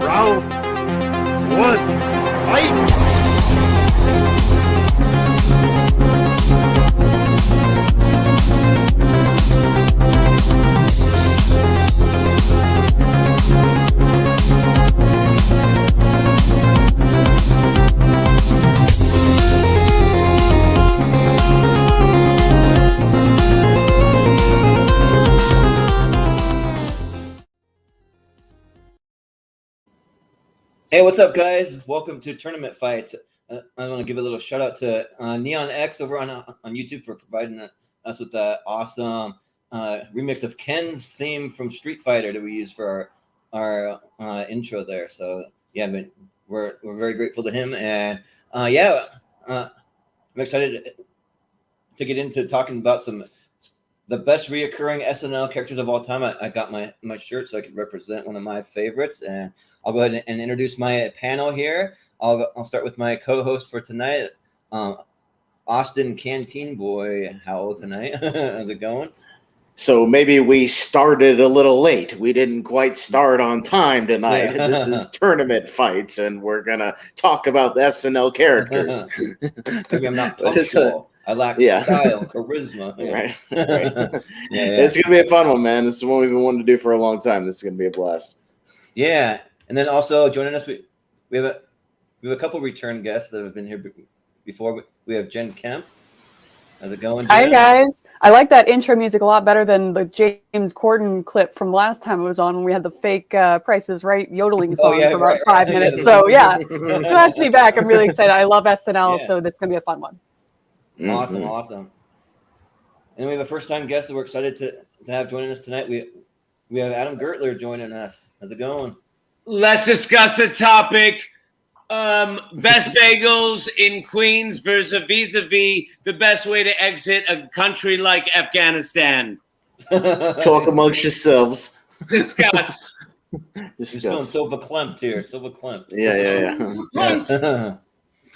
Round 1, fight! Hey, what's up, guys? Welcome to Tournament Fights. I want to give a little shout out to Neon X over on YouTube for providing us with the awesome remix of Ken's theme from Street Fighter that we use for our intro there. So yeah, we're very grateful to him, and I'm excited to get into talking about the best reoccurring SNL characters of all time. I got my shirt so I could represent one of my favorites, and I'll go ahead and introduce my panel here. I'll start with my co-host for tonight, Austin Canteen Boy Howell tonight. How's it going? So maybe we started a little late. We didn't quite start on time tonight. Yeah. This is Tournament Fights, and we're going to talk about the SNL characters. Maybe I'm not punctual. I lack style, charisma. Right. It's going to be a fun one, man. This is one we've been wanting to do for a long time. This is going to be a blast. Yeah. And then also joining us, we have a couple return guests that have been here before. We have Jen Kempe. How's it going, Jen? Hi, guys. I like that intro music a lot better than the James Corden clip from last time it was on when we had the fake Price is Right yodeling song for about 5 minutes. So, glad to be back. I'm really excited. I love SNL, so this is going to be a fun one. Awesome. And then we have a first-time guest that we're excited to have joining us tonight. We have Adam Gertler joining us. How's it going? Let's discuss a topic. Best bagels in Queens vis-a-vis the best way to exit a country like Afghanistan. Talk amongst yourselves. Discuss. He's feeling so verklempt here. So verklempt. Yeah.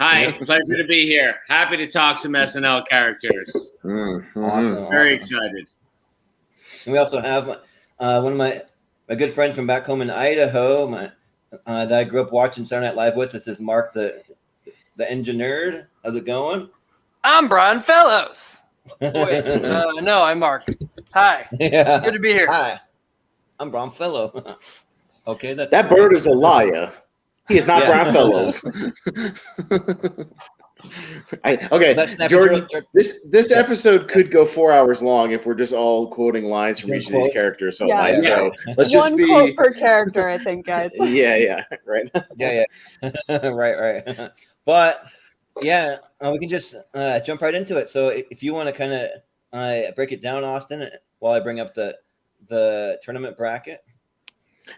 Hi, pleasure to be here. Happy to talk some SNL characters. Awesome. Very excited. And we also have one of my good friends from back home in Idaho, that I grew up watching Saturday Night Live with. This is Mark, the engineer. How's it going? I'm Brian Fellows. Wait, no, I'm Mark. Hi. Yeah. Good to be here. Hi. I'm Brian Fellow. Okay, that bird is a liar. He is not Brian Fellows. Jordan, this episode could go 4 hours long if we're just all quoting lines from each of these characters. So let's just one quote per character, I think, guys. Right. Right. But we can just jump right into it. So if you want to kind of break it down, Austin, while I bring up the tournament bracket.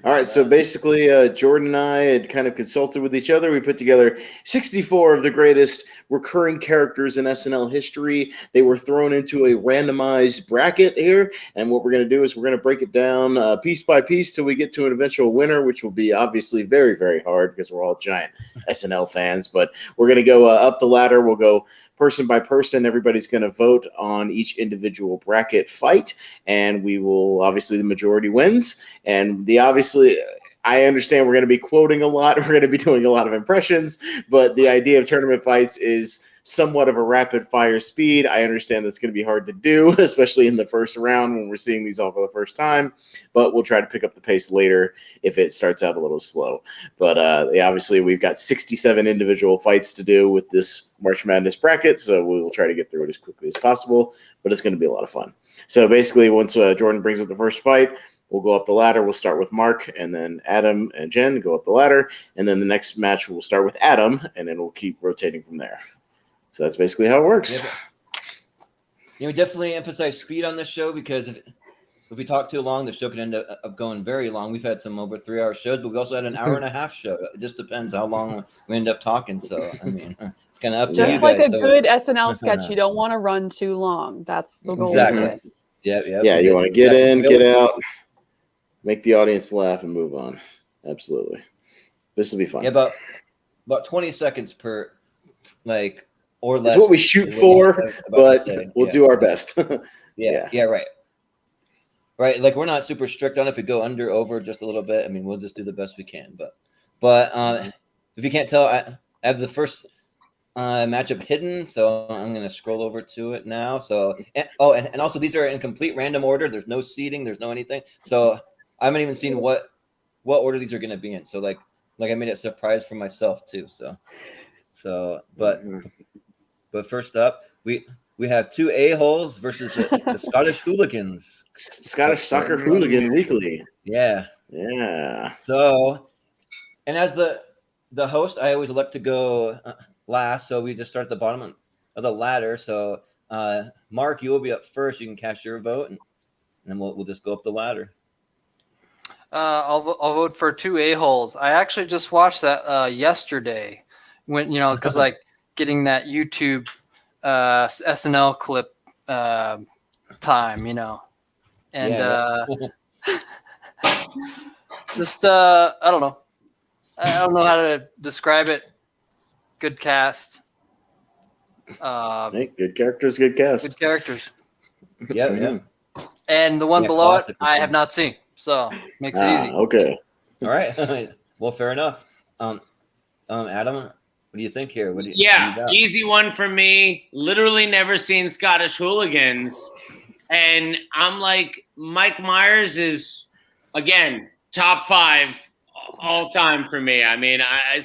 All right, so basically, Jordan and I had kind of consulted with each other. We put together 64 of the greatest recurring characters in SNL history. They were thrown into a randomized bracket here, and what we're going to do is we're going to break it down piece by piece till we get to an eventual winner, which will be obviously very, very hard because we're all giant SNL fans. But we're going to go up the ladder. We'll go person by person. Everybody's going to vote on each individual bracket fight, and we will obviously the majority wins. And obviously, I understand we're going to be quoting a lot. We're going to be doing a lot of impressions, but the idea of tournament fights is somewhat of a rapid fire speed. I understand that's going to be hard to do, especially in the first round when we're seeing these all for the first time, but we'll try to pick up the pace later if it starts out a little slow. But obviously we've got 67 individual fights to do with this March Madness bracket, so we will try to get through it as quickly as possible, but it's going to be a lot of fun. So basically once Jordan brings up the first fight, we'll go up the ladder. We'll start with Mark, and then Adam and Jen go up the ladder, and then the next match we'll start with Adam, and then we'll keep rotating from there. So that's basically how it works. We definitely emphasize speed on this show because if we talk too long, the show could end up going very long. We've had some over 3 hour shows, but we also had an hour and a half show. It just depends how long we end up talking. So, I mean, it's kind of up to you guys. Just like a good SNL sketch, you don't want to run too long. That's the goal. Exactly. Yeah, you want to get in, get out, make the audience laugh, and move on. Absolutely. This will be fun. Yeah, about 20 seconds per, or less. That's what we shoot for, but we'll do our best. Right. Like, we're not super strict on if we go under, over just a little bit. I mean, we'll just do the best we can. But But if you can't tell, I have the first matchup hidden, so I'm going to scroll over to it now. So, and also these are in complete random order. There's no seeding. There's no anything. So I haven't even seen what order these are going to be in. So like I made it a surprise for myself too. So but first up, we have two a-holes versus the Scottish Hooligans. Scottish Soccer Hooligan Weekly. Yeah. So, and as the host, I always like to go last, so we just start at the bottom of the ladder. So, Mark, you will be up first. You can cast your vote, and then we'll just go up the ladder. I'll vote for two a-holes. I actually just watched that yesterday, when because like getting that YouTube SNL clip time, and just I don't know how to describe it. Good cast. Good characters, good cast. Good characters. Yeah. And the one below it, I have not seen, so makes it easy. Okay. All right. Well, fair enough. Adam, what do you think here? Easy one for me. Literally never seen Scottish Hooligans, and I'm like, Mike Myers is again top 5 all time for me. I mean, I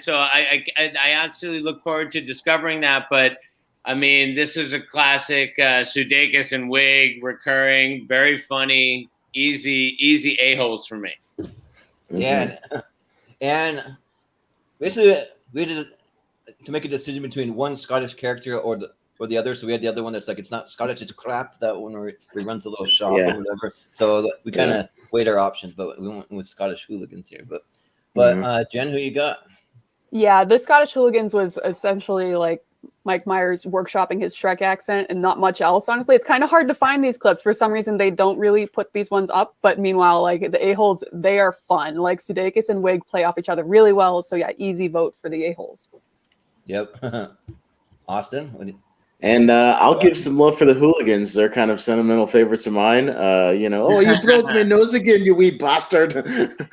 actually look forward to discovering that, but. I mean, this is a classic Sudeikis and wig, recurring, very funny, easy a-holes for me. Yeah, and basically we had to make a decision between one Scottish character or the other. So we had the other one that's like, it's not Scottish, it's crap. That one where he runs a little shop or whatever. So we kind of weighed our options, but we went with Scottish Hooligans here. But Jen, who you got? Yeah, the Scottish Hooligans was essentially like Mike Myers workshopping his Shrek accent and not much else. Honestly, it's kind of hard to find these clips. For some reason, they don't really put these ones up. But meanwhile, like the a-holes, they are fun. Like Sudeikis and Wig play off each other really well. So yeah, easy vote for the a-holes. Yep. Austin? And I'll give some love for the Hooligans. They're kind of sentimental favorites of mine. Oh, you broke my nose again, you wee bastard.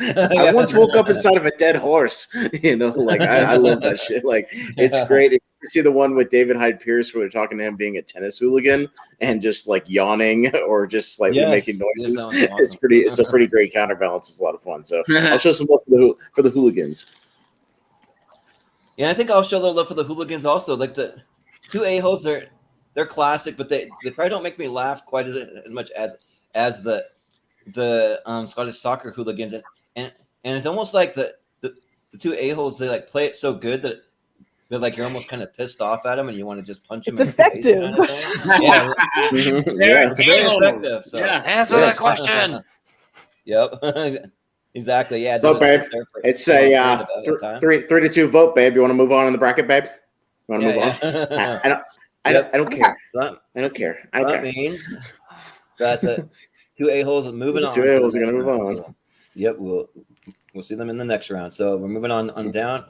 I once woke up inside of a dead horse. I love that shit. Like, it's great. You see the one with David Hyde Pierce where they're talking to him being a tennis hooligan and just like yawning or just slightly making noises. Awesome. It's a pretty great counterbalance. It's a lot of fun. So I'll show some love for the Hooligans. Yeah, I think I'll show a little love for the Hooligans also. Like the two a-holes, they're classic, but they probably don't make me laugh quite as much as the Scottish Soccer Hooligans, and it's almost like the two a-holes, they like play it so good that they're like, you're almost kind of pissed off at them and you want to just punch them. It's effective. Kind of yeah, it's very effective. So. Just answer that question. Yep. Exactly. Yeah. So, babe, it's a 3-2 vote, babe. You want to move on in the bracket, babe? You want to move on? I don't care. I don't care. That means that the two a-holes are moving on. The two a-holes are going to move on. So, yep. We'll see them in the next round. So we're moving on down.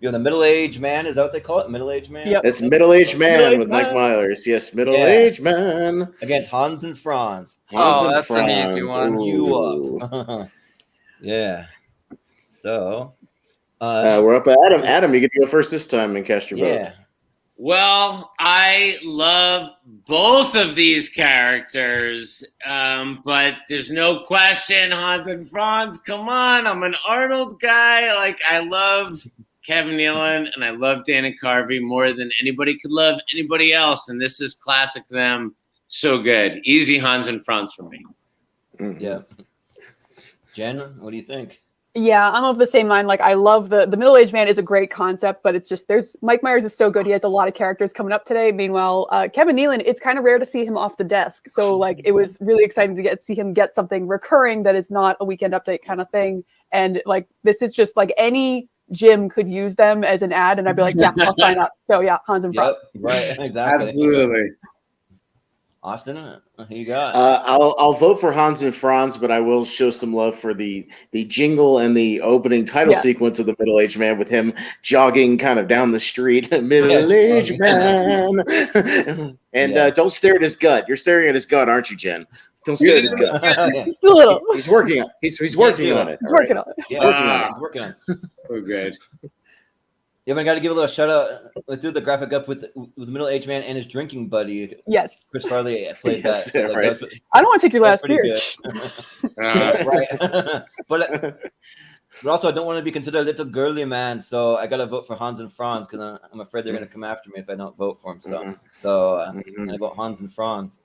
You're the middle-aged man. Is that what they call it? Middle-aged man? Yep. It's middle-aged man with Mike Myers. Yes, middle-aged man. Against Hans and Franz. That's an easy one. You up. Yeah. So we're up at Adam. Adam, you get to go first this time and cast your vote. Well, I love both of these characters, but there's no question, Hans and Franz. Come on, I'm an Arnold guy. Like, I love Kevin Nealon and I love Dana Carvey more than anybody could love anybody else, and this is classic them. So good. Easy Hans and Franz for me. Mm-hmm. Yeah. Jen, what do you think? Yeah, I'm of the same mind. Like, I love the middle-aged man is a great concept, but it's just Mike Myers is so good. He has a lot of characters coming up today. Meanwhile, Kevin Nealon, it's kind of rare to see him off the desk. So like, it was really exciting to see him get something recurring that is not a weekend update kind of thing. And like, this is just like any gym could use them as an ad, and I'd be like, yeah, I'll sign up. So yeah, Hans and Franz. Yep, right, exactly. Absolutely. Austin, who you got? I'll vote for Hans and Franz, but I will show some love for the jingle and the opening title sequence of the middle-aged man with him jogging kind of down the street. Middle-aged man. And don't stare at his gut. You're staring at his gut, aren't you, Jen? Don't stare at his gut. Just a little. He's working on. He's working on it. He's working on it. Yeah, working on it. So good. Yeah, but I got to give a little shout out. I threw the graphic up with the middle-aged man and his drinking buddy. Yes. Chris Farley played that. So like, right. I don't want to take your last beer. Right. But also, I don't want to be considered a little girly man, so I got to vote for Hans and Franz because I'm afraid they're going to come after me if I don't vote for him. So I'm going to vote Hans and Franz.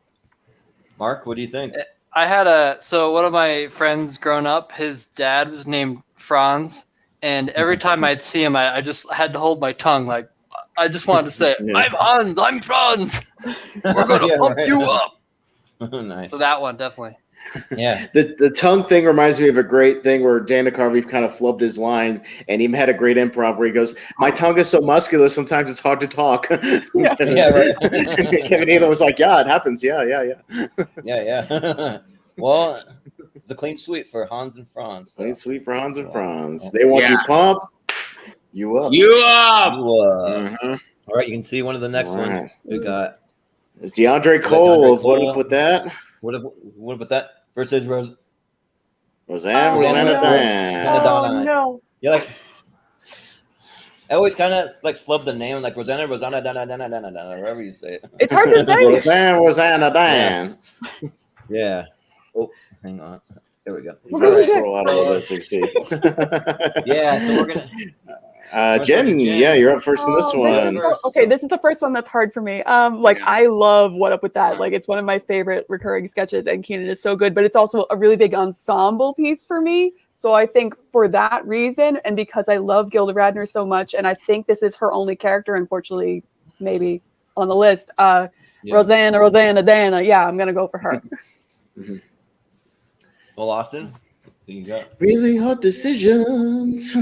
Mark, what do you think? I had one of my friends growing up, his dad was named Franz, and every time I'd see him, I just had to hold my tongue. Like, I just wanted to say, I'm Hans, I'm Franz. We're going to pump you up. Nice. So that one, definitely. Yeah. The tongue thing reminds me of a great thing where Dana Carvey kind of flubbed his line, and he had a great improv where he goes, "My tongue is so muscular, sometimes it's hard to talk." Yeah. Right. Kevin Nealon was like, "Yeah, it happens. Yeah." Yeah. Well, the clean sweep for Hans and Franz. So. Clean sweep for Hans and Franz. They want you pumped, you up. You up. All right, you can see one of the next ones we got. It's DeAndre Cole of What Up With That. What about that versus Rosanna Diane. Oh, no. Yeah, like I always kind of like flub the name, like Rosanna, Dana, whatever you say it. It's hard to say. Rosanna Diane. Yeah. Oh, hang on. There we go. You gotta scroll out all this and see. Yeah, so we're gonna. Jen, you're up first in this one. This is the first one that's hard for me. I love What Up With That. Like, it's one of my favorite recurring sketches, and Keenan is so good, but it's also a really big ensemble piece for me. So I think for that reason, and because I love Gilda Radner so much, and I think this is her only character, unfortunately, maybe on the list, Rosanna Dana. Yeah, I'm gonna go for her. Well, Austin, who you got? Really hard decisions.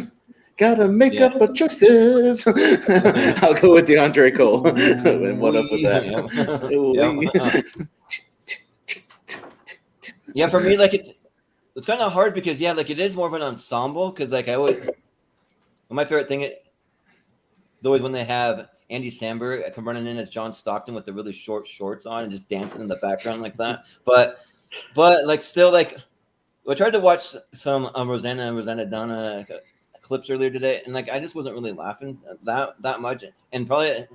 Gotta make up our choices. I'll go with DeAndre Cole. And What Up With That? Yeah, for me, like it's kind of hard because like it is more of an ensemble because like I always my favorite thing is always when they have Andy Samberg come running in as John Stockton with the really short shorts on and just dancing in the background like that. But like still like I tried to watch some Rosanna Donna clips earlier today, and like I just wasn't really laughing that much, and probably it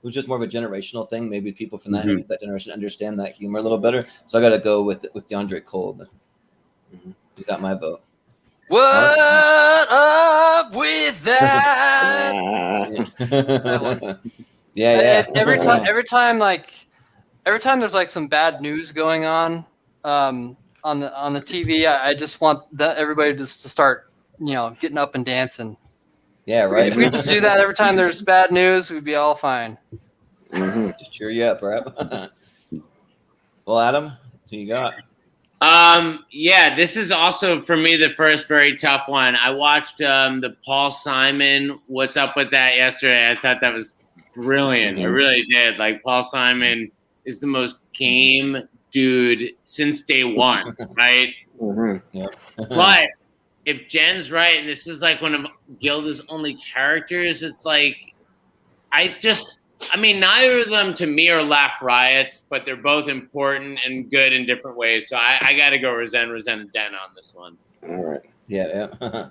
was just more of a generational thing. Maybe people from that generation understand that humor a little better. So I got to go with DeAndre Cole. You got my vote. What up with that? Yeah. Every time there's like some bad news going on the TV, I just want everybody just to start getting up and dancing. Yeah, right. If we just do that every time there's bad news, we'd be all fine. Just cheer you up, right? Well, Adam, who you got? This is also for me the first very tough one. I watched the Paul Simon What's Up With That yesterday. I thought that was brilliant. I really did. Like, Paul Simon is the most game dude since day one, right? But if Jen's right, and this is like one of Gilda's only characters, it's like neither of them to me are laugh riots, but they're both important and good in different ways. So I got to go Rosanna Dana on this one. All right. Yeah.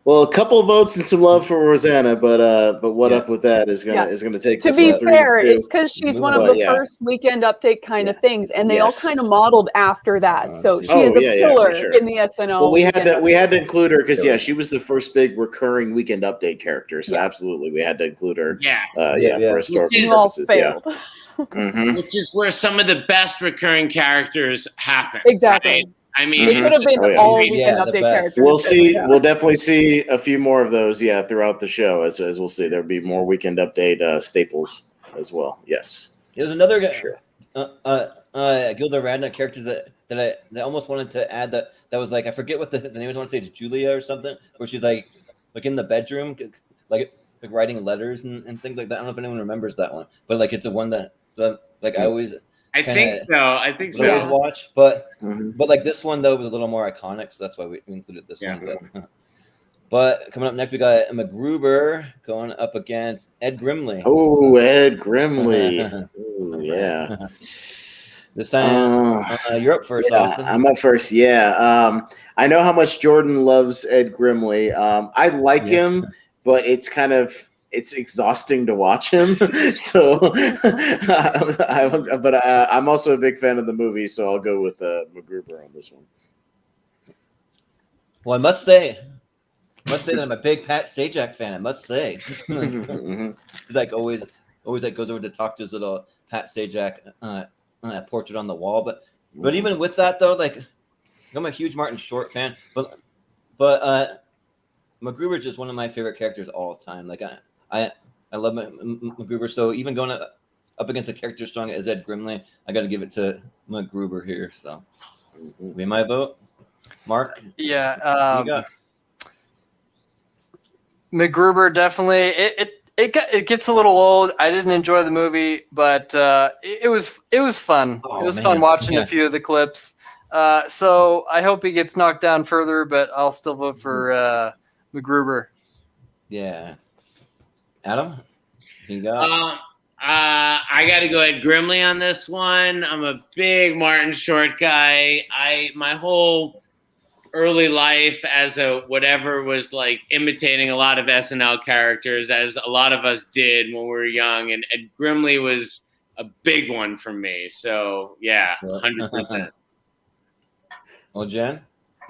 Well, a couple of votes and some love for Rosanna, but What Up With That is gonna take. To be fair, it's because she's one of the first Weekend Update kind of things, and they all kind of modeled after that. So she is a pillar in the SNL. Well, we had to include her because she was the first big recurring Weekend Update character. So absolutely, we had to include her. For historical purposes. Which is where some of the best recurring characters happen. Exactly. Right? I mean, it could have been all Weekend Update characters. We'll definitely see a few more of those, throughout the show. As we'll see, there'll be more Weekend Update staples as well. Yes. There's another guy, Gilda Radner character that I almost wanted to add that was like I forget what the name is. I want to say it's Julia or something, where she's like in the bedroom, like writing letters and things like that. I don't know if anyone remembers that one, but like it's a one that I always. I think so. Always watch, but like this one though was a little more iconic, so that's why we included this one. But coming up next, we got MacGruber going up against Ed Grimley. Oh, Ed Grimley. Oh, yeah. This time, you're up first, Austin. I'm up first. Yeah. I know how much Jordan loves Ed Grimley. I like him, but it's exhausting to watch him. So, I'm also a big fan of the movie, so I'll go with MacGruber on this one. Well, I must say that I'm a big Pat Sajak fan. I must say, he's like always like goes over to talk to his little Pat Sajak portrait on the wall. But even with that though, like I'm a huge Martin Short fan, but MacGruber is just one of my favorite characters of all time. Like I love MacGruber. So even going up against a character strong as Ed Grimley, I got to give it to MacGruber here. So be my vote. Mark? Yeah. MacGruber definitely. It gets a little old. I didn't enjoy the movie, but it was fun. Oh, it was man. fun watching a few of the clips. So I hope he gets knocked down further, but I'll still vote for MacGruber. Yeah. Adam? You got? I got to go Ed Grimley on this one. I'm a big Martin Short guy. My whole early life as a whatever was like imitating a lot of SNL characters, as a lot of us did when we were young, and Ed Grimley was a big one for me. So yeah, 100%. Well, Jen?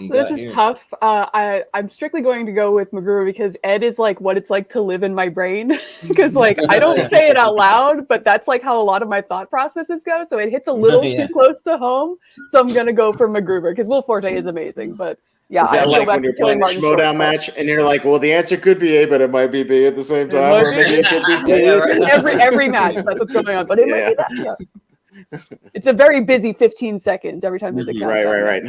This is tough. I'm strictly going to go with MacGruber because Ed is like what it's like to live in my brain. Because like I don't say it out loud, but that's like how a lot of my thought processes go. So it hits a little too close to home. So I'm gonna go for MacGruber because Will Forte is amazing. But yeah, is that like when you're playing a Schmoedown match and you're like, well, the answer could be A, but it might be B at the same time, or maybe it could be C. Every match, that's what's going on. But it might be that. Yeah. It's a very busy 15 seconds every time there's a countdown. Right.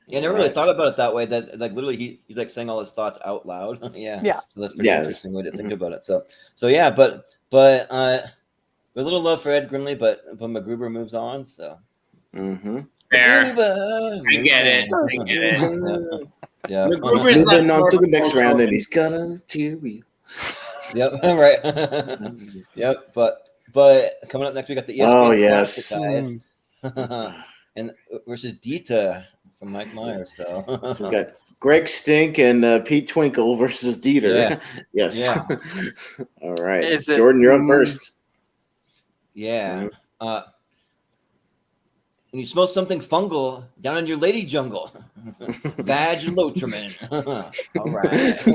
Yeah, I never really thought about it that way. That like literally he's like saying all his thoughts out loud. Yeah. So that's pretty interesting way to think about it. So yeah, but a little love for Ed Grimley, but MacGruber moves on. So fair. I get it. Yeah. He's moving on to the next round, and he's gonna tear you. Yep. Right. Yep. But coming up next, we got the ESPN guys, and versus Dieter from Mike Myers. So we got Greg Stink and Pete Twinkle versus Dieter. Yeah. Yes. Yeah. All right. Jordan, you're up first. Yeah. And you smell something fungal down in your lady jungle. Vag Lotrimin. All right.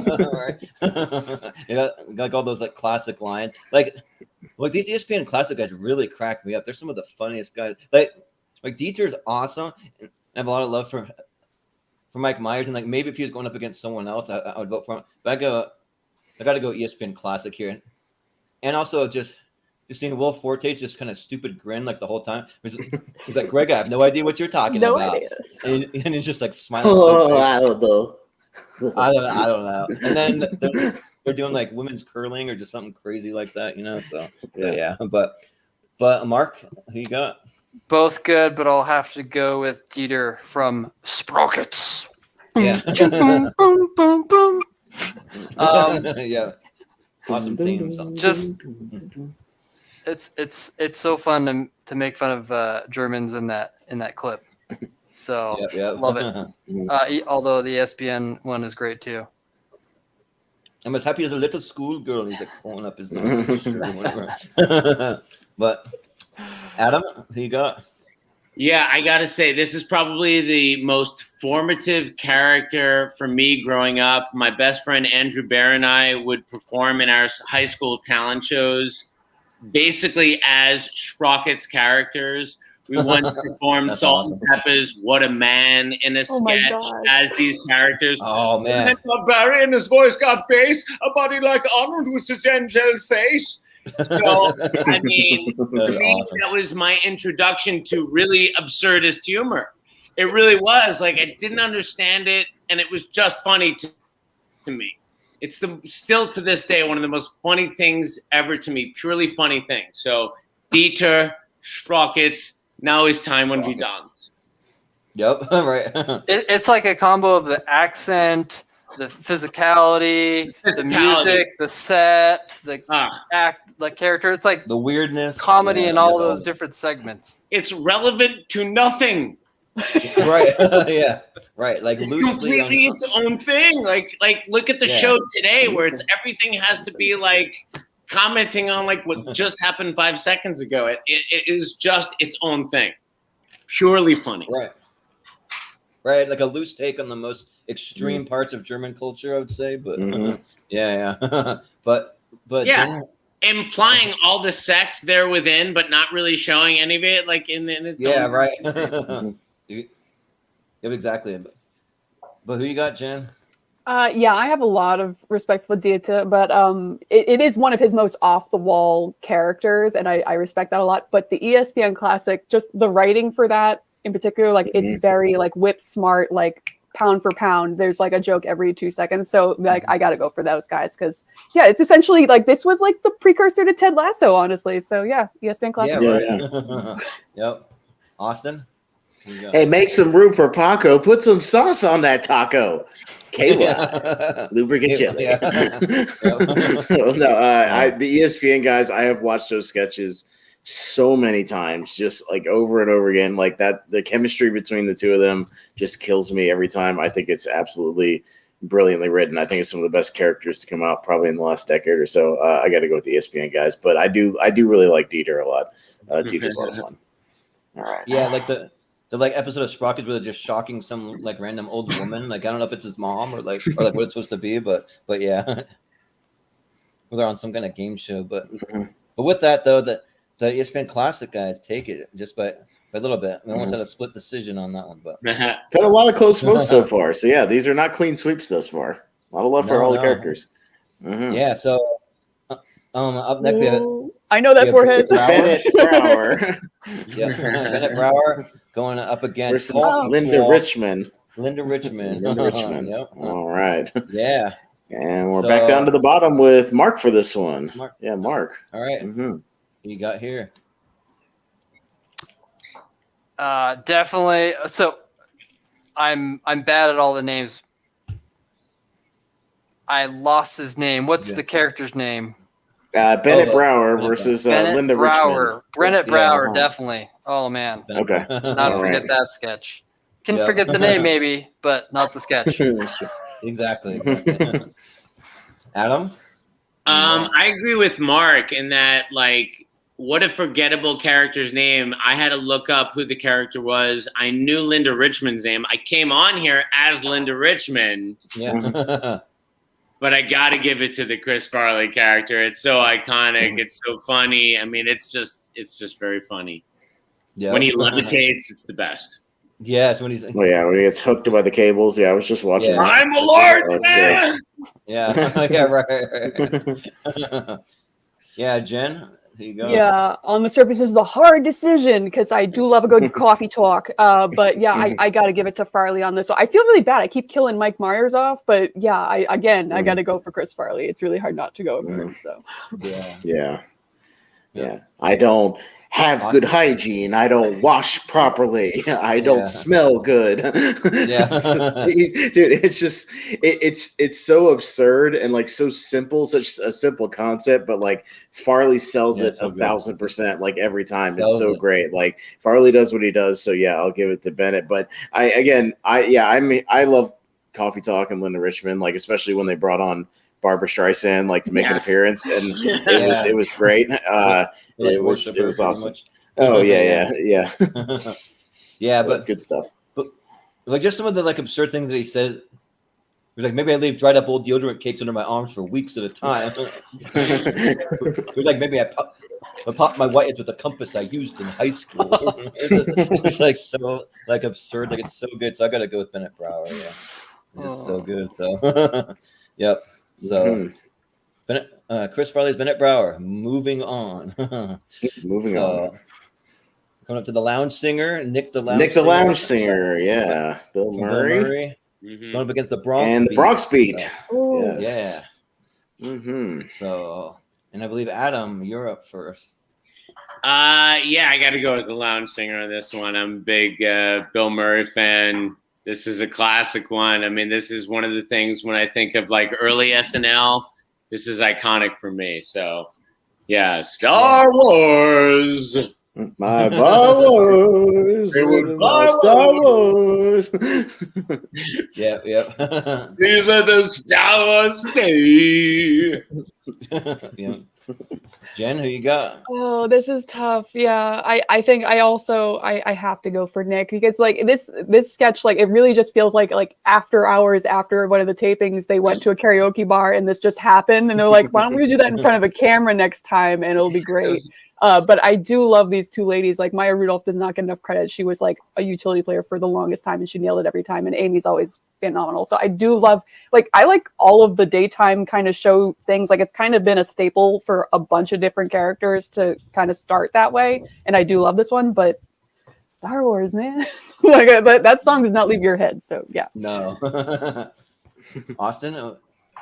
You got like all those like classic lines. Like these ESPN classic guys really crack me up. They're some of the funniest guys. Like Dieter's awesome. And I have a lot of love for Mike Myers. And like maybe if he was going up against someone else, I would vote for him. But I got to go ESPN classic here. And also just seeing Will Forte just kind of stupid grin like the whole time. He's like, Greg, I have no idea what you're talking about. And he's just like smiling. I don't know. I don't know. And then they're doing like women's curling or just something crazy like that, you know? So yeah. But Mark, who you got? Both good, but I'll have to go with Dieter from Sprockets. Yeah. boom, boom, boom. Yeah. Awesome theme song. Just it's so fun to make fun of Germans in that clip. So love it. Although the ESPN one is great too. I'm as happy as a little schoolgirl. He's like pulling up his nose. Whatever. But Adam, who you got? Yeah, I got to say, this is probably the most formative character for me growing up. My best friend Andrew Bear and I would perform in our high school talent shows basically as Sprockets characters. We once performed Salt and Pepper's What a Man in a sketch as these characters. Oh, man. And Barry and his voice got bass, a body like Arnold with his angel face. So, I mean, that was my introduction to really absurdist humor. It really was. Like, I didn't understand it, and it was just funny to me. It's still to this day one of the most funny things ever to me, purely funny thing. So, Dieter, Sprockets, now is time when we dance. Yep, right. It's like a combo of the accent, the physicality, the music, the set, the the character. It's like the weirdness, comedy, and all those different segments. It's relevant to nothing. Right. Yeah. Right. Like it's loosely completely its own thing. Like look at the show today, where it's everything has to be like commenting on like what just happened 5 seconds ago. It is just its own thing, purely funny. Right. Right. Like a loose take on the most extreme parts of German culture, I would say. But yeah. but yeah. Implying all the sex there within, but not really showing any of it, like in its own right. Yep, exactly. But who you got, Jen? Yeah, I have a lot of respect for Dieter, but it is one of his most off-the-wall characters, and I respect that a lot. But the ESPN Classic, just the writing for that in particular, like it's very like whip smart, like pound for pound. There's like a joke every 2 seconds, so like I got to go for those guys because it's essentially like this was like the precursor to Ted Lasso, honestly. So yeah, ESPN Classic. Yeah. Yep. Austin. Hey, make some room for Paco. Put some sauce on that taco. KY. Lubricant jelly. The ESPN guys, I have watched those sketches so many times, just like over and over again. Like that, the chemistry between the two of them just kills me every time. I think it's absolutely brilliantly written. I think it's some of the best characters to come out probably in the last decade or so. I got to go with the ESPN guys, but I do really like Dieter a lot. Dieter's a lot of fun. All right. Yeah, like the like episode of Sprockets where they're just shocking some like random old woman. Like I don't know if it's his mom or like what it's supposed to be, but yeah, well, they're on some kind of game show. But with that though, the ESPN Classic guys take it just by a little bit. We almost had a split decision on that one, but had a lot of close votes so far. So yeah, these are not clean sweeps thus far. A lot of love for all the characters. Yeah. So up next we have. I know that forehead. Bennett Brower. Bennett Brower going up against Linda Richmond. Linda Richmond. Yep. All right. Yeah. And we're back down to the bottom with Mark for this one. Mark. All right. Who you got here? Definitely. So I'm bad at all the names. I lost his name. What's the character's name? Bennett Brower versus Linda Richmond. Bennett Brower, definitely. Oh, man. Okay. Not forget that sketch. Can forget the name maybe, but not the sketch. Exactly. Adam? I agree with Mark in that, like, what a forgettable character's name. I had to look up who the character was. I knew Linda Richmond's name. I came on here as Linda Richmond. Yeah. But I got to give it to the Chris Farley character. It's so iconic. It's so funny. I mean, it's just very funny. Yeah. When he levitates, it's the best. Yes, when he's when he gets hooked by the cables. Yeah, I was just watching. Yeah. I'm a large man. Yeah, right. Yeah, Jen. There you go. Yeah, on the surface, this is a hard decision because I do love a good coffee talk. But yeah, I got to give it to Farley on this one. I feel really bad. I keep killing Mike Myers off, but yeah, I got to go for Chris Farley. It's really hard not to go for him. So yeah. I don't have good hygiene. I don't wash properly. I don't smell good. Yeah. Dude, it's just it's so absurd and like so simple, such a simple concept, but like Farley sells it 1,000% like every time. It's so great. Like Farley does what he does. So yeah, I'll give it to Bennett. But I love Coffee Talk and Linda Richmond, like especially when they brought on Barbara Streisand like to make an appearance, and it was great. It was awesome. Much. Oh yeah. Yeah, but good stuff. But like just some of the like absurd things that he says. He was like, maybe I leave dried up old deodorant cakes under my arms for weeks at a time. It was like maybe I popped my whiteheads with a compass I used in high school. It's like so like absurd, like it's so good. So I gotta go with Bennett Brower. Yeah, it's so good. So yep. So Chris Farley's Bennett Brower. Moving on. He's moving on. Coming up to the Lounge Singer, Nick the Lounge Singer. Yeah, Bill Murray. Going up against the Bronx and the Bronx Beat. So, yes. Yeah. So, and I believe Adam, you're up first. I got to go with the Lounge Singer on this one. I'm a big Bill Murray fan. This is a classic one. I mean, this is one of the things when I think of like early SNL, this is iconic for me. So, yeah, Star Wars. My Star Wars. My Star Wars. Yeah. These are the Star Wars days. Yeah. Jen, who you got? Oh, this is tough. Yeah, I think I have to go for Nick because like this sketch, like it really just feels like after hours after one of the tapings, they went to a karaoke bar and this just happened, and they're like, why don't we do that in front of a camera next time and it'll be great. But I do love these two ladies. Like Maya Rudolph does not get enough credit. She was like a utility player for the longest time and she nailed it every time. And Amy's always phenomenal. So I do love, like, I like all of the daytime kind of show things. Like it's kind of been a staple for a bunch of different characters to kind of start that way. And I do love this one, but Star Wars, man. Like that song does not leave your head. So yeah. No. Austin?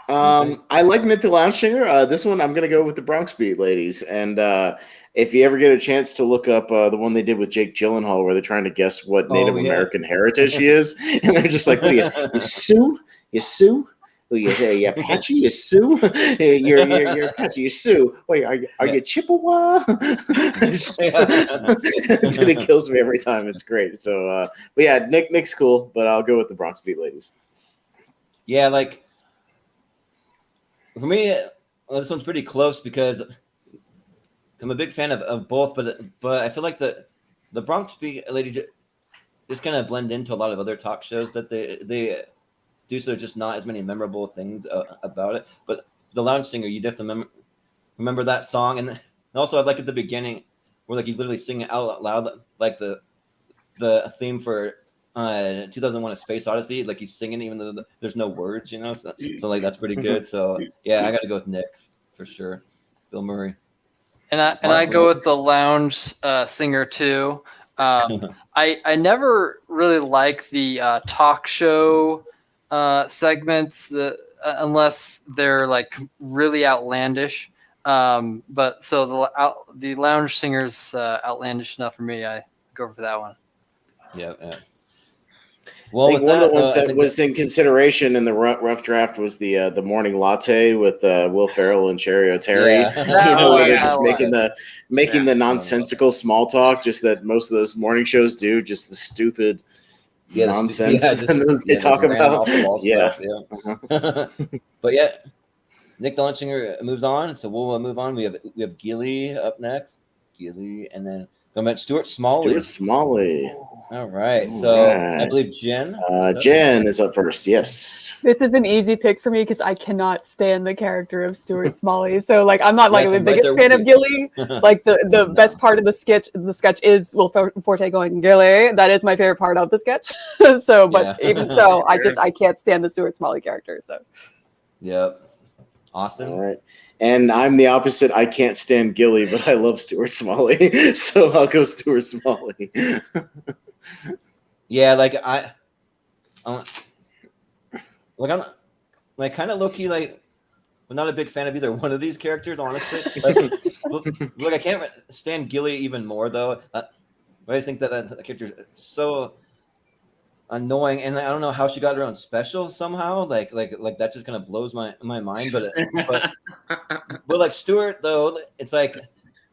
I like Myth the Lounge Singer. This one, I'm going to go with the Bronx Beat ladies. And if you ever get a chance to look up the one they did with Jake Gyllenhaal, where they're trying to guess what Native American heritage he is, and they're just like, what are you Sioux? You Sioux? Who you Apache? You Sioux? You're Apache? You Sioux? Wait, are you Chippewa? It kills me every time. It's great. So, but yeah, Nick's cool, but I'll go with the Bronx Beat ladies. Yeah, like for me, this one's pretty close because I'm a big fan of both, but I feel like the Bronx Beat lady just kind of blend into a lot of other talk shows that they do, so just not as many memorable things about it. But the Lounge Singer, you definitely remember that song, and also I like at the beginning where like you literally sing it out loud, like the theme for 2001: A Space Odyssey, like he's singing even though there's no words, you know. So like that's pretty good. So yeah, I got to go with Nick for sure. Bill Murray. And I go with the Lounge Singer too. I never really like the talk show segments unless they're like really outlandish. But so the Lounge Singer's outlandish enough for me. I go for that one. Yeah. Well, I think one of the ones that was in consideration in the rough draft was the Morning Latte with Will Ferrell and Sherry O'Terry. Yeah. Where they're just making the nonsensical small talk, just that most of those morning shows do, just the stupid nonsense they talk about. Yeah. But yeah, Nick the Lounge Singer moves on, so we'll move on. We have Gilly up next. Gilly, and then going back Stuart Smalley. All right. So I believe Jen. Jen is up first. Yes. This is an easy pick for me because I cannot stand the character of Stuart Smalley. So like I'm not like the biggest fan of Gilly. Like the best part of the sketch is Will Forte going Gilly. That is my favorite part of the sketch. So, but even so, I can't stand the Stuart Smalley character. So. Yep. Austin. All right. And I'm the opposite. I can't stand Gilly, but I love Stuart Smalley. So I'll go Stuart Smalley. Yeah, like I'm like kind of low key like I'm not a big fan of either one of these characters, honestly. Like, look, I can't stand Gilly even more though. I just think that the character is so annoying, and I don't know how she got her own special somehow. Like that just kind of blows my mind. But like Stuart though, it's like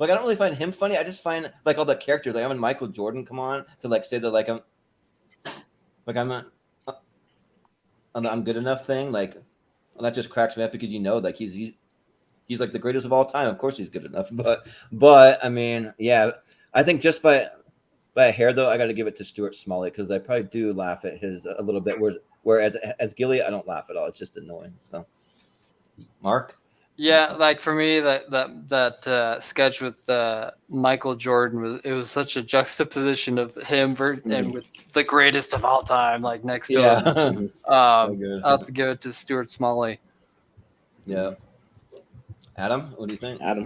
I don't really find him funny. I just find like all the characters, like having Michael Jordan come on to like say that like I'm good enough thing. Like that just cracks me up because like he's like the greatest of all time. Of course he's good enough. But I mean, yeah, I think just by a hair though, I got to give it to Stuart Smalley because I probably do laugh at his a little bit. Whereas as Gilly, I don't laugh at all. It's just annoying. So, Mark. Yeah, like for me, that sketch with Michael Jordan was such a juxtaposition of him and with the greatest of all time, like next to him. I'll have to give it to Stuart Smalley. Yeah. Adam, what do you think? Adam.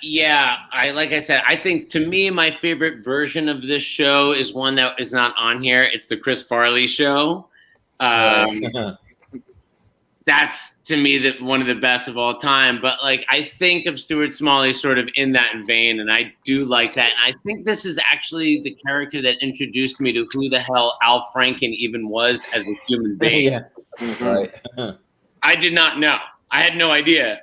Yeah, like I said, I think to me, my favorite version of this show is one that is not on here. It's the Chris Farley show. that's to me one of the best of all time. But like, I think of Stuart Smalley sort of in that vein, and I do like that. And I think this is actually the character that introduced me to who the hell Al Franken even was as a human being. Yeah. Right. I did not know. I had no idea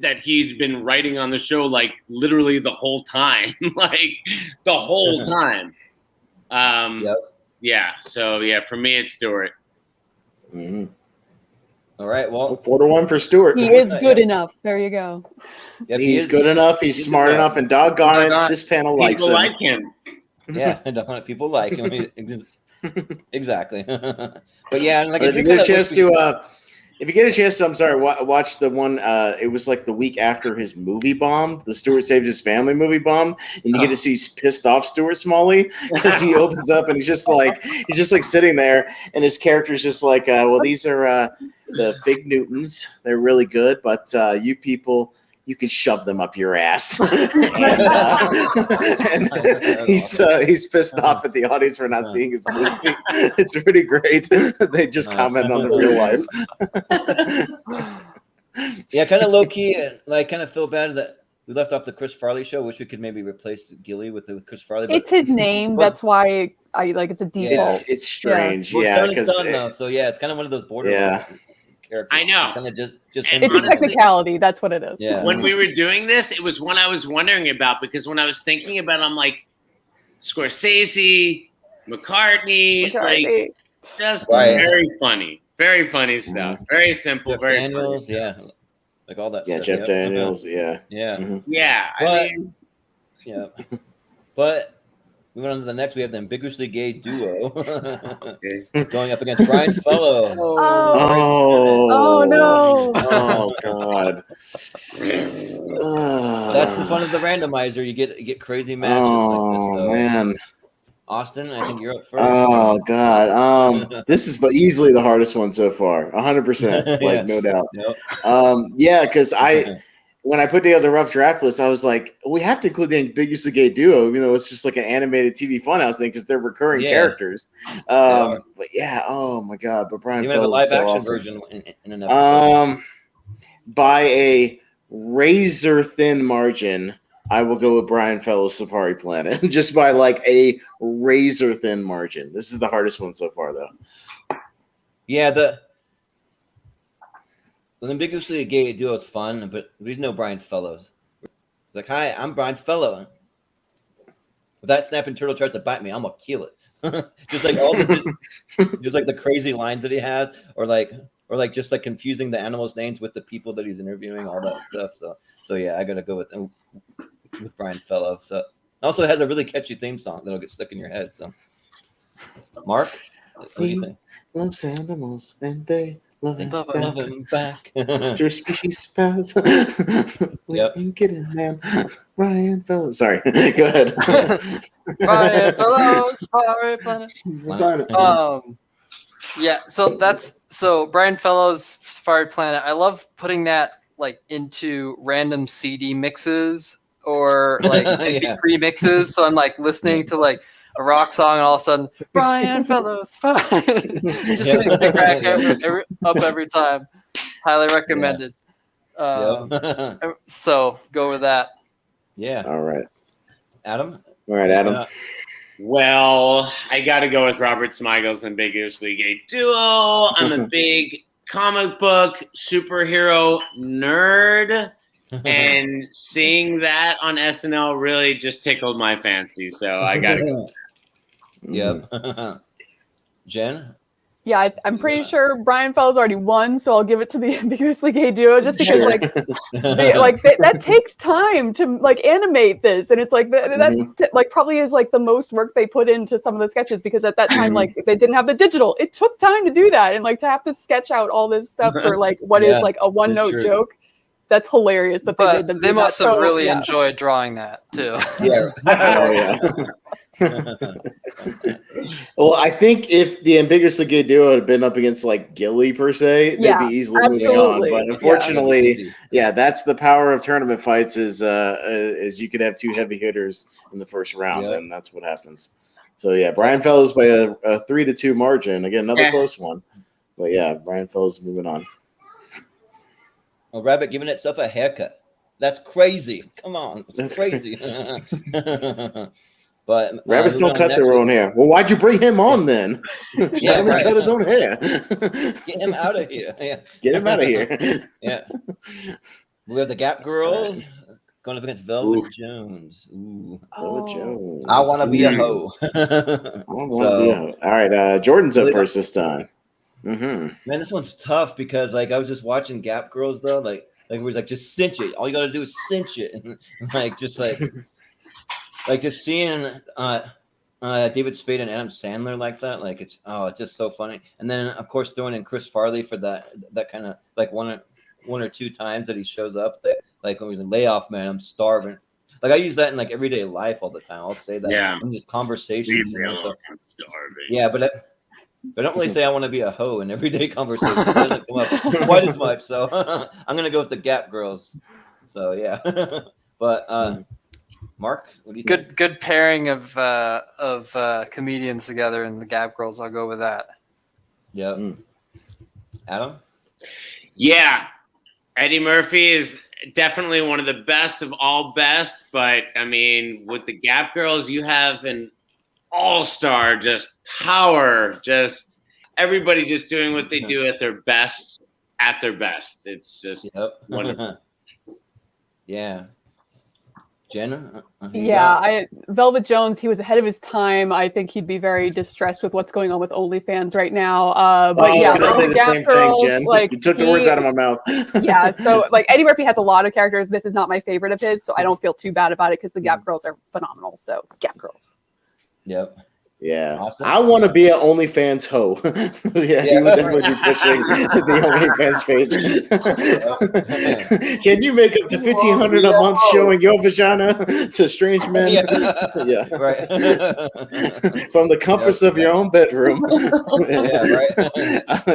that he'd been writing on the show like literally the whole time, like the whole time. Yep. Yeah. So yeah, for me, it's Stuart. Mhm. All right. Well, 4-1 for Stuart. He is good enough. There you go. yep, He's good enough. He's smart good enough, and doggone it, this panel likes People him. like him. Yeah, people like him. Exactly. But yeah, like If you get a chance to, I'm sorry, watch the one. It was like the week after his movie bomb, the Stuart Saved His Family movie bomb, and you get to see pissed off Stuart Smalley because he opens up and he's just like sitting there, and his character's just like, well, these are the Fig Newtons. They're really good, but you people, you can shove them up your ass. and he's pissed off at the audience for not seeing his movie. It's pretty great. They just comment on the real life. Yeah, kind of low key. Like, kind of feel bad that we left off the Chris Farley show. Wish we could maybe replace Gilly with Chris Farley. But It's his name. That's why I like. It's a default. It's strange. Well, Yeah, it's done, it's done though. So yeah, it's kind of one of those borderline characters. I know. Kind of just And It's him. a technicality. That's what it is. Yeah. When we were doing this, it was one I was wondering about, because when I was thinking about it, I'm like, Scorsese, McCartney. Like, just very funny stuff. Very simple, Jeff very Daniels, funny. yeah, like all that Yeah, stuff. Jeff Daniels. Yeah. Yeah. Mhm. Yeah, But- I mean, Yeah. But moving on to the next, we have the ambiguously gay duo going up against Brian Fellow. Oh no. Oh God. That's the fun of the randomizer. You get crazy matches like this. So. Man. Austin, I think you're up first. Oh God. This is easily the hardest one so far. 100%. Like, Yeah. no doubt. Yep. Yeah, because when I put together the rough draft list, I was like, we have to include the ambiguously gay duo, even though it's just like an animated TV funhouse thing, because they're recurring characters. But yeah, oh my God. But Brian Even have a Fellows live is so action awesome. version in an episode. By a razor thin margin, I will go with Brian Fellows' Safari Planet, just by like a razor thin margin. This is the hardest one so far, though. Yeah, the ambiguously gay duo is fun, but we know Brian Fellows. Like, hi, I'm Brian Fellow. If that snapping turtle tries to bite me, I'm gonna kill it. Just like all the just like the crazy lines that he has, or like just like confusing the animals' names with the people that he's interviewing, all that stuff. So yeah, I gotta go with Brian Fellow. So it also has a really catchy theme song that'll get stuck in your head. So Mark, what do you think? Loves animals and they love him back. Your species paths. Yep. You get it, man. Brian Fellows. Sorry. Go ahead. Brian Fellows, Safari Planet. Yeah, so Brian Fellows' Safari Planet. I love putting that like into random CD mixes or like MP3 mixes. So I'm like listening to like a rock song, and all of a sudden, Brian Fellows, just makes me crack up every time. Highly recommended. So go with that. Yeah. All right. Adam. All right, Adam. well, I got to go with Robert Smigel's ambiguously gay duo. I'm a big comic book superhero nerd, and seeing that on SNL really just tickled my fancy. So I got to go. Yep. Jen. Yeah, I'm pretty sure Brian Fellows already won, so I'll give it to the ambiguously gay duo, just because that takes time to like animate this, and it's like that like probably is like the most work they put into some of the sketches, because at that time like they didn't have the digital. It took time to do that, and like to have to sketch out all this stuff for like what is like a one-note joke. That's hilarious that they did them. They must have really enjoyed drawing that too. Yeah. Oh yeah. Well, I think if the ambiguously gay duo had been up against like Gilly per se, they'd be easily moving on. But unfortunately, that's the power of tournament fights. Is you could have two heavy hitters in the first round, and that's what happens. So yeah, Brian Fellows by a 3-2 margin. Again, another close one. But yeah, Brian Fellows moving on. A rabbit giving itself a haircut. That's crazy. Come on. That's crazy. But rabbits don't cut their own hair. Well, why'd you bring him on then? Yeah, Let him cut his own hair. Get him out of here. Yeah. Get him out of here. Yeah. We have the Gap Girls going up against Velvet Jones. Ooh. Velvet Jones. I want to be a hoe. All right, Jordan's up first this time. Man, this one's tough because like I was just watching Gap Girls though, like it was like just cinch it. All you gotta do is cinch it, and like just just seeing David Spade and Adam Sandler like that, like it's just so funny. And then of course throwing in Chris Farley for that kind of like one or two times that he shows up, that like when he's in layoff, man, I'm starving. Like I use that in like everyday life all the time. I'll say that in just conversations. I'm starving. Yeah, but I don't really say I want to be a hoe in everyday conversation. It doesn't come up quite as much. So I'm gonna go with the Gap Girls. So yeah. But Mark, what do you think? Good pairing of comedians together in the Gap Girls. I'll go with that. Yeah. Adam? Yeah. Eddie Murphy is definitely one of the best of all best, but I mean, with the Gap Girls, you have an all-star, just power, just everybody just doing what they do at their best. It's just wonderful. Yeah. Jenna? Velvet Jones, he was ahead of his time. I think he'd be very distressed with what's going on with OnlyFans right now. But I was going to say the same thing, Jen. Like, you took the words out of my mouth. Yeah, so like Eddie Murphy has a lot of characters. This is not my favorite of his, so I don't feel too bad about it because the Gap Girls are phenomenal. So Gap Girls. Yep. Yeah, Austin? I want to be an OnlyFans hoe. He would definitely be pushing the OnlyFans page. Can you make up to $1,500 a month showing your vagina to strange men? Yeah, right. From the comforts of your own bedroom. Right.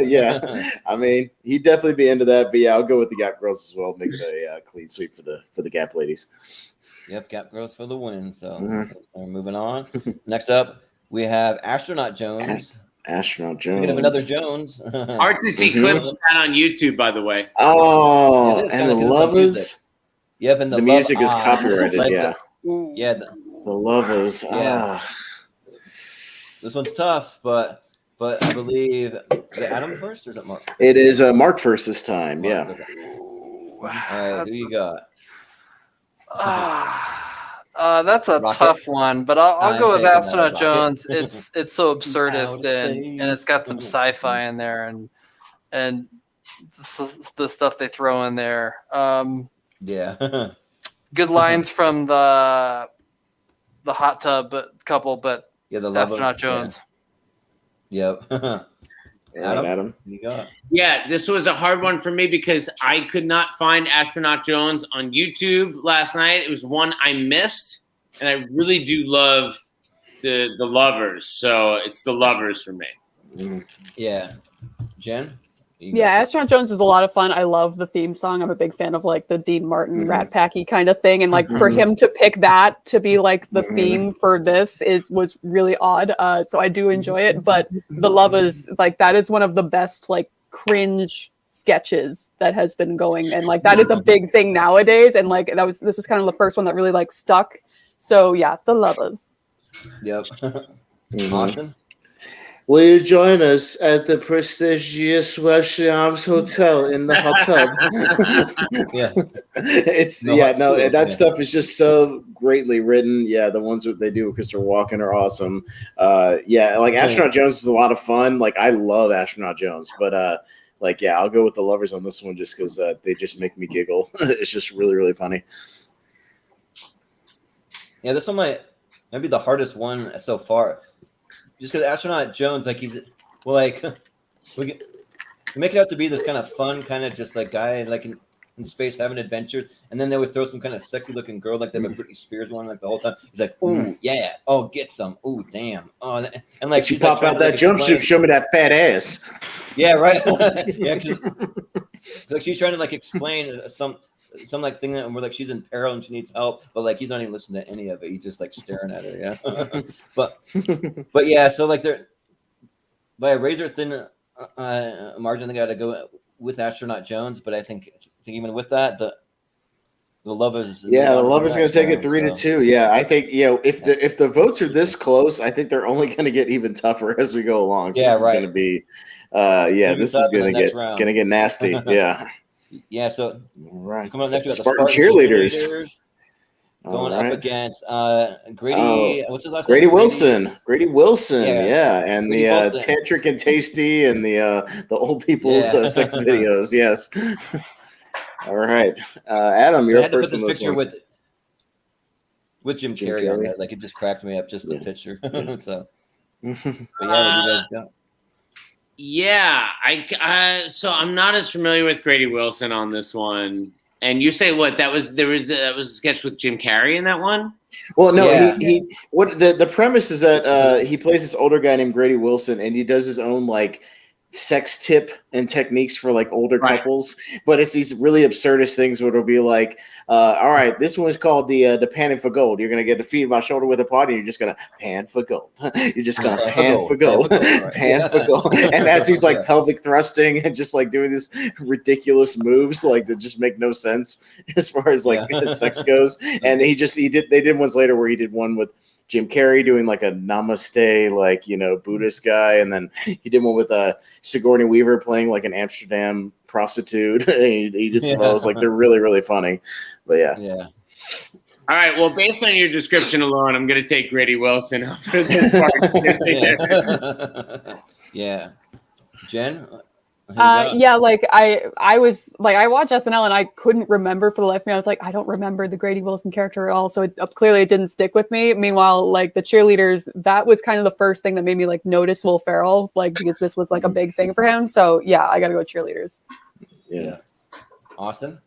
Yeah, I mean, he'd definitely be into that. But yeah, I'll go with the Gap Girls as well. Make it a clean sweep for the Gap ladies. Yep, Gap Girls for the win. So we're moving on. Next up, we have Astronaut Jones. Astronaut Jones. We have another Jones. Hard to see clips of that on YouTube, by the way. Oh, and the Lovers. Yep, and the music is copyrighted. Like yeah. The Lovers. Yeah. This one's tough, but I believe is it Adam first or is it Mark? It is Mark first this time. Mark, yeah. Okay. All right, who you got? That's a Rocket? tough one, but I'll go with Astronaut Rocket. Jones. It's so absurdist and it's got some sci-fi in there and the stuff they throw in there. Yeah. Good lines from the hot tub couple, but the Astronaut Jones. Yeah. Yep. Adam, you got? Yeah, this was a hard one for me because I could not find Astronaut Jones on YouTube last night. It was one I missed, and I really do love the Lovers, so it's the Lovers for me. Yeah. Jen? Astronaut Jones is a lot of fun. I love the theme song. I'm a big fan of like the Dean Martin Rat Packy kind of thing, and like for him to pick that to be like the theme for this was really odd. So I do enjoy it, but the Lovers, like that is one of the best like cringe sketches that has been going, and like that is a big thing nowadays. And like this was kind of the first one that really like stuck. So yeah, the Lovers. Yep. Austin? Will you join us at the prestigious West Shams Hotel in the hot tub? Yeah. That stuff is just so greatly written. Yeah, the ones that they do with Christopher Walken are awesome. Like Astronaut Jones is a lot of fun. Like I love Astronaut Jones, but I'll go with the Lovers on this one just because they just make me giggle. It's just really, really funny. Yeah, this one might be the hardest one so far. Just because Astronaut Jones, like we make it out to be this kind of fun, kind of just like guy like in space having adventures, and then they would throw some kind of sexy looking girl like they have a Britney Spears one like the whole time. He's like, "Ooh, yeah, oh, get some, ooh, damn, oh," and like you pop out that jumpsuit, show me that fat ass. Yeah, right. Yeah, because like she's trying to like explain some like thing that where like she's in peril and she needs help, but like he's not even listening to any of it. He's just like staring at her. Yeah, but yeah. So like they're by a razor thin margin, they got to go with Astronaut Jones. But I think even with that, the Lovers. The Lovers going to take it 3-2. Yeah, I think if the votes are this close, I think they're only going to get even tougher as we go along. So this is going to be, this is going to get nasty. Yeah. Yeah. So all right, coming up next, Spartan cheerleaders. Going up against Grady. What's his last Grady name? Wilson. Grady Wilson. Yeah. And Grady the Wilson. Tantric and Tasty and the old people's sex videos. Yes. All right, Adam, you're first in this picture one. with Jim Carrey on there. Like it just cracked me up, just the picture. So, but what do you guys got? Yeah, so I'm not as familiar with Grady Wilson on this one. And you say what? That was a sketch with Jim Carrey in that one? Well, no, the premise is that he plays this older guy named Grady Wilson, and he does his own like sex tip and techniques for like older couples, but it's these really absurdist things where it'll be like, all right, this one's called the panning for gold. You're gonna get the feet of my shoulder width apart, and you're just gonna pan for gold. You're just gonna pan for gold, pan for gold. And as he's like pelvic thrusting and just like doing this ridiculous moves like that just make no sense as far as like sex goes. And they did ones later where he did one with Jim Carrey doing like a namaste, like, Buddhist guy. And then he did one with Sigourney Weaver playing like an Amsterdam prostitute. He did some of those. Like, they're really, really funny. But yeah. Yeah. All right. Well, based on your description alone, I'm going to take Grady Wilson over this part. Yeah. Jen? Like I was like, I watched SNL and I couldn't remember for the life of me. I was like, I don't remember the Grady Wilson character at all. So clearly it didn't stick with me. Meanwhile, like the cheerleaders, that was kind of the first thing that made me like notice Will Ferrell, like because this was like a big thing for him. So yeah, I got to go cheerleaders. Yeah. Austin?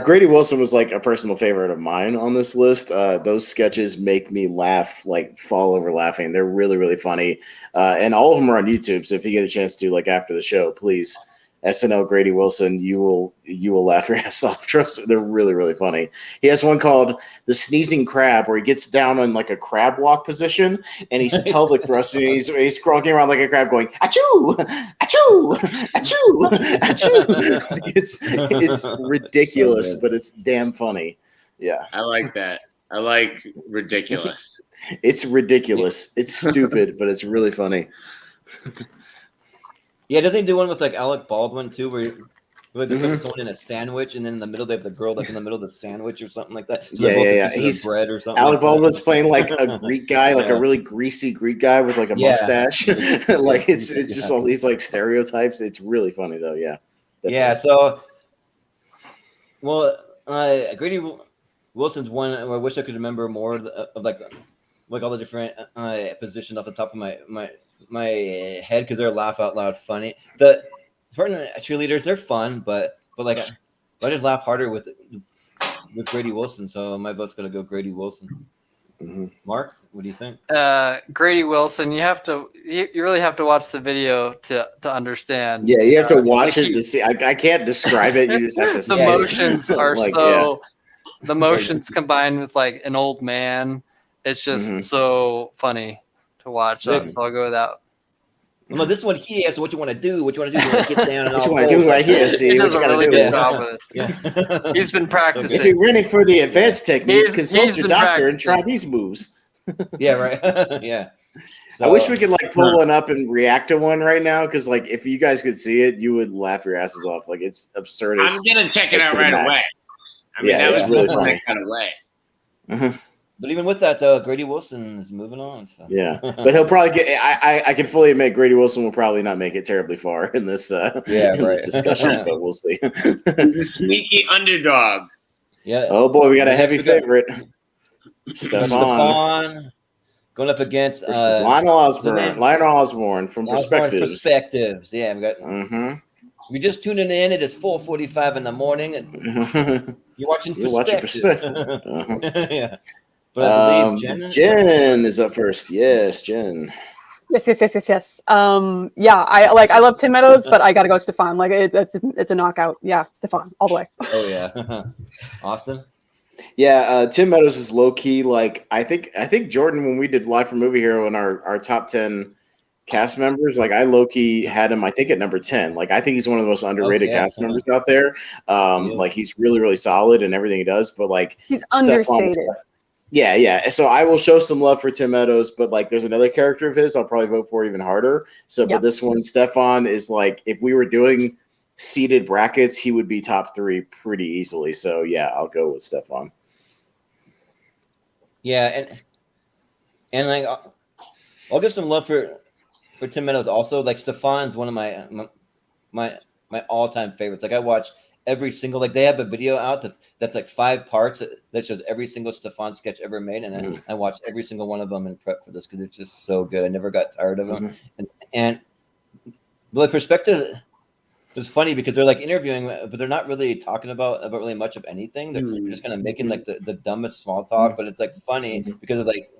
Grady Wilson was like a personal favorite of mine on this list. Those sketches make me laugh, like fall over laughing. They're really, really funny. And all of them are on YouTube. So if you get a chance to, like after the show, please, SNL Grady Wilson, you will laugh your ass off. Trust me, they're really, really funny. He has one called The Sneezing Crab, where he gets down on like a crab walk position and he's pelvic thrusting. He's crawling around like a crab going, achoo, achoo, achoo, achoo. It's ridiculous, but it's damn funny. Yeah. I like that. I like ridiculous. It's ridiculous. It's stupid, but it's really funny. Yeah, doesn't he do one with like Alec Baldwin too, where they put someone in a sandwich, and then in the middle they have the girl like in the middle of the sandwich or something like that? So he's bread or something. Alec Baldwin's playing like a Greek guy, like a really greasy Greek guy with like a mustache. Like it's just all these like stereotypes. It's really funny though. Yeah. Definitely. Yeah. So, Grady Wilson's one. I wish I could remember more of like all the different positions off the top of my head because they're laugh out loud funny. The Spartan cheerleaders, they're fun, but like I just laugh harder with Grady Wilson, so my vote's gonna go Grady Wilson. Mm-hmm. Mark, what do you think? Grady Wilson, you really have to watch the video to understand. Yeah, you have to watch it to see. I can't describe it. You just have to see the motions are like, the motions combined with like an old man. It's just so funny to watch. So I'll go with that. Well, this one here. So what you want to do? What you want to do? You want to get down and what you want to do right here? See, he does a really good job with it. Yeah. He's been practicing. If you're running for the advanced techniques, consult your doctor and try these moves. Yeah, right. Yeah. So, I wish we could like pull one up and react to one right now, because like if you guys could see it, you would laugh your asses off. Like it's absurd. I'm gonna check it out right away. I mean, that was really funny. Kind of way. But even with that, though, Grady Wilson is moving on. So. Yeah, but he'll probably get. I can fully admit Grady Wilson will probably not make it terribly far in this. This discussion, but we'll see. He's a sneaky underdog. Yeah. Oh boy, we got a heavy favorite. Stefan going up against Lionel Osborne. Lionel Osborne from Perspectives. Perspectives. Yeah, we got. If you're just tuning in, it is 4:45 in the morning, and you're watching Perspectives. Yeah. But I believe Jen is up first. Yes, Jen. Yes. I love Tim Meadows, but I gotta go Stefan. Like it's a knockout. Yeah, Stefan all the way. Oh yeah. Austin? Yeah, Tim Meadows is low key. Like I think Jordan, when we did Live from Movie Hero in our top 10 cast members, like I low-key had him, I think, at number 10. Like I think he's one of the most underrated cast members out there. Like he's really, really solid in everything he does, but like he's understated. Yeah. So I will show some love for Tim Meadows, but like there's another character of his I'll probably vote for even harder. So but this one, Stefan, is like, if we were doing seeded brackets, he would be top 3 pretty easily. So yeah, I'll go with Stefan. Yeah, and like I'll give some love for Tim Meadows also. Like Stefan's one of my all-time favorites. Like I watch every single, like they have a video out that's like 5 parts that shows every single Stefan sketch ever made, and I watch every single one of them in prep for this because it's just so good. I never got tired of them. And the perspective is funny because they're like interviewing, but they're not really talking about really much of anything. They're just kind of making like the dumbest small talk, but it's like funny because of like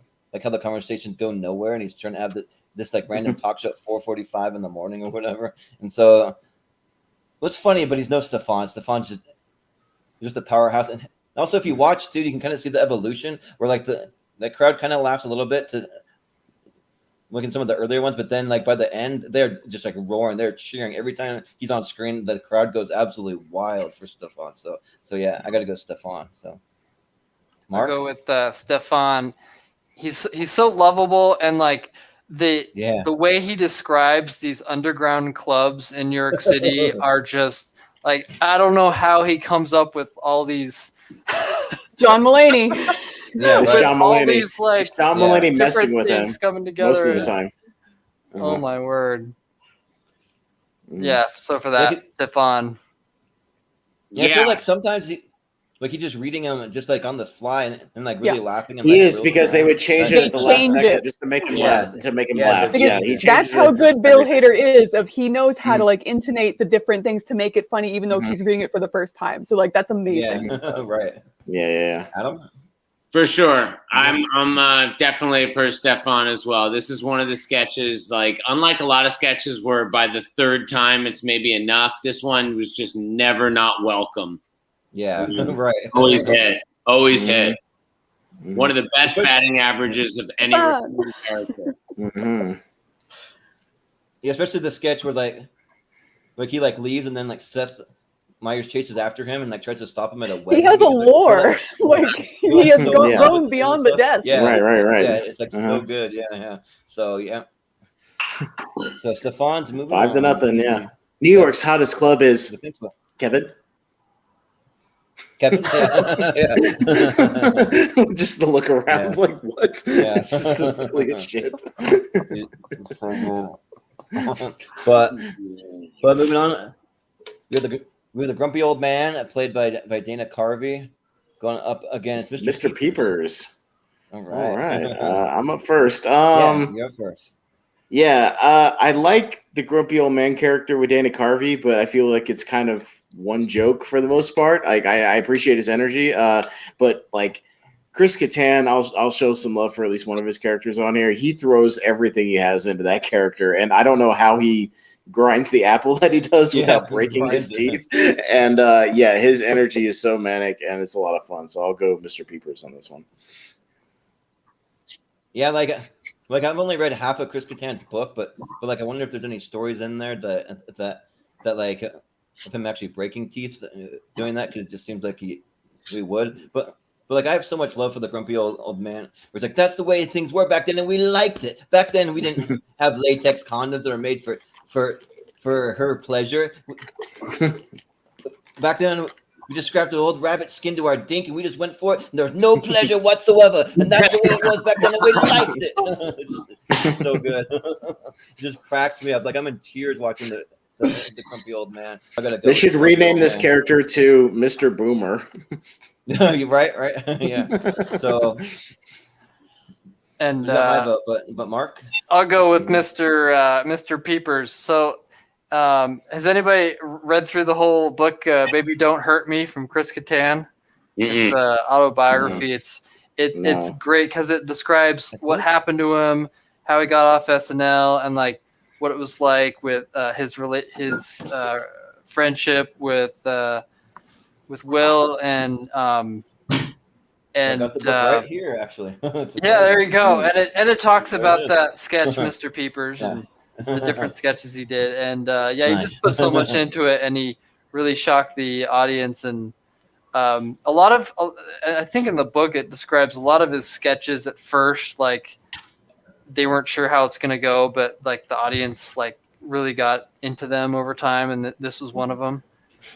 how the conversations go nowhere, and he's trying to have this like random talk show at 4:45 in the morning or whatever. And so it's funny, but he's no Stefan. Stefan's just a powerhouse. And also, if you watch too, you can kind of see the evolution where like the crowd kind of laughs a little bit to look in some of the earlier ones, but then like by the end, they're just like roaring, they're cheering every time he's on screen. The crowd goes absolutely wild for Stefan. So yeah, I got to go Stefan. So Mark? I'll go with Stefan. He's so lovable, and like the way he describes these underground clubs in New York City are just like, I don't know how he comes up with all these. John Mulaney. Yeah, John Mulaney. All these like John Mulaney messing with him coming together most of the time. Oh my word! Yeah, so for that, Stefan. Yeah, I feel like sometimes he's just reading them just like on the fly and like really laughing. And, he like, is because they would change it at the last second just to make him laugh. That's how good Bill Hader is. He knows how to like intonate the different things to make it funny, even though he's reading it for the first time. So like that's amazing. Yeah, right. Yeah. Adam. For sure. I'm definitely for Stefan as well. This is one of the sketches, like, unlike a lot of sketches where by the 3rd time it's maybe enough, this one was just never not welcome. Yeah, right. Always hit. One of the best batting averages of any character. Yeah, especially the sketch where like he like leaves and then like Seth Meyers chases after him and like tries to stop him at a wedding. He has a lore. Like he has grown beyond the desk. Yeah, right. Yeah, it's like so good. Yeah. So yeah. So Stefan's moving 5-0. Yeah. New York's hottest club is Kevin. Yeah. Just the look around, like what? Yeah. It's just the silliest shit. It's so good. But moving on, we have the grumpy old man played by Dana Carvey going up against Mr. Peepers. All right. I'm up first. You're up first. Yeah, I like the grumpy old man character with Dana Carvey, but I feel like it's kind of one joke for the most part. Like I appreciate his energy, but like Chris Kattan, I'll show some love for at least one of his characters on here. He throws everything he has into that character, and I don't know how he grinds the apple that he does without breaking his teeth. And his energy is so manic, and it's a lot of fun. So I'll go Mr. Peepers on this one. Yeah, like I've only read half of Chris Kattan's book, but like I wonder if there's any stories in there that like of him actually breaking teeth doing that, because it just seems like he would. But like I have so much love for the grumpy old man. Where it's like that's the way things were back then, and we liked it. Back then we didn't have latex condoms that are made for her pleasure. Back then we just strapped an old rabbit skin to our dink and we just went for it, and there was no pleasure whatsoever. And that's the way it was back then, and we liked it. It's just so good. It just cracks me up. Like I'm in tears watching the grumpy old man. I gotta go. They should rename this character to Mr. Boomer. You're right. Yeah. So, and my vote, but Mark, I'll go with Mr. Peepers. So, has anybody read through the whole book, "Baby Don't Hurt Me" from Chris Kattan? It's the autobiography. It's great because it describes what happened to him, how he got off SNL, and like what it was like with his friendship with Will and I got the book right here actually. Yeah, there you go. And it talks about that sketch, Mr. Peepers, and the different sketches he did, and he Nice. just put so much into it, and he really shocked the audience. And a lot of, I think in the book it describes a lot of his sketches at first, like they weren't sure how it's gonna go, but like the audience like really got into them over time, and this was one of them.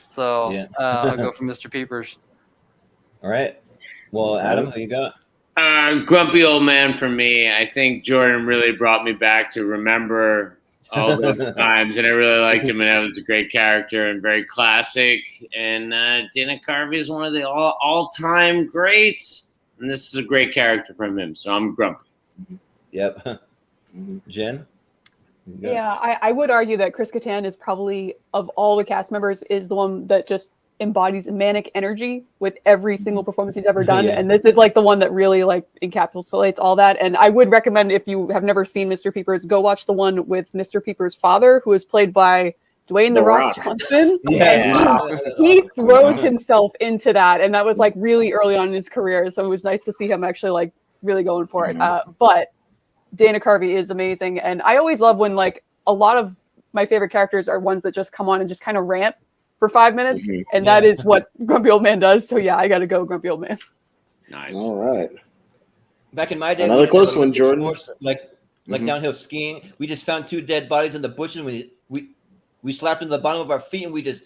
So Yeah. I'll go for Mr. Peepers. All right. Well, Adam, who you got? Grumpy old man for me. I think Jordan really brought me back to remember all those times, and I really liked him, and that was a great character and very classic. And Dana Carvey is one of the all-time greats, and this is a great character from him. So I'm Grumpy. Yep. Jen? Yeah, I would argue that Chris Kattan is probably, of all the cast members, is the one that just embodies manic energy with every single performance he's ever done. Yeah. And this is like the one that really like encapsulates all that. And I would recommend, if you have never seen Mr. Peepers, go watch the one with Mr. Peepers' father, who is played by Dwayne The Rock Johnson. Yeah. He throws himself into that. And that was like really early on in his career. So it was nice to see him actually like really going for it. But Dana Carvey is amazing. And I always love when like a lot of my favorite characters are ones that just come on and just kind of rant for 5 minutes. And that is what Grumpy Old Man does. So yeah, I got to go Grumpy Old Man. Nice. All right. Back in my day, Another we didn't close have one, Olympic Jordan. sports, like downhill skiing. We just found 2 dead bodies in the bushes. And we slapped them to the bottom of our feet, and we just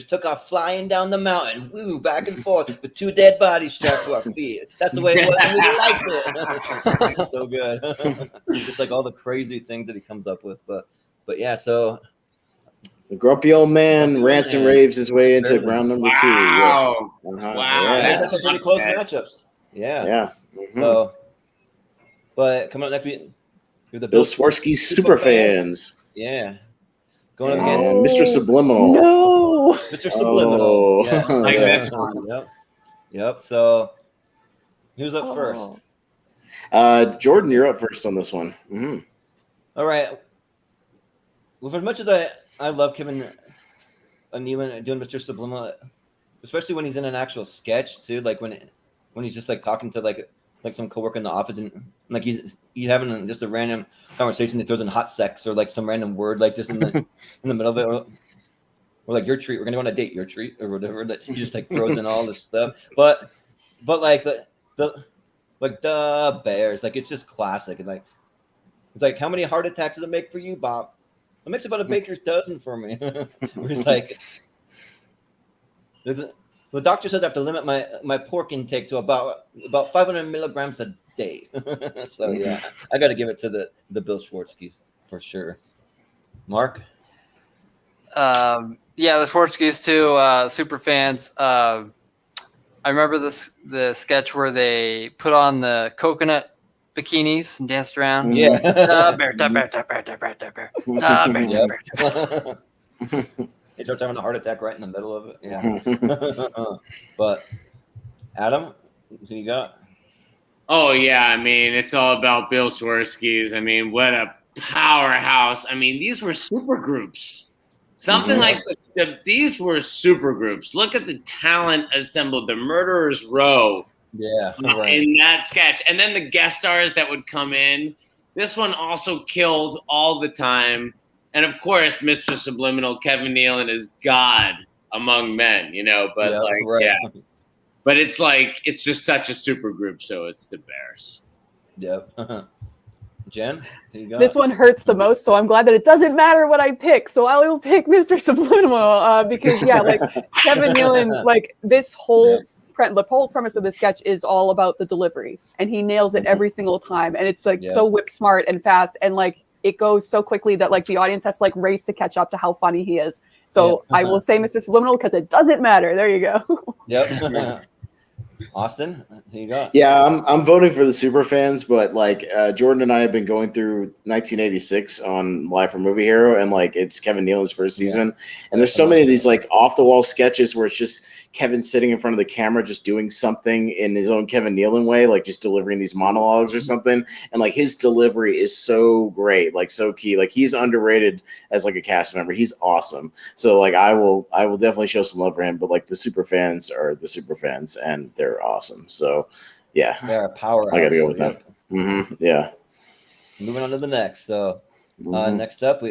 took off flying down the mountain, back and forth with 2 dead bodies strapped to our feet. That's the way it was, and we liked it. So good. Just like all the crazy things that he comes up with. But yeah, so The grumpy old man rants and raves his way into round number 2. Yes. Wow. Yeah. that's some pretty close matchups. Yeah. Yeah. So, but coming up next week, you're the Bill Swarsky's super fans. Yeah. Going up And against Mr. Subliminal. No. Mr. Subliminal. Yes. Like Yeah. this one. Yep. So, who's up first? Jordan, you're up first on this one. Mm-hmm. All right. Well, for as much as I love Kevin Nealon doing Mr. Subliminal, especially when he's in an actual sketch too, like when he's just like talking to like some coworker in the office, and like he's having just a random conversation. He throws in hot sex or like some random word like just in the middle of it, or like your treat. We're gonna go on a date, your treat, or whatever. That he just like throws in all this stuff. But like the bears, like it's just classic. And like it's like, how many heart attacks does it make for you, Bob? It makes about a baker's dozen for me. It's like the doctor says I have to limit my pork intake to about 500 milligrams a day. So yeah, I got to give it to the Bill Swarsky's for sure. Mark? Yeah, the Swartzkys too, super fans. I remember the sketch where they put on the coconut bikinis and danced around. Yeah. Bear, da, bear, da, bear, da, bear, da, bear. Da, bear, da, bear, da, bear. He starts having a heart attack right in the middle of it. Yeah. But Adam, who you got? Oh, yeah. I mean, it's all about Bill Swarsky's. I mean, what a powerhouse. I mean, these were super groups. Something like these were super groups. Look at the talent assembled. The Murderer's Row. Yeah. Right. In that sketch. And then the guest stars that would come in. This one also killed all the time. And of course, Mr. Subliminal, Kevin Nealon is God among men, but But it's like, it's just such a super group. So it's the Bears. Yep. Jen, who you got? This one hurts the most, so I'm glad that it doesn't matter what I pick. So I will pick Mr. Subliminal because, like Kevin Nealon, like this whole the whole premise of the sketch is all about the delivery, and he nails it every single time, and it's like so whip smart and fast, and like it goes so quickly that like the audience has to like race to catch up to how funny he is. So I will say Mr. Subliminal because it doesn't matter. There you go. Yep. Austin, who you got? Yeah, I'm voting for the super fans, but like Jordan and I have been going through 1986 on Live from Movie Hero, and like it's Kevin Nealon's first season, and there's so many of these like off the wall sketches where it's just Kevin sitting in front of the camera just doing something in his own Kevin Nealon way, like just delivering these monologues or something, and like his delivery is so great, like so key. Like he's underrated as like a cast member. He's awesome. So like I will definitely show some love for him, but like the super fans are the super fans, and they're awesome. So yeah, they're a powerhouse. I gotta go with that. Mm-hmm. Yeah. Moving on to the next. So Next up,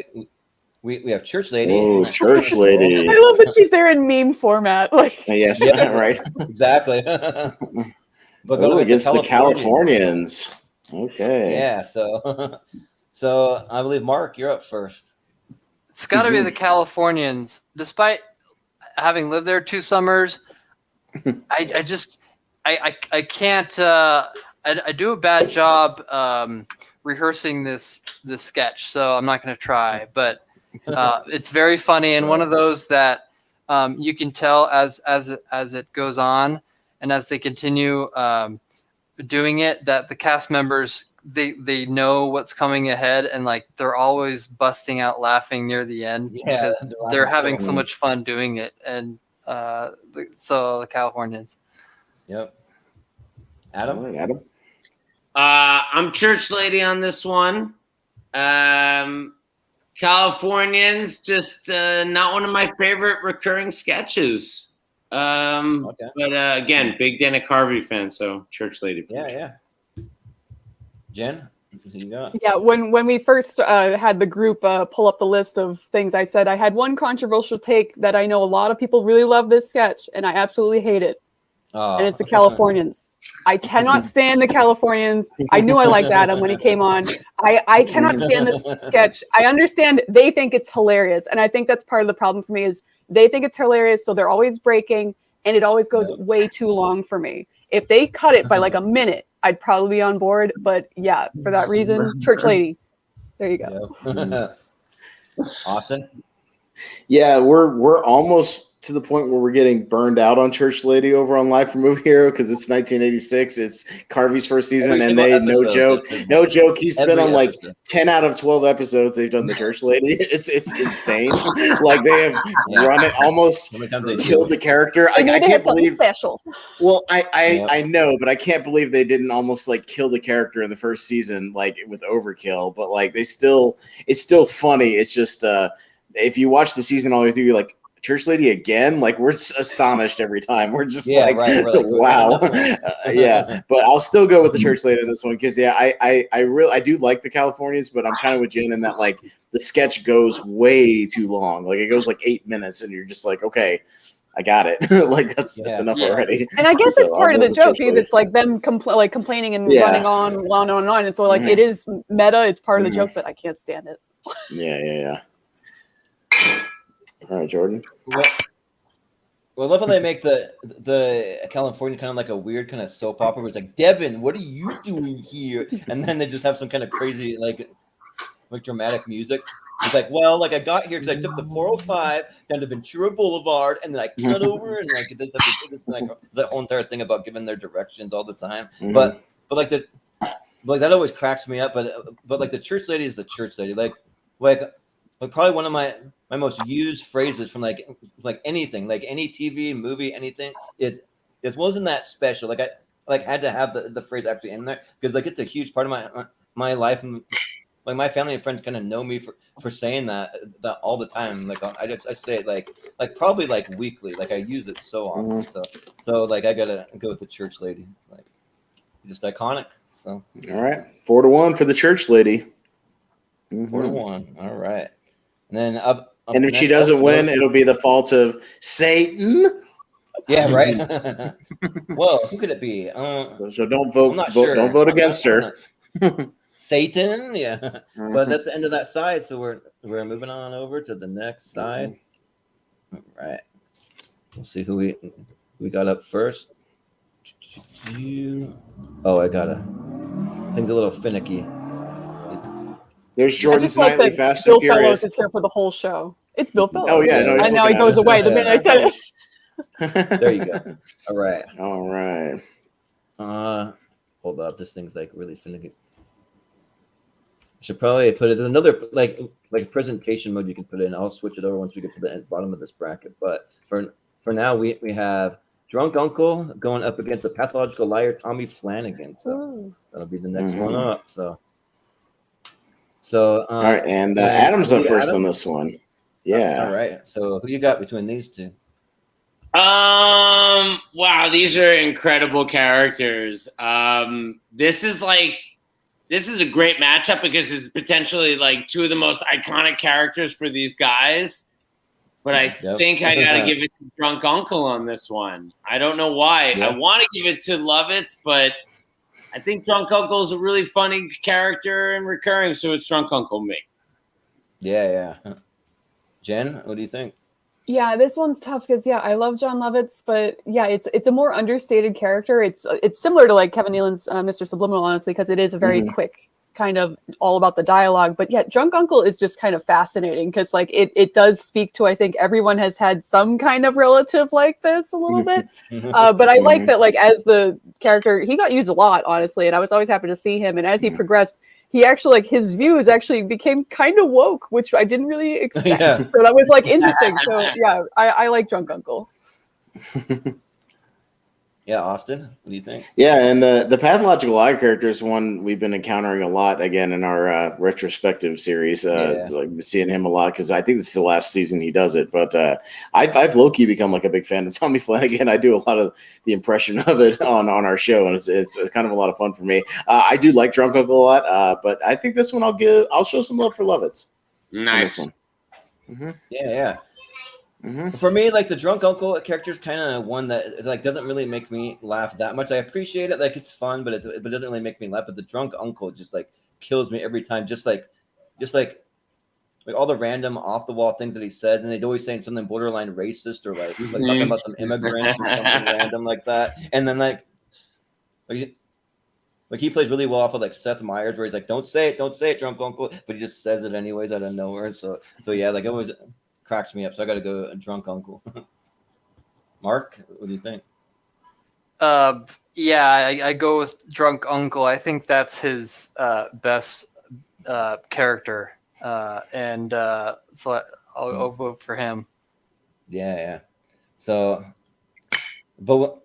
we have Church Lady. Oh, Church Lady. I love that she's there in meme format. Like, Yes, Yeah. right. Exactly. But Oh, against the Californians. Okay. Yeah, so I believe Mark, you're up first. It's got to be the Californians. Despite having lived there 2 summers, I can't. I do a bad job rehearsing this sketch, so I'm not going to try. But it's very funny, and one of those that you can tell as it goes on, and as they continue doing it, that the cast members they know what's coming ahead, and like they're always busting out laughing near the end because they're having so much fun doing it. And so the Californians. Yep. Adam. All right, Adam. I'm Church Lady on this one. Californians, just not one of my favorite recurring sketches. But again, big Dana Carvey fan, so Church Lady. Yeah. Jen, what you got? yeah, when we first had the group pull up the list of things, I said I had one controversial take that I know a lot of people really love this sketch, and I absolutely hate it. And it's the Californians. I cannot stand the Californians. I knew I liked Adam when he came on. I cannot stand this sketch. I understand they think it's hilarious, and I think that's part of the problem for me is they think it's hilarious, so they're always breaking, and it always goes way too long for me. If they cut it by like a minute, I'd probably be on board. But yeah, for that reason, Church Lady. There you go. Yep. Austin. Yeah, we're almost to the point where we're getting burned out on Church Lady over on Live from Movie Hero because it's 1986. It's Carvey's first season, and they no joke. He's been on like 10 out of 12 episodes. They've done the Church Lady. It's insane. Like they have run it almost killed the character. I can't believe special. Well, I know, but I can't believe they didn't almost like kill the character in the first season, like with Overkill. But like it's still funny. It's just if you watch the season all the way through, you're like, Church Lady again? Like we're astonished every time. We're just wow. Yeah, but I'll still go with the Church Lady in this one because I do like the Californians, but I'm kind of with Jen in that like the sketch goes way too long. Like it goes like 8 minutes, and you're just like, okay, I got it. Like that's enough already. And I guess it's part of the joke because it's like them complaining and running on and on. And so like it is meta. It's part of the joke, but I can't stand it. Yeah. All right, Jordan. Well, I love how they make the California kind of like a weird kind of soap opera. Where it's like, Devin, what are you doing here? And then they just have some kind of crazy like dramatic music. It's like, well, like I got here because I took the 405 down to Ventura Boulevard, and then I cut over, and like it's like the whole entire thing about giving their directions all the time. But that always cracks me up. But like the Church Lady is the Church Lady. Like probably one of my most used phrases from like anything, like any TV, movie, anything. It wasn't that special. Like I had to have the phrase actually in there because like it's a huge part of my life, and like my family and friends kind of know me for saying that all the time. Like I say it like probably like weekly. Like I use it so often. So like I gotta go with the Church Lady. Like just iconic. So all right, 4-1 for the Church Lady. 4-1. All right. And then and if she doesn't win, it'll be the fault of Satan. Yeah, right. Well, who could it be? So don't vote. I'm not sure. Don't vote against her. Satan, yeah. But that's the end of that side. So we're moving on over to the next side. All right. We'll see who we got up first. Oh, I gotta. Things a little finicky. There's Jordan's Nightly Fast and Furious. Bill Fellows is here for the whole show. It's Bill Fellows. Oh yeah, no, and now he goes away the minute I said it. There you go. All right. Hold up. This thing's like really finicky. I should probably put it. There's another like presentation mode you can put in. I'll switch it over once we get to the bottom of this bracket. But for now, we have Drunk Uncle going up against a pathological liar, Tommy Flanagan. So that'll be the next one up. So all right, and Adam's up first on this one. Yeah. All right. So who you got between these two? Wow, these are incredible characters. This is like this is a great matchup because it's potentially like two of the most iconic characters for these guys. But I think I got to give it to Drunk Uncle on this one. I don't know why. I want to give it to Lovitz, but I think Drunk Uncle is a really funny character and recurring, so it's Drunk Uncle me. Yeah. Jen, what do you think? Yeah, this one's tough because I love John Lovitz, but it's a more understated character. It's similar to like Kevin Nealon's Mr. Subliminal, honestly, because it is a very quick kind of all about the dialogue. But Drunk Uncle is just kind of fascinating because like it does speak to, I think everyone has had some kind of relative like this a little bit. But I like that, like, as the character, he got used a lot, honestly, and I was always happy to see him. And as he progressed, he actually, like, his views actually became kind of woke, which I didn't really expect. So that was like interesting. So I like Drunk Uncle. Yeah, Austin, what do you think? Yeah, and the pathological liar character is one we've been encountering a lot again in our retrospective series. Like seeing him a lot because I think this is the last season he does it. But I've low key become like a big fan of Tommy Flanagan. I do a lot of the impression of it on our show, and it's kind of a lot of fun for me. I do like Drunk Uncle a lot, but I think this one I'll show some love for Lovitz. Nice. Yeah. For me, like, the Drunk Uncle character is kind of one that like doesn't really make me laugh that much. I appreciate it, like, it's fun, but it doesn't really make me laugh. But the Drunk Uncle just like kills me every time. Just like all the random off the wall things that he said, and they'd always saying something borderline racist or like talking about some immigrants or something random like that. And then like he plays really well off of like Seth Meyers, where he's like, don't say it, Drunk Uncle, but he just says it anyways out of nowhere. So yeah, like, it always cracks me up. So I got to go Drunk Uncle. Mark, what do you think? I go with Drunk Uncle. I think that's his best character, and so I'll vote for him. Yeah. So, but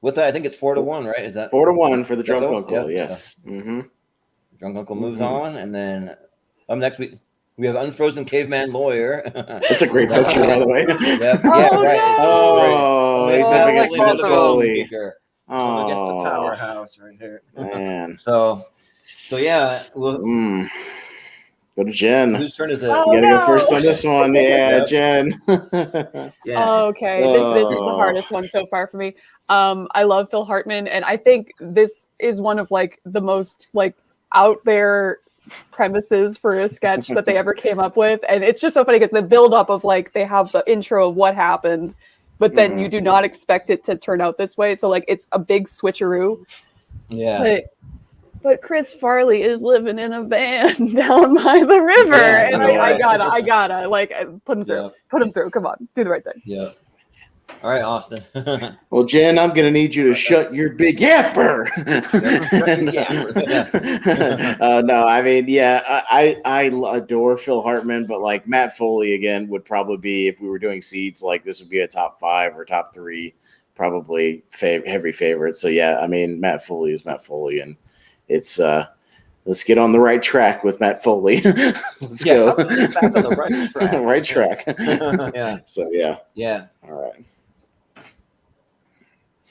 with that, I think it's 4-1, right? Is that 4-1 for the Drunk Uncle? Yes. So, Drunk Uncle moves on, and then next week. We have Unfrozen Caveman Lawyer. That's a great picture, by the way. Right. Oh, he's up against Matt Foley. Oh, against the powerhouse right here. Man. So yeah. We'll go to Jen. Whose turn is it? You gotta go first on this one. Yeah, Jen. Okay, this is the hardest one so far for me. I love Phil Hartman, and I think this is one of like the most like out there premises for a sketch that they ever came up with. And it's just so funny because the build up of like, they have the intro of what happened, but then you do not expect it to turn out this way. So like, it's a big switcheroo. Yeah. But Chris Farley is living in a van down by the river. And I gotta like put him through. Put him through. Come on, do the right thing. Yeah. All right, Austin. Well, Jen, I'm going to need you to shut your big yapper. No, I mean, I adore Phil Hartman, but like Matt Foley again would probably be, if we were doing seeds, like this would be a top 5 or top 3, probably heavy favorite. So yeah, I mean, Matt Foley is Matt Foley, and it's let's get on the right track with Matt Foley. Let's go. Back on the right track. Right track. Yeah. So yeah. Yeah. All right.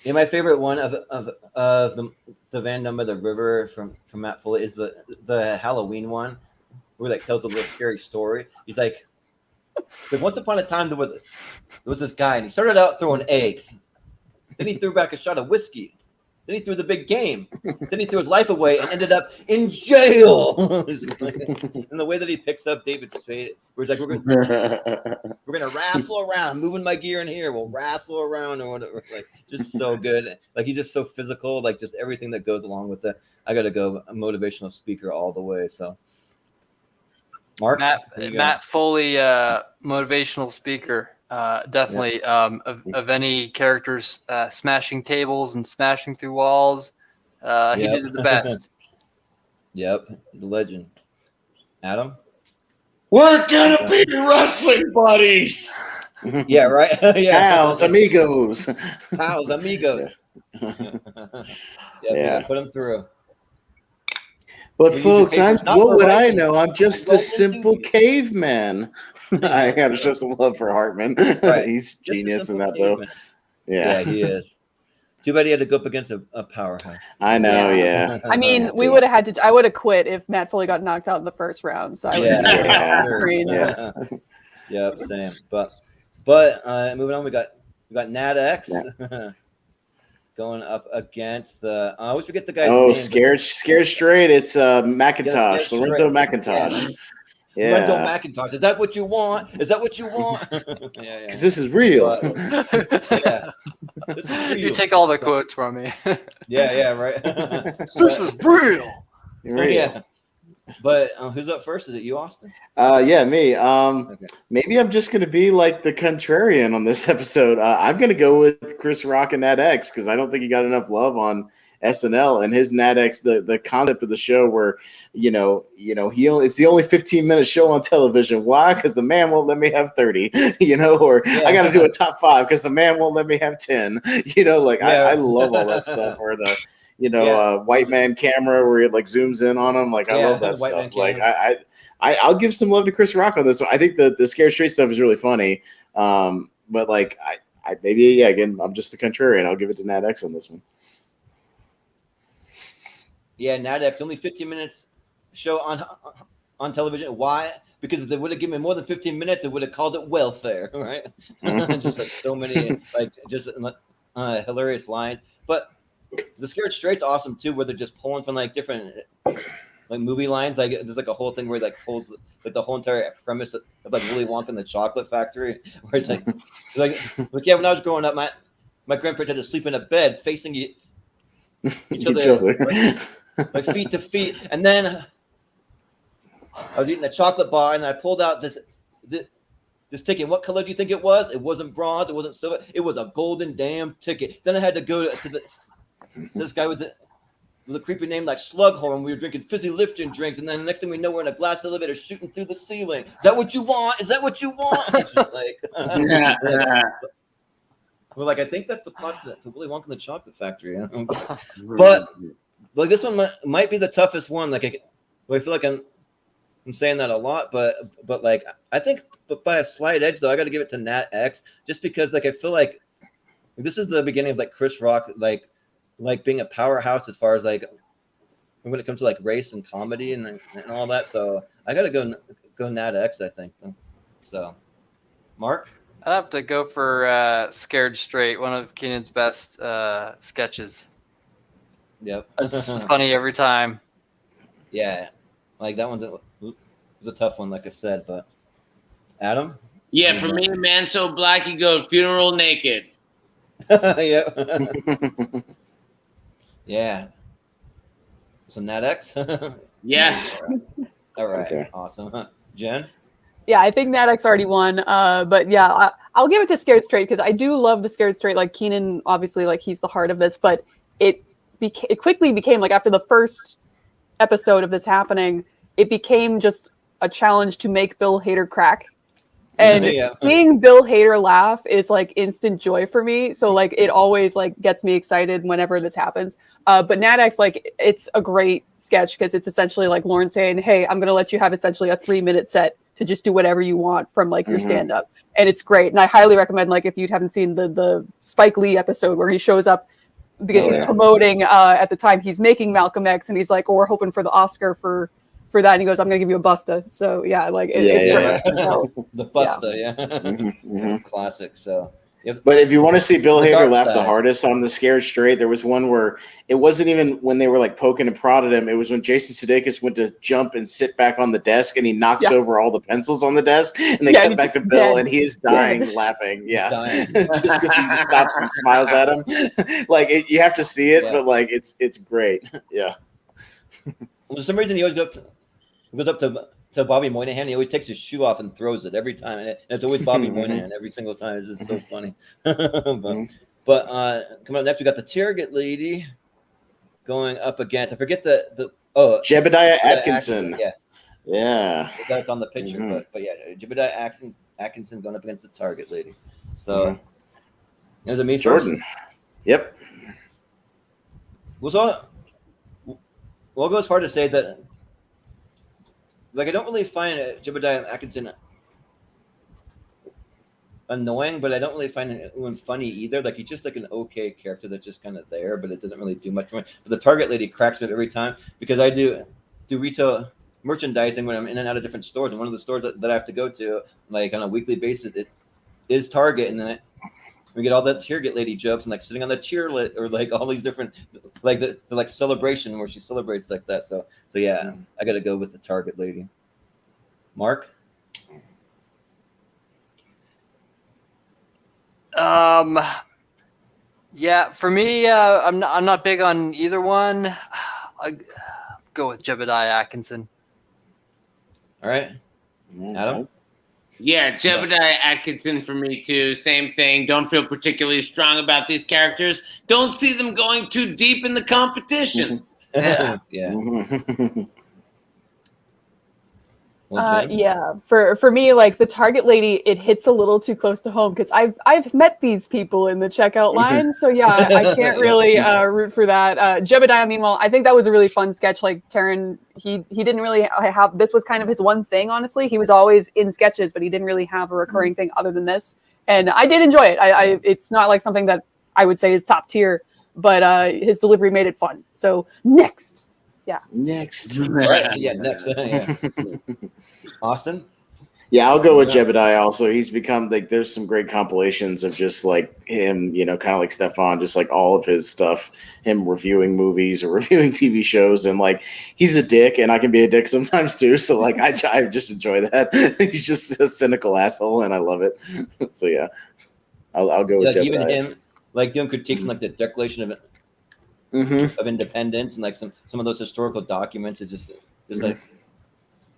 Yeah, my favorite one of the Van Damme by the River from Matt Foley is the Halloween one, where like tells a little scary story. He's like once upon a time there was this guy, and he started out throwing eggs, then he threw back a shot of whiskey, then he threw the big game, then he threw his life away and ended up in jail. And the way that he picks up David Spade, where he's like, we're gonna wrestle around. I'm moving my gear in here. We'll wrestle around or whatever. Like, just so good. Like, he's just so physical. Like, just everything that goes along with it. I gotta go a motivational speaker all the way. So, Mark, Matt Foley, motivational speaker. Definitely. Of any characters smashing tables and smashing through walls, he did it the best. Yep, the legend. Adam? We're gonna be wrestling buddies. Yeah, right. Yeah. Pals, amigos. Pals, amigos. Yeah, put him through. But folks, what would I know? I'm just a Roll simple into- caveman. I gotta show some love for Hartman. Right. He's Just a genius in simple that, though. caveman. Yeah. Yeah, he is. Too bad he had to go up against a powerhouse. I know, Yeah. yeah. I mean, we would have had to. I would have quit if Matt Foley got knocked out in the first round. So I would have Yeah. screen. Yeah. Yep, same. But moving on, we got Nat X going up against the. I always forget the guy's name. Scared straight. It's McIntosh, Lorenzo McIntosh. Yeah. Lorenzo McIntosh. Is that what you want? Is that what you want? Yeah. Because this is real. Yeah. This is real. You take all the quotes from me. Yeah, right. This is real. Yeah. But who's up first? Is it you, Austin? Yeah, me. Maybe I'm just gonna be like the contrarian on this episode. I'm gonna go with Chris Rock and Nat X because I don't think he got enough love on SNL and his Nat X. The concept of the show where it's the only 15-minute show on television. Why? Because the man won't let me have 30. Or I got to do a top 5 because the man won't let me have 10. I love all that stuff. Or the white man camera where it like zooms in on him. Like I love that stuff. Like I'll give some love to Chris Rock on this one. I think the scared straight stuff is really funny. But like I maybe again I'm just the contrarian. I'll give it to Nat X on this one. Yeah, Nat X only 15 minutes show on television. Why? Because if they would have given me more than 15 minutes, it would have called it welfare, right? Just like so many like just hilarious lines. But the Scared Straight's awesome too, where they're just pulling from like different like movie lines. Like there's like a whole thing where he like pulls like the whole entire premise of like Willy Wonka and the Chocolate Factory, where it's like when I was growing up, my grandparents had to sleep in a bed facing each other. Like feet to feet, and then I was eating a chocolate bar, and I pulled out this ticket. What color do you think it was? It wasn't bronze. It wasn't silver. It was a golden damn ticket. Then I had to go to this guy with a creepy name like Slughorn. We were drinking fizzy Lipton drinks, and then the next thing we know, we're in a glass elevator shooting through the ceiling. Is that what you want? Is that what you want? Well, like I think that's the plot to Willy Wonka and the Chocolate Factory. But like this one might be the toughest one. Like I feel like I'm saying that a lot, but like I think, but by a slight edge though, I got to give it to Nat X just because like I feel like this is the beginning of like Chris Rock like being a powerhouse as far as like when it comes to like race and comedy and all that. So I got to go Nat X, I think. So, Mark. I'd have to go for Scared Straight, one of Keenan's best sketches. Yep. It's funny every time. Yeah. Like that one's a tough one, like I said, but Adam? Yeah, for me, Man So Black, you go Funeral Naked. Yeah. Yeah. So Nat X? Yes. All right. Okay. Awesome. Jen? Yeah, I think Nat X already won. But yeah, I'll give it to Scared Straight because I do love the Scared Straight. Like Keenan, obviously, like he's the heart of this, but it quickly became like after the first episode of this happening, it became just a challenge to make Bill Hader crack. And seeing Bill Hader laugh is like instant joy for me. So like it always like gets me excited whenever this happens. But Nat X, like it's a great sketch because it's essentially like Lauren saying, "Hey, I'm gonna let you have essentially a 3-minute set to just do whatever you want from like your stand-up." And it's great. And I highly recommend like if you haven't seen the Spike Lee episode where he shows up because he's promoting at the time he's making Malcolm X and he's like, "Oh, we're hoping for the Oscar for that," and he goes, "I'm gonna give you a Busta." So yeah, like it's great. The Busta, classic. So, but if you want to see Bill Hader laugh side. the hardest on the Scared Straight, there was one where it wasn't even when they were like poking and prodded him. It was when Jason Sudeikis went to jump and sit back on the desk, and he knocks over all the pencils on the desk, and they cut back to Bill, and he is dying laughing. Yeah, just because he just stops and smiles at him. Like you have to see it, but like it's great. Yeah. Well, for some reason, he always goes up to Bobby Moynihan. He always takes his shoe off and throws it every time. And it's always Bobby Moynihan every single time. It's just so funny. But coming up next, we got the Target lady going up against, I forget Jebediah Atkinson. Yeah. That's on the picture. But yeah, Jebediah Atkinson going up against the Target lady. So, there's a me Jordan. First. Yep. We'll go as far to say that, like, I don't really find Jebediah Atkinson annoying, but I don't really find him funny either. Like he's just like an okay character that's just kind of there, but it doesn't really do much for me. But the Target lady cracks me up every time because I do retail merchandising when I'm in and out of different stores, and one of the stores that I have to go to like on a weekly basis it is Target, and then we get all that Target lady jokes and like sitting on the cheer lit or like all these different like the like celebration where she celebrates like that. So yeah, I got to go with the Target lady. Mark. Yeah, for me, I'm not big on either one. I go with Jebediah Atkinson. All right, Adam. Yeah, Jebediah Atkinson for me too. Same thing. Don't feel particularly strong about these characters. Don't see them going too deep in the competition. Yeah. Yeah, for me, like the Target lady, it hits a little too close to home because I've met these people in the checkout line, so yeah, I can't really root for that. Jebediah, meanwhile, I think that was a really fun sketch. Like Taryn, he didn't really have, this was kind of his one thing. Honestly, he was always in sketches, but he didn't really have a recurring thing other than this, and I did enjoy it. I it's not like something that I would say is top tier, but his delivery made it fun. So next. Yeah. Next. Right. Yeah, next. Yeah. Austin? Yeah, I'll go with Jebediah also. He's become like there's some great compilations of just like him, you know, kind of like Stefan, just like all of his stuff, him reviewing movies or reviewing TV shows, and like he's a dick, and I can be a dick sometimes too. So like I just enjoy that. He's just a cynical asshole, and I love it. So yeah, I'll go with Jebediah. Even him, like doing critiques and like the Declaration of Independence and like some of those historical documents. It's just like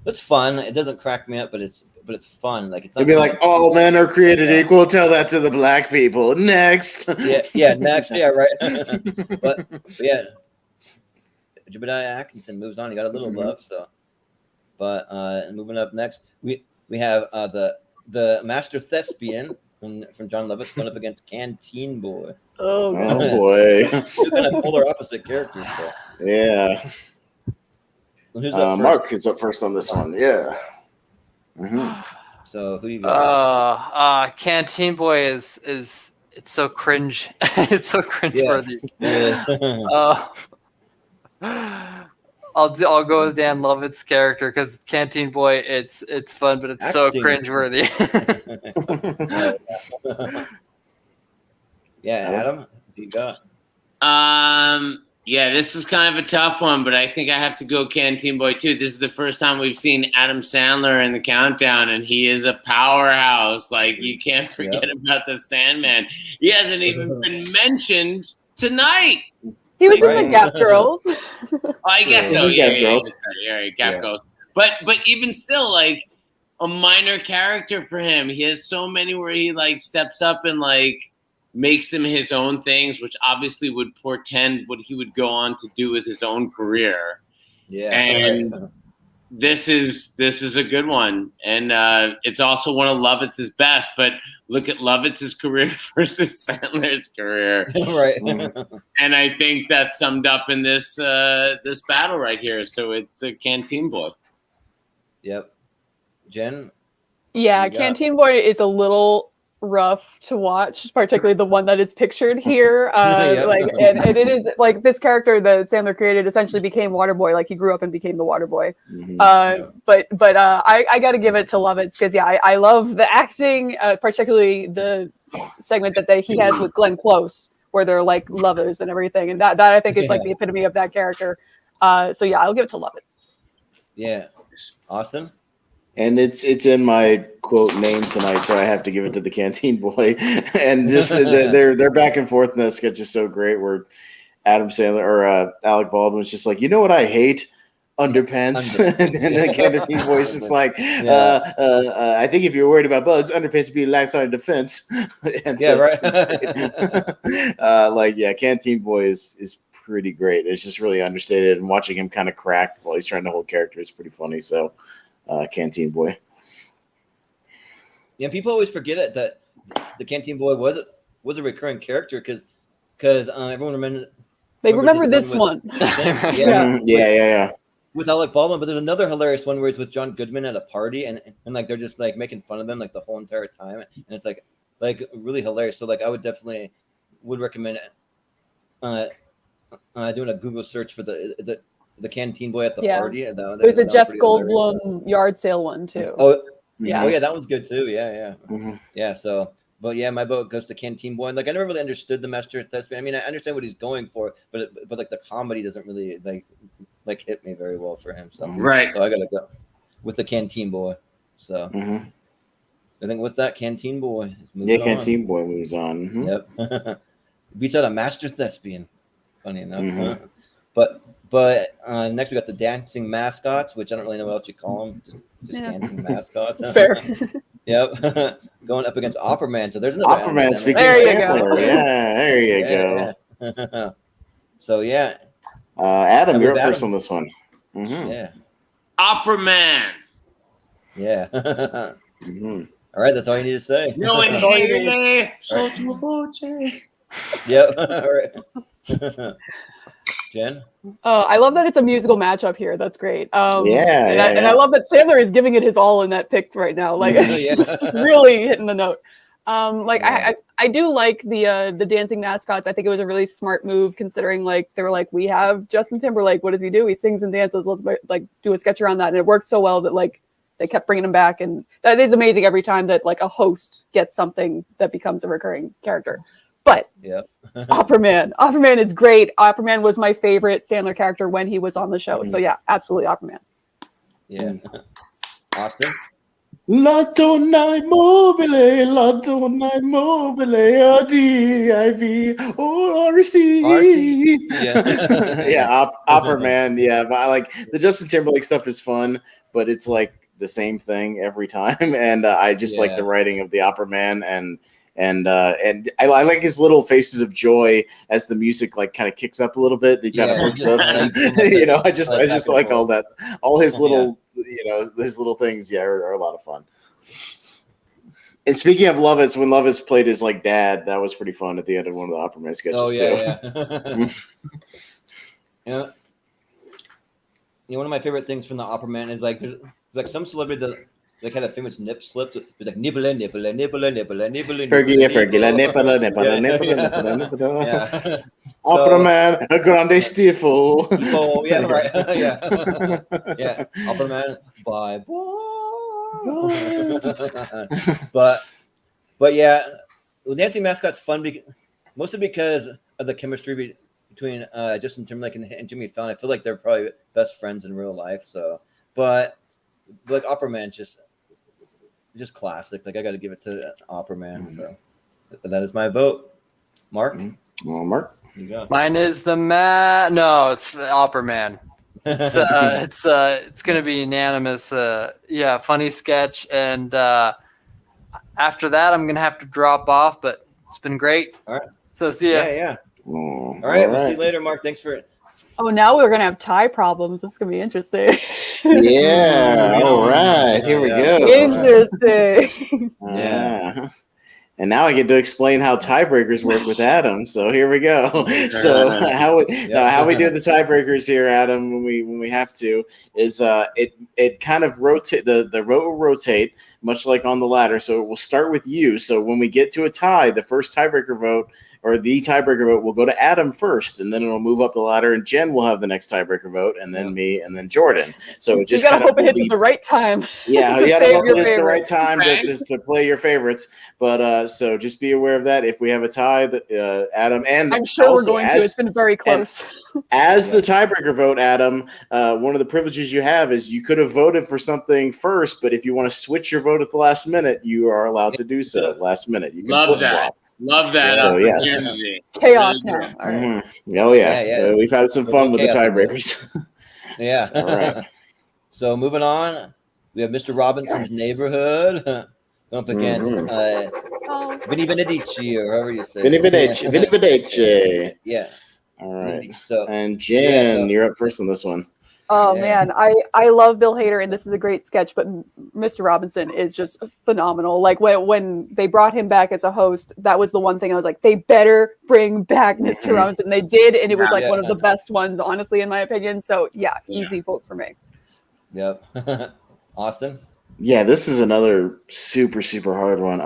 it's fun. It doesn't crack me up, but it's fun. Like it's. It'd be like all men are created equal. Tell that to the black people. Next. Yeah, next. Yeah, right. but yeah, Jebediah Atkinson moves on. He got a little love. So, but moving up next, we have the Master Thespian from John Lovitz going up against Canteen Boy. Oh boy. Two kind of polar opposite characters. So. Yeah. Who's up first? Mark is up first on this one. Yeah. So who you got? Canteen Boy is it's so cringe. It's so cringeworthy. Yeah. I'll go with Dan Lovett's character because Canteen Boy, it's fun, but it's so cringeworthy. Yeah, Adam, what you got? Yeah, this is kind of a tough one, but I think I have to go Canteen Boy too. This is the first time we've seen Adam Sandler in the countdown, and he is a powerhouse. Like you can't forget about the Sandman. He hasn't even been mentioned tonight. He was in the Gap Girls. I guess so. Gap Girls. Gap Girls. But even still, like a minor character for him. He has so many where he like steps up and like makes them his own things, which obviously would portend what he would go on to do with his own career. Yeah. And this is a good one. And it's also one of Lovitz's best, but look at Lovitz's career versus Sandler's career. Right. And I think that's summed up in this this battle right here. So it's a Canteen Boy. Yep. Jen? Yeah, Canteen Boy is a little rough to watch, particularly the one that is pictured here. Like, and it is like this character that Sandler created essentially became Waterboy. Like he grew up and became the Waterboy. But I got to give it to Lovitz because I love the acting, particularly the segment that he has with Glenn Close, where they're like lovers and everything, and that I think is like the epitome of that character. So yeah, I'll give it to Lovitz. Yeah, Austin. And it's in my quote name tonight, so I have to give it to the Canteen Boy. And just their back and forth in that sketch is so great. Where Adam Sandler or Alec Baldwin's just like, you know what I hate? Underpants. And the Canteen Boy's just like, I think if you're worried about bugs, underpants would be last line of defense. And right. Canteen Boy is pretty great. It's just really understated, and watching him kind of crack while he's trying to hold character is pretty funny. So. Canteen Boy. Yeah, people always forget it that the Canteen Boy was a recurring character because everyone remember this one. Yeah. With Alec Baldwin, but there's another hilarious one where it's with John Goodman at a party, and like they're just like making fun of them like the whole entire time, and it's like like really hilarious. So like I would definitely recommend doing a Google search for the canteen boy at the party. There's a Jeff Goldblum yard sale one too. Oh yeah. Oh yeah, that one's good too. Yeah. Mm-hmm. Yeah. So, but yeah, my vote goes to Canteen Boy. And like I never really understood the Master Thespian. I mean, I understand what he's going for, but like the comedy doesn't really like hit me very well for him. So right. So I gotta go with the Canteen Boy. So I think with that, Canteen Boy. Canteen Boy moves on. Mm-hmm. Yep. Beats out a Master Thespian. Funny enough. But next we got the dancing mascots, which I don't really know what else you call them. Just dancing mascots. That's fair. Yep. Going up against Opera Man. So there's another Opera Man speaking there you sampler. go. Yeah, there you go. So yeah. Adam, you're up first on this one. Mm-hmm. Yeah. Opera Man. Yeah. All right, that's all you need to say. No inhale. Yep. All right. Jen? Oh, I love that it's a musical matchup here. That's great. And I love that Sandler is giving it his all in that pick right now. Like, it's just really hitting the note. I do like the dancing mascots. I think it was a really smart move considering like they were like, we have Justin Timberlake. What does he do? He sings and dances. Let's like do a sketch around that. And it worked so well that like they kept bringing him back. And that is amazing every time that like a host gets something that becomes a recurring character. But Opera Man is great. Opera Man was my favorite Sandler character when he was on the show. So yeah, absolutely Opera Man. Yeah. Austin? La donna mobile, D-I-V-O-R-C. Yeah, Opera Man. Yeah, but I like the Justin Timberlake stuff is fun, but it's like the same thing every time. And I just like the writing of the Opera Man and I like his little faces of joy as the music like kind of kicks up a little bit. He kind of looks up, and I just like all that, all his little his little things. Yeah, are a lot of fun. And speaking of Lovitz, when Lovitz played his like dad, that was pretty fun at the end of one of the Opera Man sketches too. Yeah. One of my favorite things from the Opera Man is like there's like some celebrity that like had a famous nip slip. It was like nibble. Yeah. Opera Man, a grande stifo. Oh yeah, right. Yeah. Opera Man, bye. But yeah, dancing mascot's fun mostly because of the chemistry between Justin Timberlake and Jimmy Fallon. I feel like they're probably best friends in real life. So, but like Opera Man just classic. Like I got to give it to Opera Man. So that is my vote. Mark? Well, Mark, you got it. Mine is No, it's Opera Man. It's gonna be unanimous. Funny sketch, and after that, I'm gonna have to drop off. But it's been great. All right. So see ya. Yeah. All right. We'll see you later, Mark. Thanks for it. Oh, now we're gonna have tie problems. This is gonna be interesting. Yeah. All right. Here we go. Interesting. Yeah. And now I get to explain how tiebreakers work with Adam. So here we go. So how we do the tiebreakers here, Adam, when we have to, is it kind of rotate the vote will rotate much like on the ladder. So it will start with you. So when we get to a tie, the first tiebreaker vote or the tiebreaker vote will go to Adam first, and then it'll move up the ladder, and Jen will have the next tiebreaker vote, and then me, and then Jordan. So it just you gotta hope it hits at the right time. Yeah, you gotta hope it hits the right time to play your favorites. But so just be aware of that. If we have a tie, that Adam and I'm sure we're going to. It's been very close. As the tiebreaker vote, Adam, one of the privileges you have is you could have voted for something first, but if you want to switch your vote at the last minute, you are allowed to do so. Last minute, you can love that. Love that. So yes, chaos now. All right. Oh yeah. We've had some fun with the tiebreakers. Yeah. All right. So moving on, we have Mr. Robinson's Neighborhood up against Vinny Benedici, or however you say. Vinny Benedici. Yeah. All right. So and Jen, you're up first on this one. Oh man, I love Bill Hader, and this is a great sketch, but Mr. Robinson is just phenomenal. Like when they brought him back as a host, that was the one thing I was like, they better bring back Mr. Robinson. They did, and it was like one of the best ones, honestly, in my opinion. So easy vote for me. Yep. Austin? Yeah, this is another super hard one.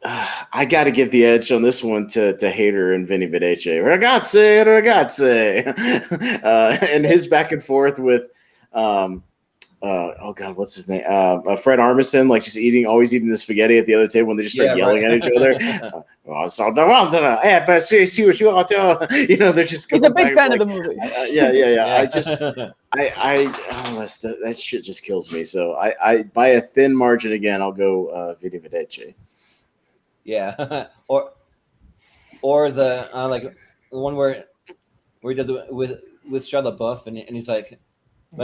I got to give the edge on this one to Hater and Vinny Vidice. Ragazzi. And his back and forth with, oh God, what's his name? Fred Armisen, like just always eating the spaghetti at the other table when they just start yelling at each other. You know, they're just. He's a big fan of the movie. Yeah. That shit just kills me. So I by a thin margin again, I'll go Vinny Vidice. Yeah, or the like the one where he does it with Shia LaBeouf, and he's like,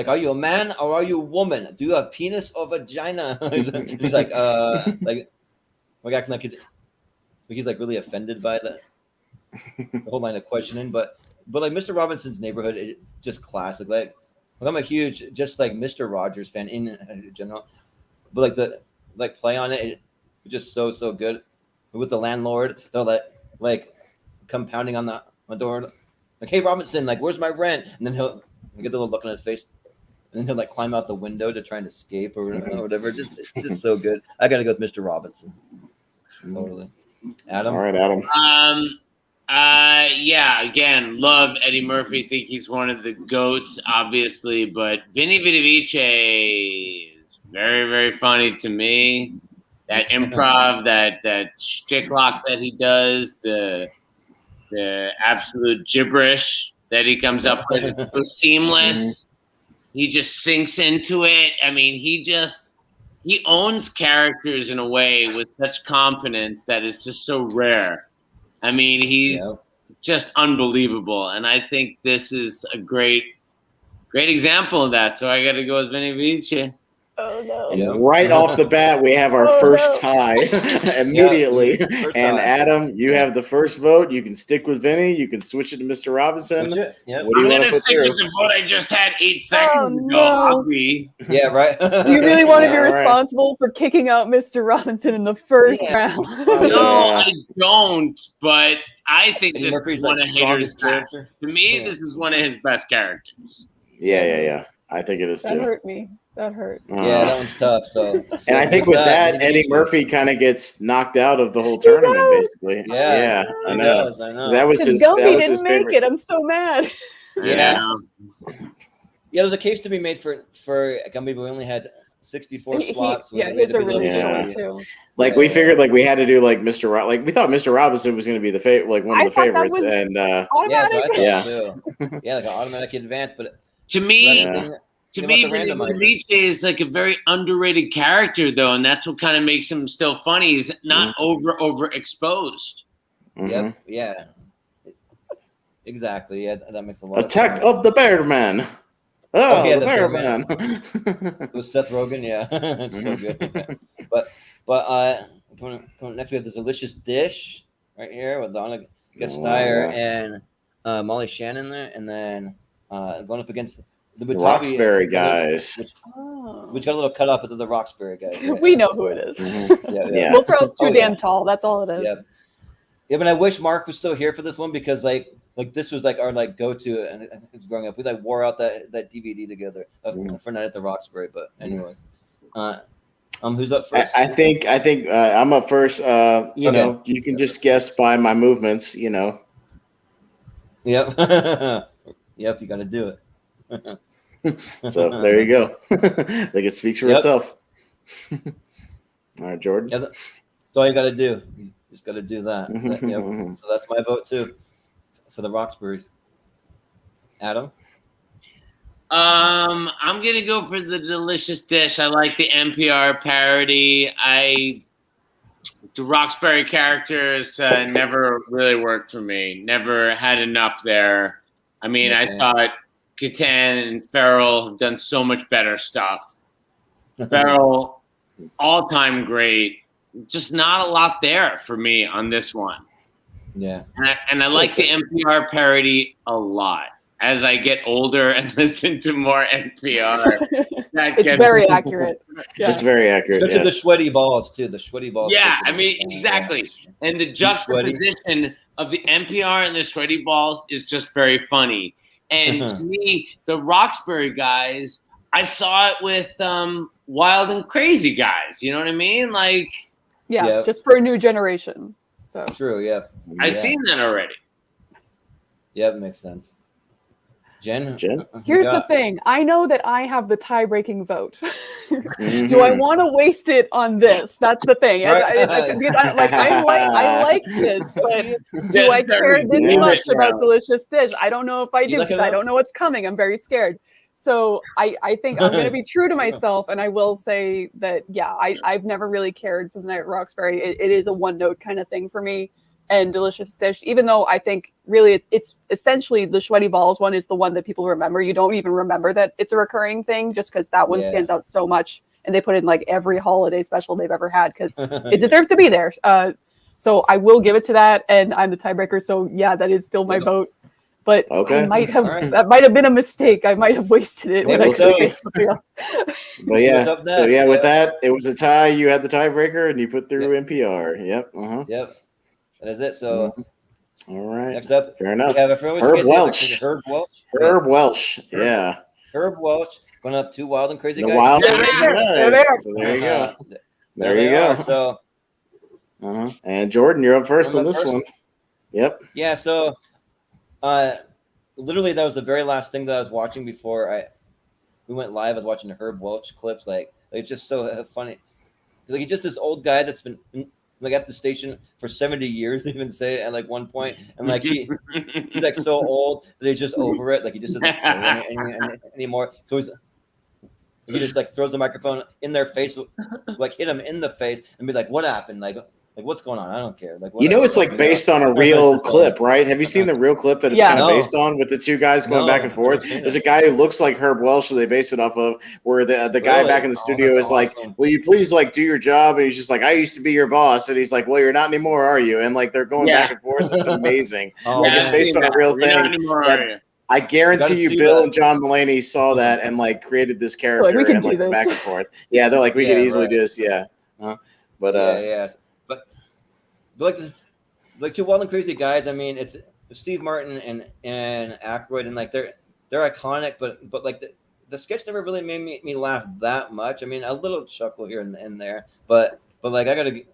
are you a man or are you a woman? Do you have penis or vagina? He's like we're acting like he's like really offended by the whole line of questioning, but like Mr. Robinson's Neighborhood is just classic. Like I'm a huge just like Mr. Rogers fan in general, but like the play on it is just so good. With the landlord, they're like compounding on the door, like, "Hey Robinson, like where's my rent?" And then he'll get the little look on his face, and then he'll like climb out the window to try and escape or whatever. Just so good. I gotta go with Mr. Robinson. Totally. Adam. All right, Adam. Yeah. Again, love Eddie Murphy. Think he's one of the goats, obviously, but Vinny Vidice is very, very funny to me. That improv, that shtick-lock that he does, the absolute gibberish that he comes up with, it's so seamless. He just sinks into it. I mean, he owns characters in a way with such confidence that is just so rare. I mean, he's just unbelievable, and I think this is a great example of that. So I got to go with Vinny Vidice. Oh no! And right off the bat, we have our first tie immediately. First and tie. Adam, you have the first vote. You can stick with Vinny. You can switch it to Mr. Robinson. Yep. What do you I'm want gonna to put stick through? with the vote I just had 8 seconds ago. No. I'll be. Yeah, right. Do you really want to be All right. responsible for kicking out Mr. Robinson in the first round? No, I don't. But I think Eddie this Murphy's is one like of Hater's strongest best. character. To me, this is one of his best characters. Yeah. I think it is That too. hurt me. That hurt. Yeah, that one's tough. So And I think with that, Vinny Eddie Vidice. Murphy kind of gets knocked out of the whole tournament, basically. Yeah, I he know. does, I know. 'Cause that was Because his Gumby didn't make favorite. it. I'm so mad. Yeah. There's a case to be made for Gumby, but we only had 64 slots. Yeah, We had his to are be really little short too. Like we figured, like we had to do like we thought Mr. Robinson was going to be the favorite, like one of the I thought that favorites, was and Yeah, automatic. so I thought Yeah. too. Yeah, like an automatic advance, but To me, Yeah. To They me, want the Vinny randomizer. Vidice is like a very underrated character, though, and that's what kind of makes him still funny. He's not overexposed. Mhm. Yep, yeah, exactly. Yeah, that makes a lot Attack of sense. of the Bear Man. Oh, yeah, the the Bear Bear Man. It was Seth Rogen, yeah, it's so good. But coming next we have this delicious dish right here with Donna Guest Steyer and Molly Shannon there, and then going up against the The Butabi, Roxbury guys. which got a little cut off with the Roxbury guys. Right? We know who it is. Yeah. Will Ferrell's too Oh, damn yeah. tall. That's all it is. Yeah, but I wish Mark was still here for this one because like this was like our like go to and growing up. We like wore out that DVD together for Night at the Roxbury. But anyways, who's up first? I think I'm up first. You know, you can just guess by my movements. You know. Yep. Yep. You got to do it. So there you go. Like it speaks for itself. All right, Jordan. Yeah, that's all you got to do. You just got to do that. Yep. So that's my vote too for the Roxburys. Adam. I'm gonna go for the delicious dish. I like the NPR parody. The Roxbury characters never really worked for me. Never had enough there. I mean, I thought Catan and Farrell have done so much better stuff. Farrell, all-time great. Just not a lot there for me on this one. Yeah. And I like the NPR parody a lot. As I get older and listen to more NPR, It's very accurate. Yeah. It's very accurate. Especially the Yes. sweaty balls too. The sweaty balls. Yeah, I mean, exactly. And the juxtaposition of the NPR and the sweaty balls is just very funny. And to me, the Roxbury guys, I saw it with Wild and Crazy guys. You know what I mean? Like, Yeah, Yep. just for a new generation. So True. Yep. I've seen that already. Yep. Makes sense. Jen. here's the thing. I know that I have the tie-breaking vote. Mhm. Do I want to waste it on this? That's the thing. Because I like this, but do I care this much about Delicious Dish? I don't know if I do because I don't know what's coming. I'm very scared. So I think I'm going to be true to myself, and I will say that, yeah, I've never really cared for Night Roxbury. It is a one-note kind of thing for me. And Delicious Dish, even though I think really it's essentially the Sweaty Balls one is the one that people remember. You don't even remember that it's a recurring thing just because that one stands out so much. And they put in like every holiday special they've ever had because it deserves to be there. So I will give it to that. And I'm the tiebreaker. So yeah, that is still my vote. But I might have that might have been a mistake. I might have wasted it when I said something else. But yeah, so yeah, with that, it was a tie. You had the tiebreaker, and you put through NPR. Yep. Yep. That is it. So, all right. Next up, fair enough. Herb Welch. Herb Welch. Herb Welch. Yeah. Herb Welch going up to Wild and Crazy The Guys. Wild and Crazy Guys. Guys. So there you go. There you go. So, and Jordan, you're up first on this one. Yep. Yeah. So, literally, that was the very last thing that I was watching before we went live. I was watching the Herb Welch clips. Like it's just so funny. Like he's just this old guy that's been like at the station for 70 years. They even say it at like one point, and like he's like so old that he's just over it. Like he just doesn't care anymore. So he just like throws the microphone in their face, like hit him in the face, and be like, "What happened? Like what's going on? I don't care." Like it's like based on a real clip, right? Have you seen the real clip that it's kind of based on with the two guys going back and forth? There's a guy who looks like Herb Welch, so they base it off of, where the guy back in the studio is like, "Will you please like do your job?" And he's just like, "I used to be your boss," and he's like, "Well, you're not anymore, are you?" And like they're going back and forth. It's amazing. It's based on a real thing. I guarantee you, Bill and John Mulaney saw that and like created this character and like back and forth. Yeah, they're like, we could easily do this. Yeah, but like two Wild and Crazy Guys. I mean, it's Steve Martin and Aykroyd, and like they're iconic, but like the sketch never really made me laugh that much. I mean, a little chuckle here and there, but like I gotta give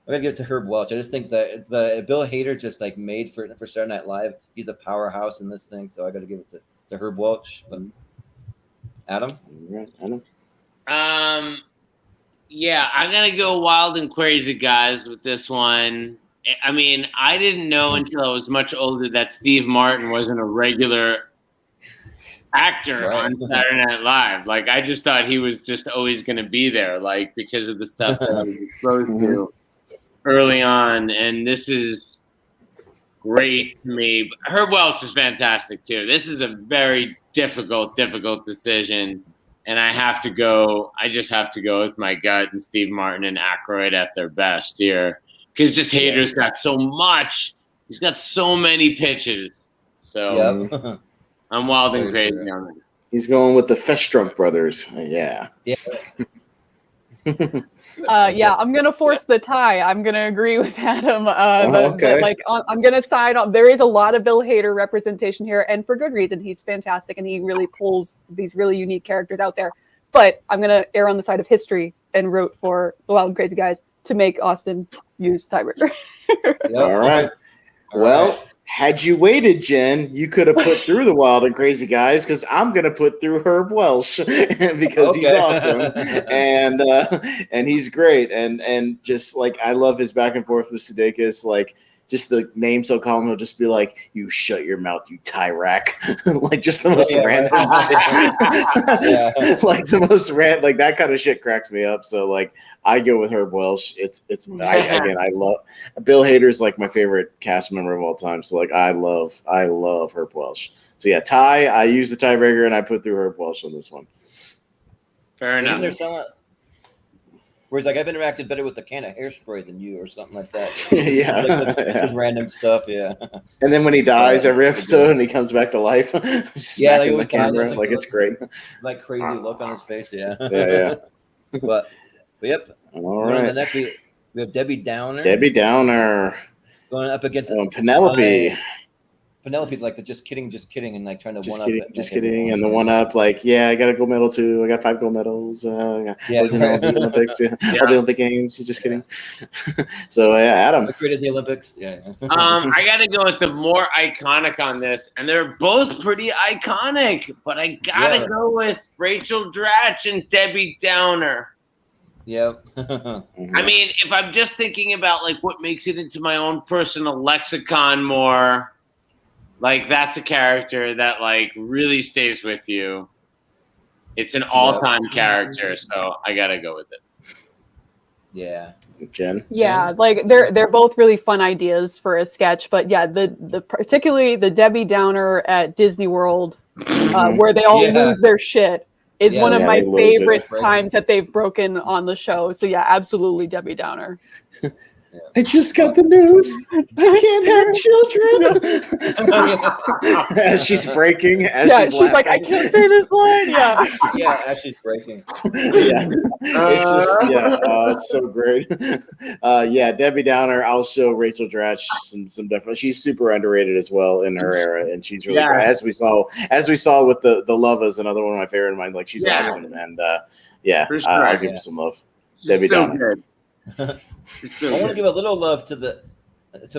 it to Herb Welch. I just think that the Bill Hader just like made for Saturday Night Live. He's a powerhouse in this thing, so I got to give it to Herb Welch. But Adam. Yeah, I'm gonna go Wild and Crazy Guys with this one. I mean, I didn't know until I was much older that Steve Martin wasn't a regular actor on Saturday Night Live. Like, I just thought he was just always gonna be there, like because of the stuff that I was exposed to early on. And this is great to me. Herb Welch is fantastic too. This is a very difficult decision. And I just have to go with my gut and Steve Martin and Aykroyd at their best here. Because just Hader's got so much. He's got so many pitches. So I'm wild and crazy on this. He's going with the Festrunk brothers. Yeah. I'm gonna force the tie. I'm gonna agree with Adam. I'm gonna side on. There is a lot of Bill Hader representation here, and for good reason. He's fantastic, and he really pulls these really unique characters out there. But I'm gonna err on the side of history and root for the Wild and Crazy Guys to make Austin use tiebreaker. All right. Well, had you waited, Jen, you could have put through the Wild and Crazy Guys, because I'm going to put through Herb Welch because he's awesome and he's great. And just like, I love his back and forth with Sudeikis. Like, just the name so common, he'll just be like, "You shut your mouth, you tie rack." Like just the most random shit. Like the most like that kind of shit cracks me up. So like I go with Herb Welch. I love Bill Hader's like my favorite cast member of all time. So like I love Herb Welch. So yeah, tie. I use the tiebreaker and I put through Herb Welch on this one. Fair enough. Whereas, like, I've interacted better with the can of hairspray than you, or something like that. Just random stuff, And then when he dies every episode and he comes back to life, like the camera, like it's great. Like crazy look on his face, But yep. All right. And then next we have Debbie Downer. Debbie Downer going up against Penelope. Penelope's like the just kidding, and like trying to one up it. Just kidding, and the one up, like, yeah, I got a gold medal too. I got 5 gold medals. I was in all the Olympics, all the Olympic Games. Just kidding. So Adam. I created the Olympics. Yeah. I got to go with the more iconic on this, and they're both pretty iconic, but I got to go with Rachel Dratch and Debbie Downer. Yep. I mean, if I'm just thinking about like what makes it into my own personal lexicon more, like that's a character that like really stays with you. It's an all-time character, so I gotta go with it. Yeah. Jen. Yeah, like they're both really fun ideas for a sketch, but yeah, the particularly the Debbie Downer at Disney World, where they all lose their shit, is one of my favorite times that they've broken on the show. So yeah, absolutely Debbie Downer. I just got the news. I can't have children. As she's breaking. She's like, I can't say this line. Yeah. As she's breaking. It's just it's so great. Debbie Downer. I'll show Rachel Dratch some definitely. She's super underrated as well in her era, and she's really great. As we saw with the Love is another one of my favorite of mine. Like she's awesome, and I'll give her some love. Debbie Downer. I want to give a little love to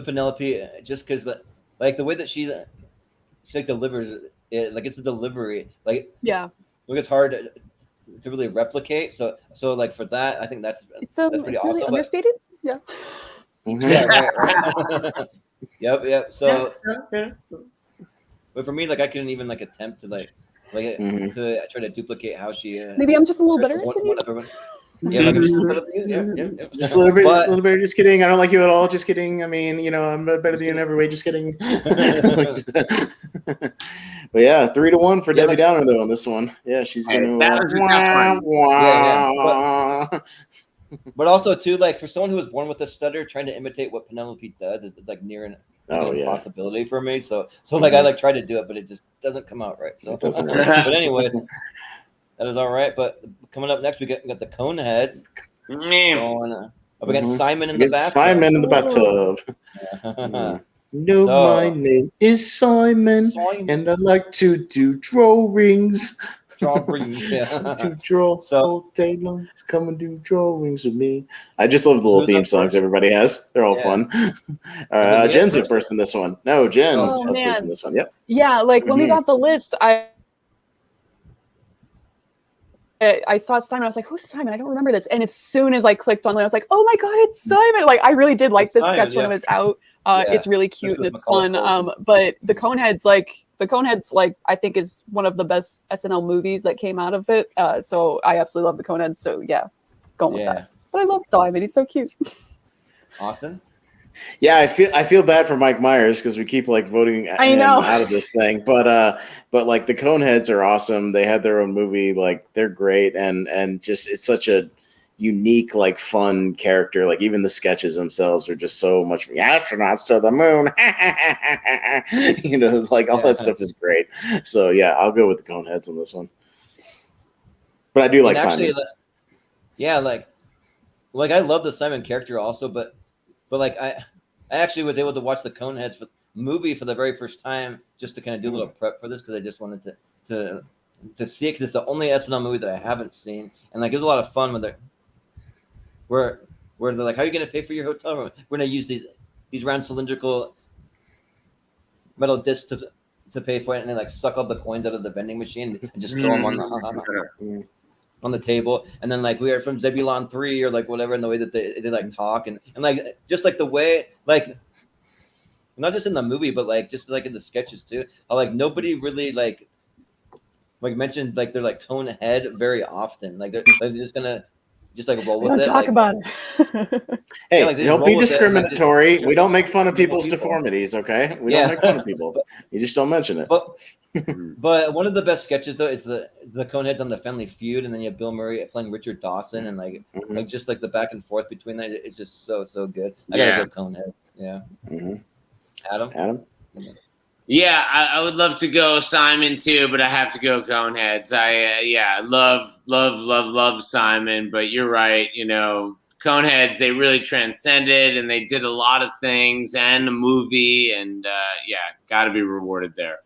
Penelope just because the way that she like delivers it, like it's a delivery, like it's hard to really replicate. So like for that, I think that's pretty awesome. Really understated. Yeah. Right. Yep. So, but for me, like I couldn't even like attempt to to try to duplicate how she. Maybe I'm just a little better than you. Yeah, like I'm just a little bit. Just a little bit. Just kidding. I don't like you at all. Just kidding. I mean, I'm better than you in every way. Just kidding. But yeah, 3-1 for Debbie Downer though on this one. Yeah, she's gonna. But also too, like for someone who was born with a stutter, trying to imitate what Penelope does is like near an impossibility for me. So like I like try to do it, but it just doesn't come out right. So it doesn't work. But anyways. That is all right, but coming up next, we got the Coneheads going up against Simon in the bathtub. Simon in the bathtub. My name is Simon, and I like to do drawings. To draw all day long. Come and do drawings with me. I just love the little theme songs everybody has. They're all fun. Jen's up first in this one. No, Jen up first in this one. Yep. Yeah, like when we got the list, I saw Simon. I was like, "Who's Simon? I don't remember this." And as soon as I clicked on it, I was like, "Oh my god, it's Simon!" Like I really did like this sketch when it was out. It's really cute and it's fun. But the Coneheads, I think is one of the best SNL movies that came out of it. So I absolutely love the Coneheads. So yeah, going with that. But I love Simon. He's so cute. Austin. Yeah, I feel bad for Mike Myers because we keep like voting him out of this thing. But like the Coneheads are awesome. They had their own movie. Like they're great, and just it's such a unique, like fun character. Like even the sketches themselves are just so much astronauts to the moon. Like all that stuff is great. So yeah, I'll go with the Coneheads on this one. But I do like Simon. Like I love the Simon character also, but like I actually was able to watch the Coneheads movie for the very first time just to kind of do a little prep for this because I just wanted to see it because it's the only SNL movie that I haven't seen, and like it was a lot of fun with it. Where they're like, "How are you going to pay for your hotel room? We're going to use these round cylindrical metal discs to pay for it," and they like suck all the coins out of the vending machine and just throw them on the table, and then like we are from Zebulon 3 or like whatever, in the way that they like talk and like just like the way like not just in the movie but like just like in the sketches too, how like nobody really like mentioned like they're like Conehead very often, like they're just gonna just like roll with it. Talk about it. Hey, don't be discriminatory. We don't make fun of people's deformities, okay? We don't make fun of people. You just don't mention it. But one of the best sketches though is the Coneheads on the Family Feud, and then you have Bill Murray playing Richard Dawson, and like just like the back and forth between that, it's just so good. I gotta go Coneheads. Yeah. Adam. Yeah, I would love to go Simon too, but I have to go Coneheads. I love Simon, but you're right. Coneheads, they really transcended and they did a lot of things and a movie, and got to be rewarded there.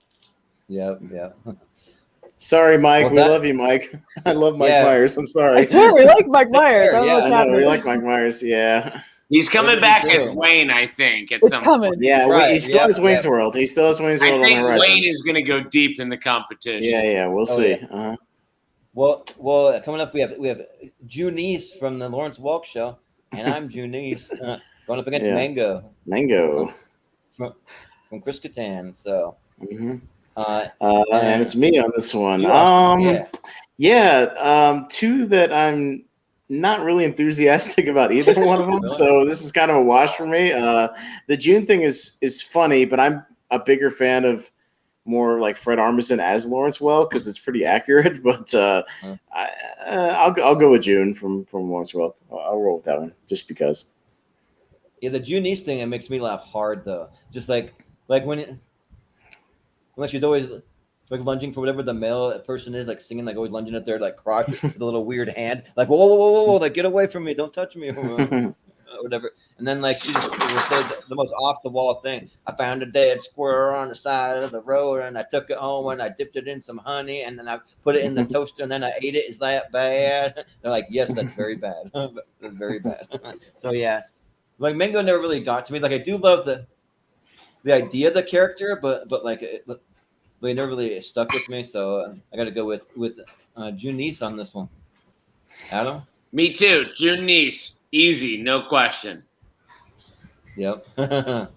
Yep. Sorry, Mike. Well, we love you, Mike. I love Mike Myers. I'm sorry. I swear we like Mike Myers. I don't know what's I know, happening. we like Mike Myers. Yeah. He's coming back as Wayne, I think. At It's some coming. point. Yeah, Right, he still has Wayne's World. He still has Wayne's World I on the think horizon. Wayne is going to go deep in the competition. Yeah, we'll see. Yeah. Uh-huh. Well, coming up we have Junice from the Lawrence Welk Show, and I'm Junice going up against Mango from Chris Kattan. So, and it's me on this one. Two that I'm not really enthusiastic about either one of them. Really? So this is kind of a wash for me. The June thing is funny, but I'm a bigger fan of more like Fred Armisen as Lawrence Welk because it's pretty accurate. But I'll go with June from Lawrence Welk. I'll roll with that one just because. Yeah, the Junice thing, it makes me laugh hard though. Just like when she's always like lunging for whatever the male person is, like singing, like always lunging at their like crotch with a little weird hand, like whoa, like get away from me, don't touch me, or whatever. And then like she just would say the most off the wall thing. I found a dead squirrel on the side of the road, and I took it home and I dipped it in some honey, and then I put it in the toaster, and then I ate it. Is that bad? They're like, yes, that's very bad. That's very bad. So yeah, like Mango never really got to me. Like I do love the idea of the character, but like. They never really stuck with me, so I got to go with Junice on this one. Adam? Me too. Junice. Easy, no question. Yep. I'm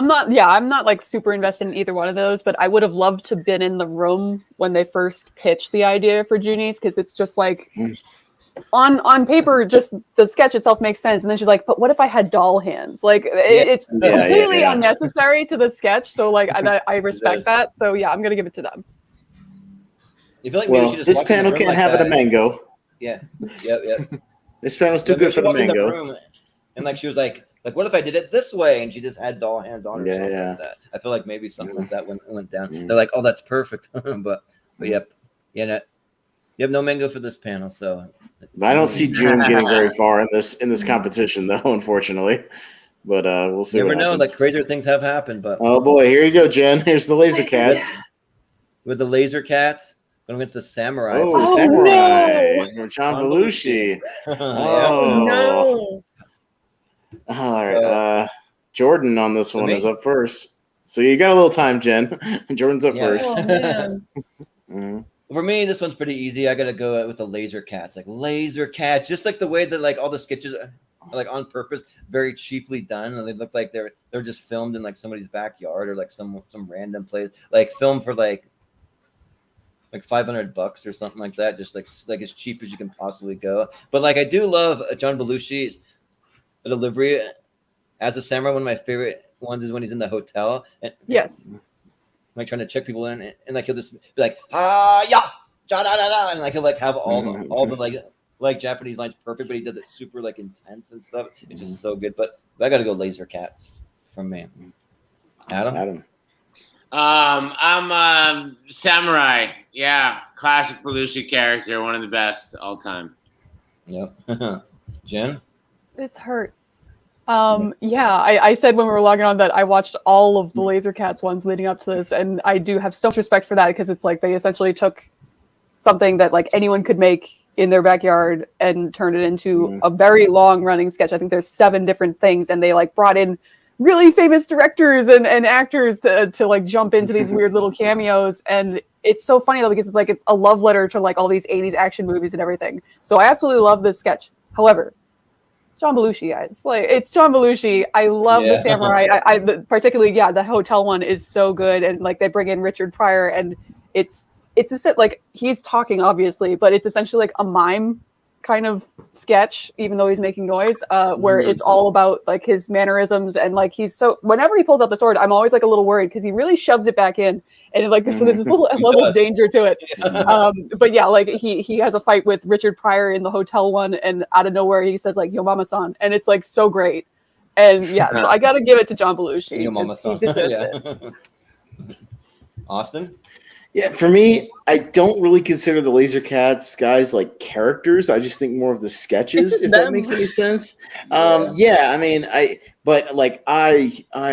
not like super invested in either one of those, but I would have loved to been in the room when they first pitched the idea for Junice, because it's just like on paper, just the sketch itself makes sense, and then she's like, but what if I had doll hands? Like it's completely unnecessary to the sketch, so like I respect that. So yeah, I'm gonna give it to them. You feel like well, this panel can't have it a Mango. Yep. This panel's too good for the Mango. And like she was like what if I did it this way, and she just had doll hands on her or something like that. I feel like maybe something like that went down. They're like, oh, that's perfect. but yep. You have no Mango for this panel, so I don't see June getting very far in this competition, though, unfortunately. But we'll see. Never know. Like crazier things have happened, but oh boy, here you go, Jen. Here's the Laser Cats. With the Laser Cats going against the Samurai. Oh, Samurai from John Belushi. No. All right. Jordan on this one is up first. So you got a little time, Jen. Jordan's up first. Oh, man. For me, this one's pretty easy. I gotta go with the Laser Cats. Like Laser Cats, just like the way that like all the sketches are like on purpose, very cheaply done, and they look like they're just filmed in like somebody's backyard or like some random place, like filmed for like $500 or something like that, just like as cheap as you can possibly go. But like I do love John Belushi's delivery as a samurai. One of my favorite ones is when he's in the hotel. And, yes. Like trying to check people in, and like he'll just be like ja da da da, and like he'll like have all the like Japanese lines perfect, but he does it super like intense and stuff. It's just so good. But I gotta go Laser Cats from me. Adam. I'm Samurai. Yeah, classic Belushi character, one of the best all time. Yep. Jen. This hurts. I said when we were logging on that I watched all of the Laser Cats ones leading up to this, and I do have so much respect for that, because it's like they essentially took something that like anyone could make in their backyard and turned it into a very long running sketch. I think there's 7 different things, and they like brought in really famous directors and actors to like jump into these weird little cameos, and it's so funny though, because it's like a love letter to like all these 80s action movies and everything. So I absolutely love this sketch. However, John Belushi, guys. Like, it's John Belushi. I love the Samurai. I particularly, the hotel one is so good, and like they bring in Richard Pryor, and it's like he's talking obviously, but it's essentially like a mime kind of sketch, even though he's making noise, where it's all about like his mannerisms, and like he's so whenever he pulls out the sword, I'm always like a little worried because he really shoves it back in, and like so there's this little level of danger to it. But yeah, like he has a fight with Richard Pryor in the hotel one, and out of nowhere he says like "Yo Mama-san," and it's like so great. And so I got to give it to John Belushi. Yo Mama-san. He deserves it. Austin. Yeah, for me, I don't really consider the Laser Cats guys like characters. I just think more of the sketches, just if that them. makes any sense. Yeah. Yeah, I mean, I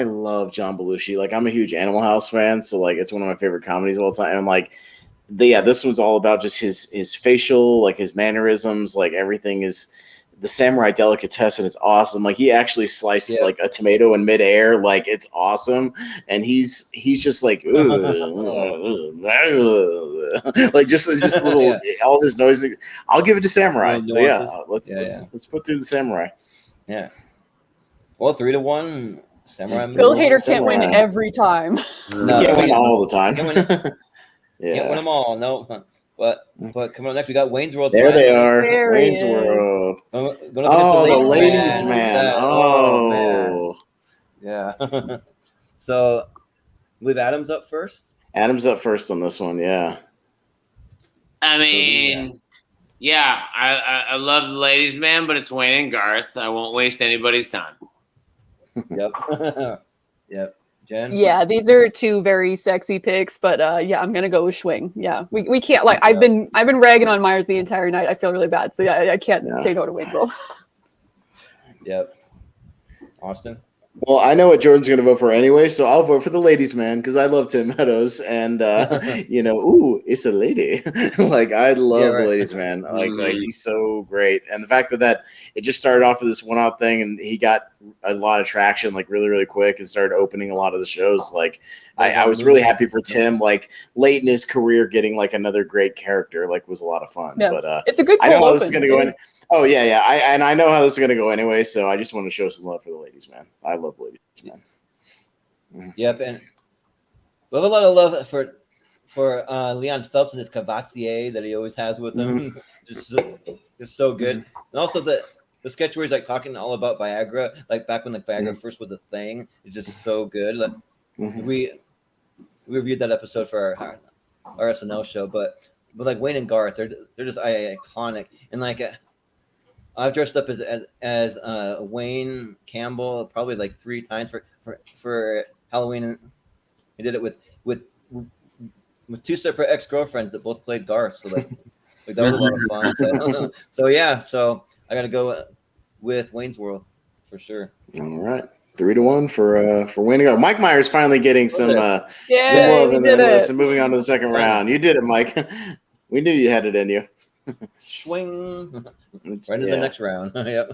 love John Belushi. Like, I'm a huge Animal House fan, so like, it's one of my favorite comedies of all time. And like, this one's all about just his facial, like his mannerisms, like everything is. The samurai delicatessen is awesome. Like he actually sliced like a tomato in midair. Like it's awesome. And he's just like, like just little all this noise. I'll give it to samurai. So yeah, let's put through the samurai. Yeah. Well, 3-1. Samurai. Bill Hader can't win Samurai. every time. No, can't win all the time. Can't win them all. No. But coming up next, we got Wayne's World. There they are. There Wayne's he is. World. The ladies' man. Oh, man. Yeah. So, I believe Adam's up first. Adam's up first on this one. Yeah. I mean, yeah, I love the ladies' man, but it's Wayne and Garth. I won't waste anybody's time. Yep. Yep. Jen? Yeah, these are two very sexy picks, but yeah, I'm gonna go with Schwing. Yeah, we can't like I've been ragging on Myers the entire night. I feel really bad, so yeah, I can't say no to Wayne's World. Yep. Austin? Well, I know what Jordan's going to vote for anyway, so I'll vote for the ladies' man because I love Tim Meadows, and ooh, it's a lady. Like I love the ladies' man. Like he's so great, and the fact that it just started off with this one-out thing, and he got a lot of traction like really, really quick, and started opening a lot of the shows. Like I was really happy for Tim. Like late in his career, getting like another great character like was a lot of fun. Yeah. But it's a good. I know how this is going to go in. Oh yeah. I know how this is going to go anyway, so I just want to show some love for the ladies, man. I love ladies, man. Yep, and we have a lot of love for Leon Phelps and his Cavassier that he always has with him. just so good. And also the sketch where he's like talking all about Viagra, like back when Viagra first was a thing, is just so good. Like, we reviewed that episode for our SNL show, but like Wayne and Garth, they're just iconic, and like. I've dressed up as Wayne Campbell probably like 3 times for Halloween, and I did it with 2 separate ex-girlfriends that both played Garth. So like that was a lot of fun. So I gotta go with Wayne's World for sure. All right, 3-1 for Wayne and Garth. Mike Myers finally getting some love in the list and moving on to the second round. You did it, Mike. We knew you had it in you. Swing right into the next round. Yep.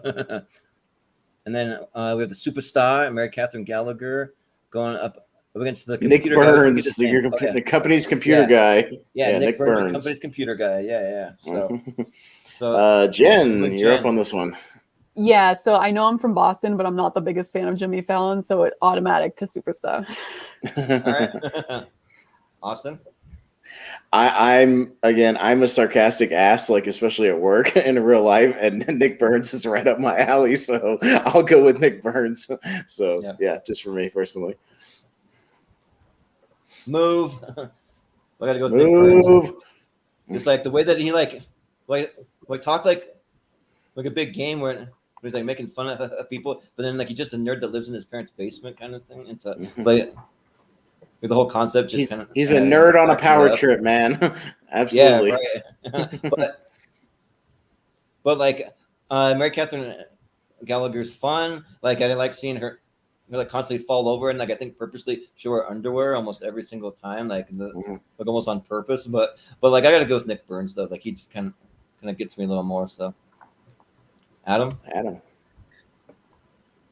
And then we have the superstar Mary Catherine Gallagher going up against the Nick Burns, the company's computer guy. Yeah, Nick Burns, the company's computer guy. Yeah. So Jen, you're up on this one. Yeah, so I know I'm from Boston, but I'm not the biggest fan of Jimmy Fallon, so it's automatic to superstar. All right. Austin? I'm a sarcastic ass, like especially at work and in real life, and Nick Burns is right up my alley, so I'll go with Nick Burns. So yeah, just for me personally. Move. I gotta go with Nick Burns. Just like the way that he like talked like a big game where he's like making fun of people, but then like he's just a nerd that lives in his parents' basement kind of thing. It's like the whole concept just he's a nerd on a power trip, man. Absolutely. Yeah, right. but like Mary Catherine Gallagher's fun. Like I like seeing her like constantly fall over and like I think purposely show her underwear almost every single time, like like almost on purpose. But like I gotta go with Nick Burns though. Like he just kind of gets me a little more. So Adam.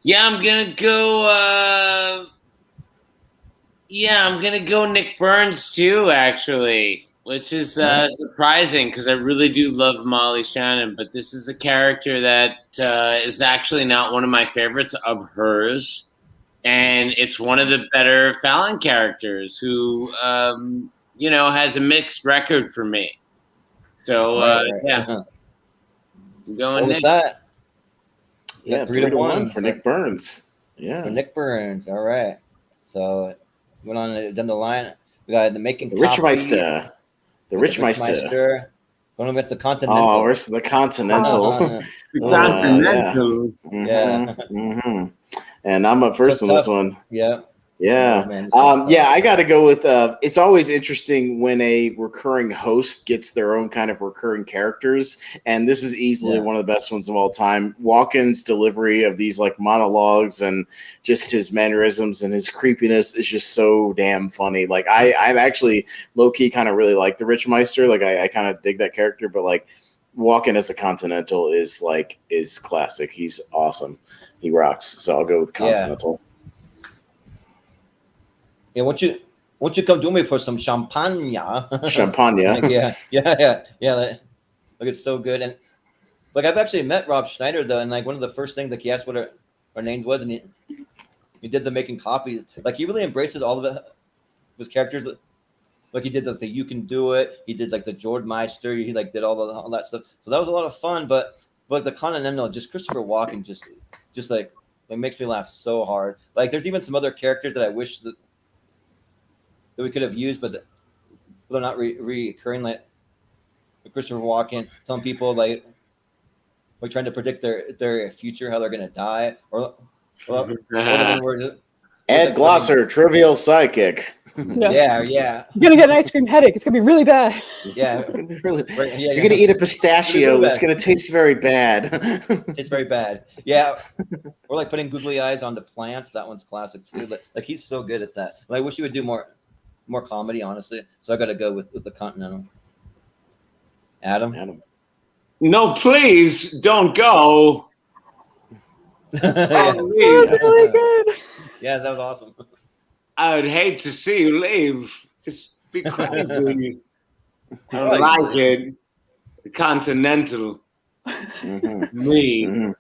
Yeah, I'm gonna go. I'm gonna go Nick Burns too, actually, which is surprising because I really do love Molly Shannon, but this is a character that is actually not one of my favorites of hers, and it's one of the better Fallon characters who, has a mixed record for me. So I'm going Nick. That. Yeah, 3-1 for Nick Burns. Yeah, for Nick Burns. All right. So. Went on down the line. We got the making the Richmeister. The Richmeister. Going with the Continental. Oh, where's the Continental? The Continental. Yeah. And I'm up first on this one. Yeah. Yeah. Oh, man, this one's Yeah, tough. I got to go with it's always interesting when a recurring host gets their own kind of recurring characters. And this is easily Yeah. one of the best ones of all time. Walken's delivery of these like monologues and just his mannerisms and his creepiness is just so damn funny. Like I'm actually low key kind of really like the Rich Meister. Like I kind of dig that character, but like Walken as a Continental is classic. He's awesome. He rocks. So I'll go with Continental. Yeah, won't you come join me for some champagne? Champagne. Yeah. Like, it's so good. And like I've actually met Rob Schneider though, and like one of the first things, like he asked what our name was, and he did the making copies. Like he really embraces all of his characters. Like he did the You Can Do It. He did like the George Meister. He like did all that stuff. So that was a lot of fun. But the Continental, just Christopher Walken, just like makes me laugh so hard. Like there's even some other characters that I wish that we could have used, but they're not recurring. Like Christopher Walken telling people like trying to predict their future, how they're gonna die, or the one where Ed Glosser, trivial psychic. Yeah. You're gonna get an ice cream headache. It's gonna be really bad. Yeah, It's gonna be really. right, yeah, You're gonna eat a pistachio. It's gonna taste very bad. It's very bad. Yeah, or like putting googly eyes on the plants. That one's classic too. Like he's so good at that. Like, I wish he would do more comedy, honestly. So I got to go with the Continental. Adam. No, please don't go. Yeah. That's really good. Yeah, that was awesome. I would hate to see you leave. Just be crazy. I don't like it. The Continental. Me.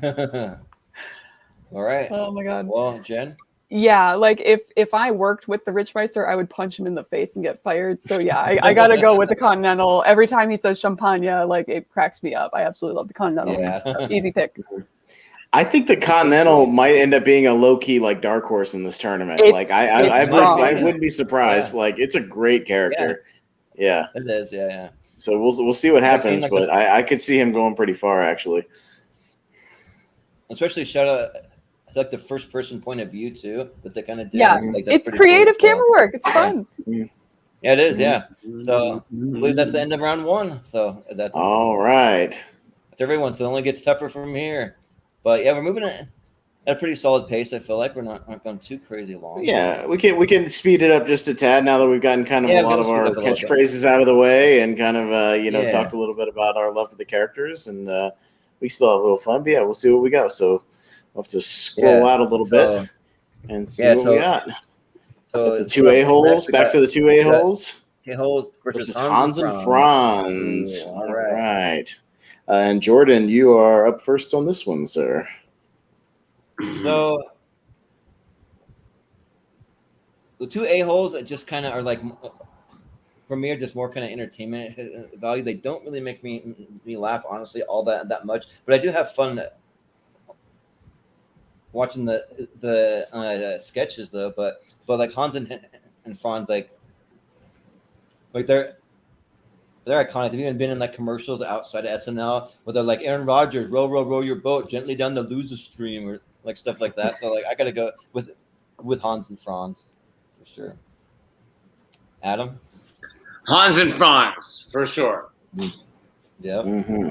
All right. Oh my god. Well, Jen. Yeah, like if I worked with the Rich Meister, I would punch him in the face and get fired. So yeah, I gotta go with the Continental. Every time he says champagne, like it cracks me up. I absolutely love the Continental. Yeah. Easy pick. I think the Continental might end up being a low key like dark horse in this tournament. It's I wouldn't be surprised. Yeah. Like it's a great character. Yeah. It is. Yeah. So we'll see what happens, but I could see him going pretty far actually. Especially shout out. It's like the first person point of view too that they kind of did. Yeah, like, it's creative camera work. It's fun. Yeah, it is. Yeah. So I believe that's the end of round one. So that's all right. That's everyone. So it only gets tougher from here. But yeah, we're moving at a pretty solid pace. I feel like we're not going too crazy long. Yeah, we can speed it up just a tad now that we've gotten kind of a lot of our catchphrases out of the way and kind of talked a little bit about our love for the characters, and we still have a little fun. But yeah, we'll see what we got. So we'll have to scroll out a little bit and see what we got. So the two A-holes, back to the two A-holes. A-holes versus Hans and Franz. All right. And Jordan, you are up first on this one, sir. So the two A-holes that just kind of are like, for me, are just more kind of entertainment value. They don't really make me laugh, honestly, all that much. But I do have fun watching the sketches, though. But like Hans and Franz, like they're iconic. They've even been in like commercials outside of SNL where they're like, Aaron Rodgers, row your boat gently down the loser stream, or like stuff like that. So like I gotta go with Hans and Franz for sure. Adam. Hans and Franz for sure. Yeah. Mm-hmm.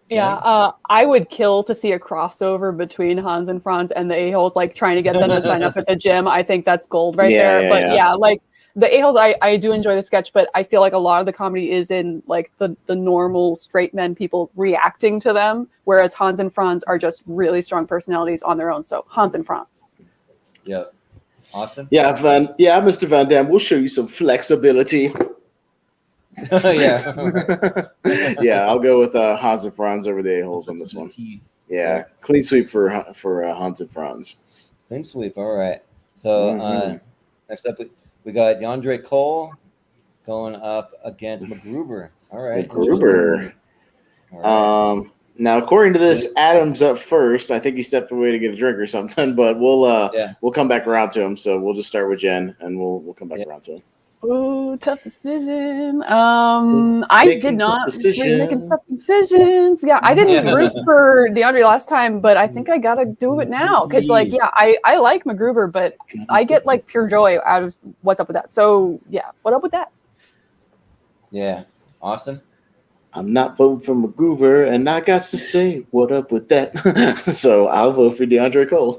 Yeah, I would kill to see a crossover between Hans and Franz and the A-holes, like trying to get them to sign up at the gym. I think that's gold right there. But yeah, like the A-holes, I do enjoy the sketch, but I feel like a lot of the comedy is in like the normal straight men people reacting to them, whereas Hans and Franz are just really strong personalities on their own. So Hans and Franz. Yeah. Austin? Yeah, Mr. Van Dam, we'll show you some flexibility. Yeah. Yeah, I'll go with Hans and Franz over the A-holes on this one. Yeah, clean sweep for Hans and Franz. Clean sweep. All right. So next up, we got DeAndre Cole going up against MacGruber. All right. MacGruber. All right. Now, according to this, Adam's up first. I think he stepped away to get a drink or something, but we'll come back around to him. So we'll just start with Jen, and we'll come back around to him. Ooh, tough decision. I did not making tough decisions. Yeah, I didn't root for DeAndre last time, but I think I gotta do it now because, like, yeah, I like MacGruber, but I get like pure joy out of what's up with that. So yeah, what up with that? Yeah, Austin. I'm not voting for MacGruber, and I got to say, what up with that? So I'll vote for DeAndre Cole.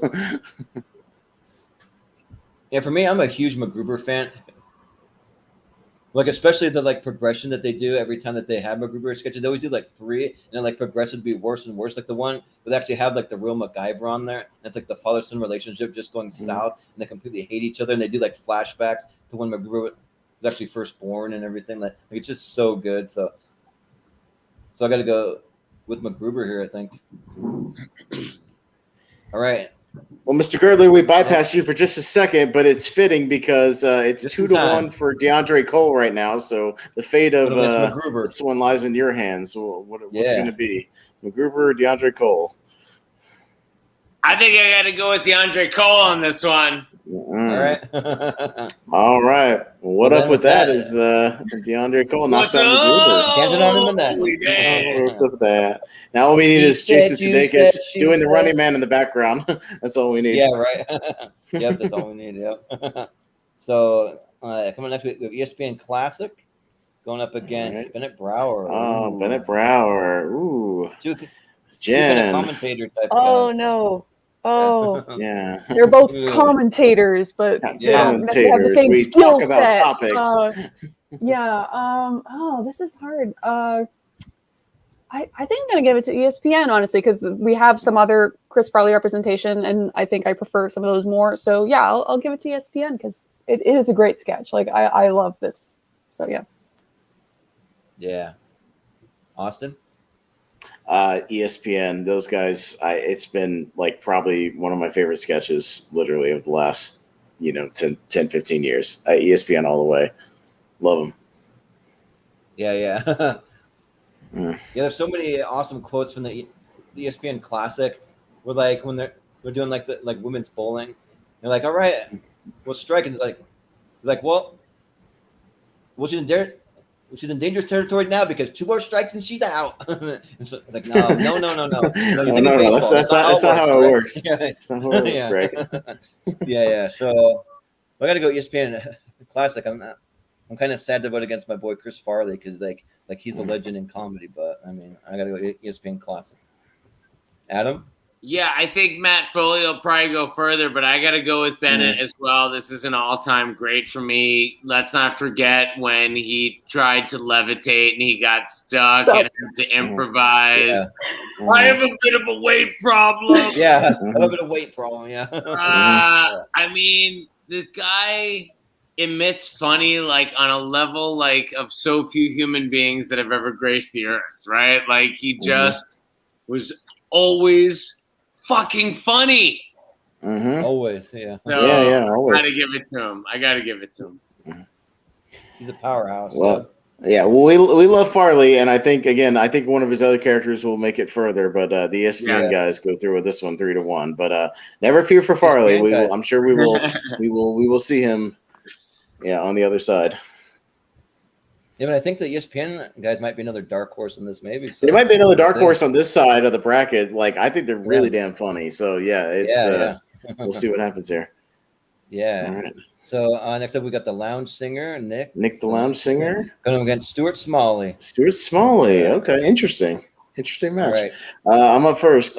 Yeah, for me, I'm a huge MacGruber fan. Like, especially the like progression that they do every time that they have MacGruber sketches. They always do like 3, and it like progresses to be worse and worse. Like the one where they actually have like the real MacGyver on there, and it's like the father-son relationship just going south, and they completely hate each other, and they do like flashbacks to when MacGruber was actually first born and everything. Like it's just so good. So I got to go with MacGruber here, I think. All right. Well, Mr. Gertler, we bypassed you for just a second, but it's fitting because it's just 2-1 for DeAndre Cole right now. So the fate of this one lies in your hands. So what's it going to be? MacGruber or DeAndre Cole? I think I got to go with DeAndre Cole on this one. All right. All right. Well, what up with that is DeAndre Cole knocks out MacGruber. Gets it on in the next. What's up with that? Now all we need is Jason Sudeikis doing the running man in the background. That's all we need. Yeah, right. Yep, that's all we need. Yep. So coming next week, we have ESPN Classic going up against Bennett Brower. Oh, Bennett Brower. Ooh. Two Jen. kind of commentator type Oh, guys. no. Oh, yeah. They're both commentators, but they don't necessarily have the same skill set. This is hard. I think I'm going to give it to ESPN, honestly, because we have some other Chris Farley representation, and I think I prefer some of those more. So, yeah, I'll give it to ESPN because it is a great sketch. Like, I love this. So, yeah. Yeah. Austin? ESPN, those guys, it's been like probably one of my favorite sketches literally of the last 10 15 years. ESPN all the way. Love them. Yeah there's so many awesome quotes from the ESPN Classic where like when they're doing like the women's bowling, they're like, all right, we'll strike, and it's like well she's in dangerous territory now because 2 more strikes and she's out. And so it's like, no. No, that's not how it works. That's not how it works, Greg. Yeah. So I got to go ESPN Classic. I'm kind of sad to vote against my boy Chris Farley because like he's a legend in comedy, but I mean I got to go ESPN Classic. Adam? Yeah, I think Matt Foley will probably go further, but I got to go with Bennett as well. This is an all-time great for me. Let's not forget when he tried to levitate and he got stuck and had to improvise. Yeah. I have a bit of a weight problem. Yeah, a little bit of weight problem, yeah. I mean, the guy emits funny like on a level like of so few human beings that have ever graced the earth, right? Like he just was always fucking funny. Always, yeah. So always. I gotta give it to him. He's a powerhouse. Well, yeah, well, we love Farley, and I think one of his other characters will make it further, but the ESPN guys go through with this one 3-1. But never fear for Farley. I'm sure we will see him on the other side. Yeah, but I think the ESPN guys might be another dark horse in this, maybe. So they might be another dark horse on this side of the bracket. Like, I think they're really damn funny. So, we'll see what happens here. Yeah. All right. So, next up, we got the Lounge Singer, Nick. Nick the Lounge Singer. Going against Stuart Smalley. Stuart Smalley. Okay, interesting match. Right. I'm up first.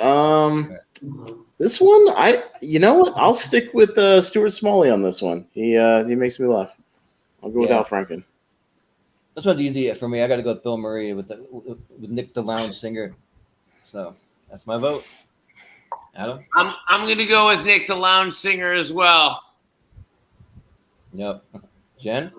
This one, you know what? I'll stick with Stuart Smalley on this one. He makes me laugh. I'll go with Al Franken. This one's easy for me. I got to go with Bill Murray with Nick the Lounge Singer. So that's my vote. Adam? I'm gonna go with Nick the Lounge Singer as well. Yep. Jen?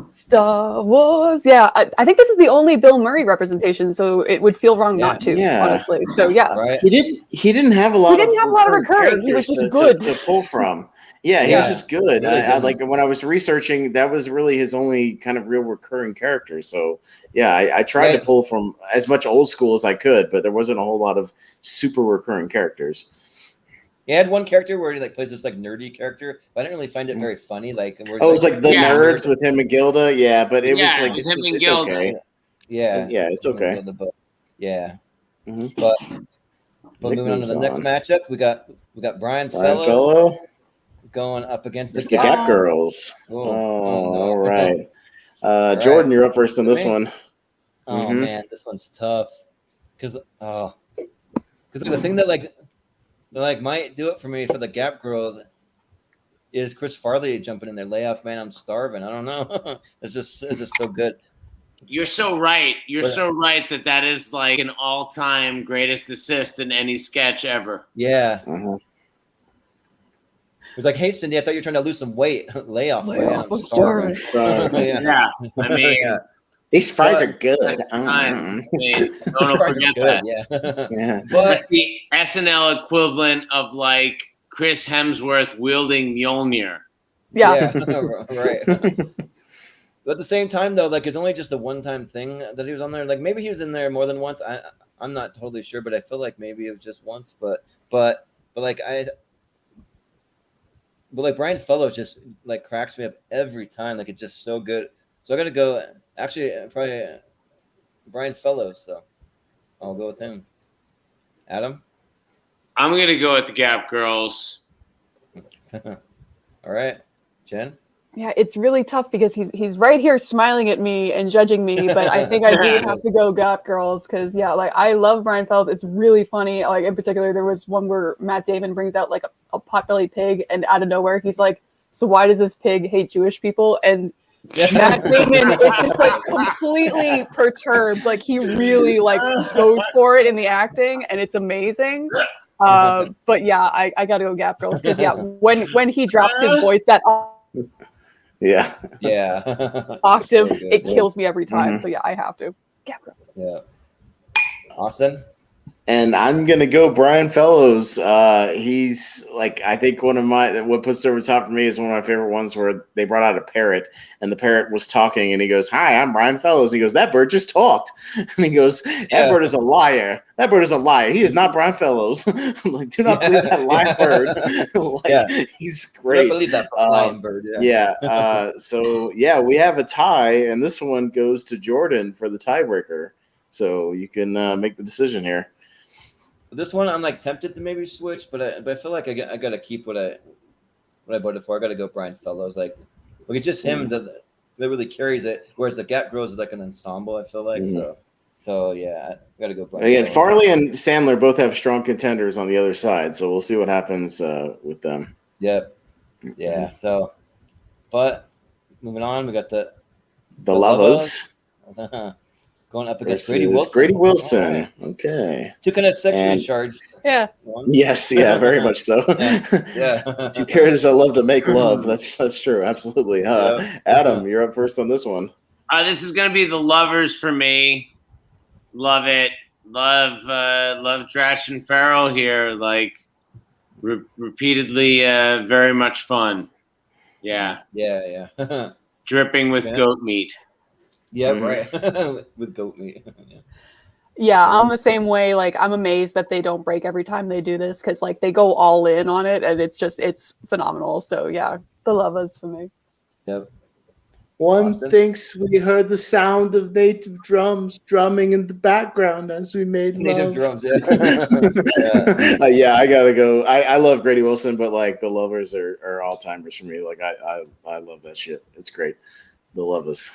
Star Wars. Yeah, I think this is the only Bill Murray representation, so it would feel wrong not to, honestly. So right. He didn't have a lot of recurring. He was just good to pull from. Yeah, he was just good. I like when I was researching, that was really his only kind of real recurring character. So I tried to pull from as much old school as I could, but there wasn't a whole lot of super recurring characters. He had one character where he like plays this like nerdy character, but I didn't really find it very funny. Like, where Oh, it was like the Yeah. nerds with him and Gilda. Yeah, but it was Yeah, like with it's, him just, and it's Gilda. okay. Yeah, Yeah, it's okay. Yeah, Mhm. but Nick moving on to moves the next on. matchup, we got Brian Ryan Fellow Fellow going up against versus the the Gap. Gap Girls. Oh, All no. right. All Jordan, right. you're up first on this Me? one. Oh man, this one's tough because the thing that like might do it for me for the Gap Girls is Chris Farley jumping in there. Layoff man, I'm starving. I don't know. it's just so good. You're so right. You're so right that is like an all-time greatest assist in any sketch ever. Yeah. Mhm. It's like, hey Cindy, I thought you were trying to lose some weight. Layoff man, I'm starving. starving. Yeah, I mean, Yeah. These fries are good. that's time. I mean, don't Fries are forget good, that. yeah. Yeah. But It's the SNL equivalent of like Chris Hemsworth wielding Mjolnir. Yeah. Right. But at the same time, though, like it's only just a one-time thing that he was on there. Like maybe he was in there more than once. I'm not totally sure, but I feel like maybe it was just once. But like Brian Fellows just like cracks me up every time. Like it's just so good. So I got to go. Actually, probably Brian Fellows. So I'll go with him. Adam. I'm gonna go with the Gap Girls. All right, Jen. Yeah, it's really tough because he's right here smiling at me and judging me, but I think I do have to go Gap Girls because like I love Brian Fellows. It's really funny. Like in particular, there was one where Matt Damon brings out like a potbelly pig, and out of nowhere he's like, "So why does this pig hate Jewish people?" And Matt Damon is just like completely perturbed. Like he really like goes for it in the acting, and it's amazing. But yeah, I gotta go Gap Girls because when he drops his voice, that Yeah. octave, So good. it kills me every time. Mhm. So yeah, I have to. Gap Girls. Yeah. Austin. And I'm gonna go Brian Fellows. He's like I think what puts it over the top for me is one of my favorite ones where they brought out a parrot and the parrot was talking and he goes, "Hi, I'm Brian Fellows." He goes, "That bird just talked," and he goes, "That bird is a liar. That bird is a liar. He is not Brian Fellows." I'm like, do not believe that lying bird. He's great. I believe that lying bird. So we have a tie, and this one goes to Jordan for the tiebreaker. So you can make the decision here. This one, I'm like tempted to maybe switch, but I feel like I got to keep what I voted for. I got to go Brian Fellows. Like it's just him that really carries it. Whereas the Gap Girls is like an ensemble. I feel like so yeah, I got to go Brian. Again, Farley and Sandler both have strong contenders on the other side, so we'll see what happens with them. Yep. Yeah. So, but moving on, we got the Lovers. Going up against Grady Wilson. Right. Okay. Two kind of sexually charged. Yeah. Ones. Yes. Yeah. Very much so. Yeah. Two characters that love to make love. That's true. Absolutely. Adam, you're up first on this one. This is gonna be the Lovers for me. Love it. Love Dratch and Farrell here. Like repeatedly, very much fun. Yeah. Yeah. Dripping with goat meat. Yeah, right. With goat meat. Yeah, I'm the same way. Like, I'm amazed that they don't break every time they do this because, like, they go all in on it, and it's phenomenal. So, yeah, the Lovers for me. Yep. One Austin? thinks we heard the sound of native drums drumming in the background as we made native love. drums. Yeah. I gotta go. I love Grady Wilson, but like the Lovers are all timers for me. Like I love that shit. It's great. The Lovers.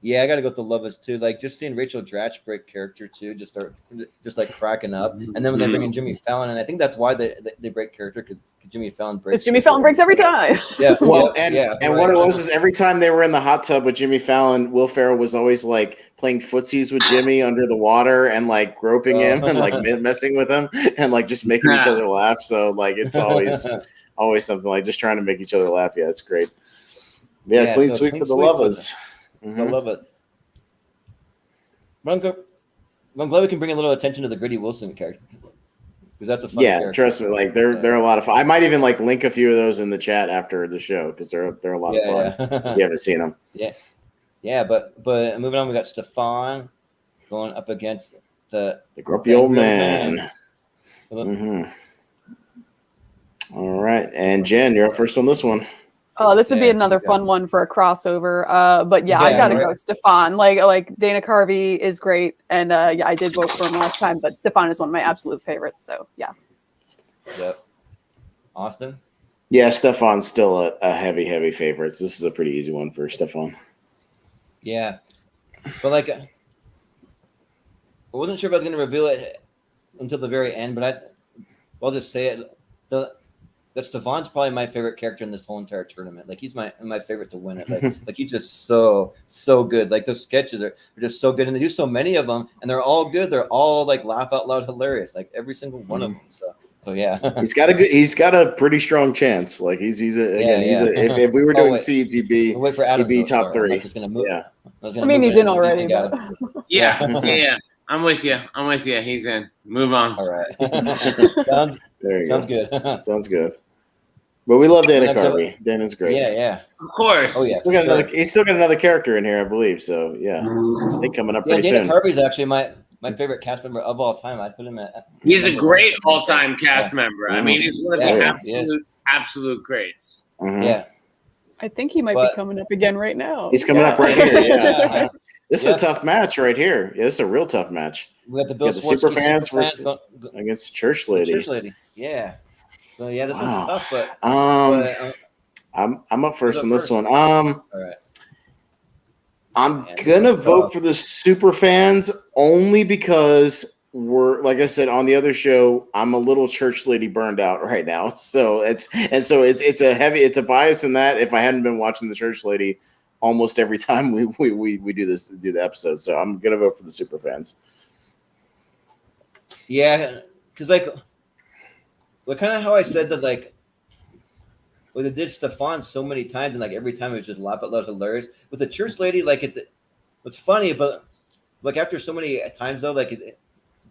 Yeah, I gotta go with the Lovers too. Like just seeing Rachel Dratch break character too, just like cracking up, and then when they bring in Jimmy Fallon, and I think that's why they break character because Jimmy Fallon breaks. Because Jimmy Fallon breaks every time. Yeah. Well, and what it was is every time they were in the hot tub with Jimmy Fallon, Will Ferrell was always like playing footsies with Jimmy under the water and like groping him and like messing with him and like just making each other laugh. So like it's always something like just trying to make each other laugh. Yeah, it's great. Yeah, clean sweep for the Lovers. I love it. But I'm glad we can bring a little attention to the Grady Wilson character because that's a fun character. Trust me, like they're a lot of fun. I might even like link a few of those in the chat after the show because they're a lot of fun. If you haven't seen them. Yeah. But moving on, we got Stefan going up against the grumpy old man. All right, and Jen, you're up first on this one. Oh, this would be another fun one for a crossover. But yeah, I gotta go Stefan. Like Dana Carvey is great, and yeah, I did vote for him last time, but Stefan is one of my absolute favorites. So yeah. Yep. Austin? Yeah, Stefan's still a heavy favorite. This is a pretty easy one for Stefan. Yeah. But like, I wasn't sure if I was going to reveal it until the very end, but I'll just say it. That Stefan's probably my favorite character in this whole entire tournament. Like, he's my favorite to win it. Like he's just so good. Like, those sketches are just so good, and they do so many of them, and they're all good. They're all like laugh out loud hilarious. Like every single one of them. So yeah. He's got a pretty strong chance. Like if we were doing seeds, he'd be top 3. I'm just gonna move. Yeah. I mean, he's in already. But... Yeah. I'm with you. He's in. Move on. All right. Sounds good. Sounds good. But we love Dana Carvey. Dana's great. Yeah. Of course. Oh yeah. He's still got another character in here, I believe. So yeah, I think coming up pretty soon. Dana Carvey's actually my favorite cast member of all time. I put him at. He's a great all-time cast member. I mean, he's one of the absolute greats. Mm-hmm. Yeah. I think he might be coming up again right now. He's coming up right here. Yeah. This is a tough match right here. Yeah, this is a real tough match. We got the super fans versus against Church Lady. Church Lady. Yeah. So yeah, this one's tough, but I'm up first on this one. All right. I'm gonna vote for the super fans only because like I said on the other show, I'm a little Church Lady burned out right now. So it's a bias in that if I hadn't been watching the Church Lady almost every time we do the episode. So I'm gonna vote for the super fans. Yeah, because like kind of how I said that, like, they did Stefan so many times, and like every time it was just laugh out loud hilarious. With the Church Lady, like it's funny, but like after so many times though, like it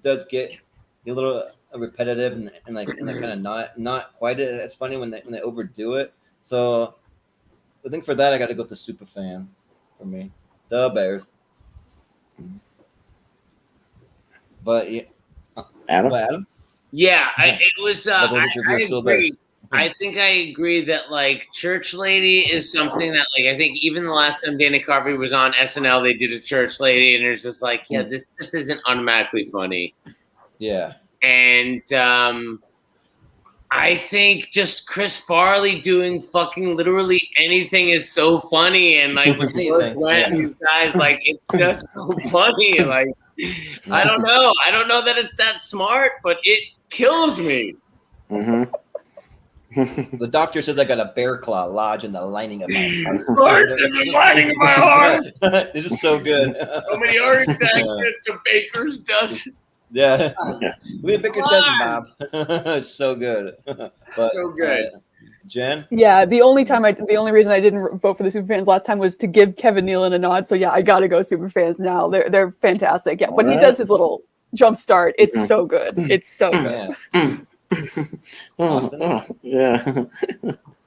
does get a little repetitive and kind of not quite as funny when they overdo it. So I think for that I got to go with the super fans for me, the Bears. But yeah, Adam. Yeah, it was. I agree. I think I agree that like Church Lady is something that like I think even the last time Dana Carvey was on SNL, they did a Church Lady, and it's just like, yeah, this just isn't automatically funny. Yeah, and I think just Chris Farley doing fucking literally anything is so funny, and like with these guys, like it's just so funny. Like I don't know that it's that smart, but it kills me. Mm-hmm. The doctor says I got a bear claw lodge in the lining of my heart. Lining of my heart. This is so good. So many heart attacks. It's a baker's dozen. Yeah. We have Baker's dozen, Bob. It's so good. But, so good. Jen? Yeah, the only reason I didn't vote for the Superfans last time was to give Kevin Nealon a nod. So yeah, I gotta go Superfans now. They're fantastic. Yeah, when he does his little jump start, it's so good. It's so good. Yeah.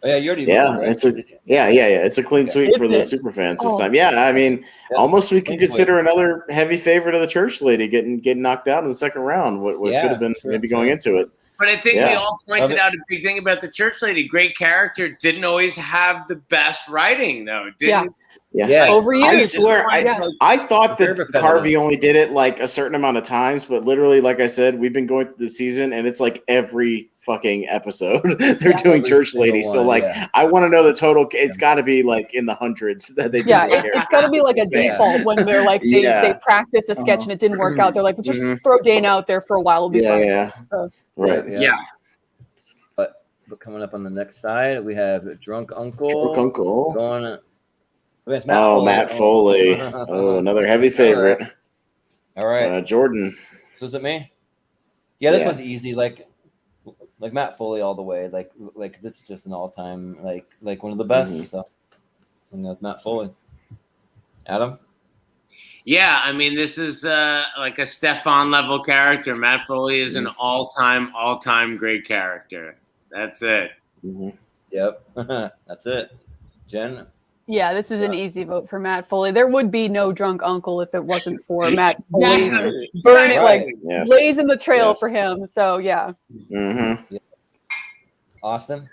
Yeah, you already voted, right? It's a clean sweep for the super fans this time. Yeah, I mean, almost we can consider another heavy favorite of the Church Lady getting knocked out in the second round. What could have been going into it. But I think we all pointed out a big thing about the Church Lady. Great character, didn't always have the best writing though. Yeah. Overused. I swear, I thought that Carvey only did it like a certain amount of times, but literally, like I said, we've been going through the season, and it's like every fucking episode they're doing Church Lady. So, like, I want to know the total. It's got to be like in the hundreds that they do. Yeah, it's got to be like a default when they're like they practice a sketch and it didn't work out. They're like, well, just throw Dana out there for a while. It'll be fun. So, right. Yeah. But coming up on the next side, we have Drunk Uncle. Drunk Uncle. Going. Matt Foley. Oh, another heavy favorite. All right. Jordan. So is it me? Yeah, this one's easy. Like Matt Foley all the way. Like this is just an all-time like one of the best. So that's Matt Foley. Adam? Yeah, I mean this is like a Stefan level character. Matt Foley is an all-time great character. That's it. Mm-hmm. Yep. That's it. Jen? Yeah, this is an easy vote for Matt Foley. There would be no Drunk Uncle if it wasn't for Matt Foley. Burn it, blazing the trail for him. So, yeah. Mm-hmm. Austin?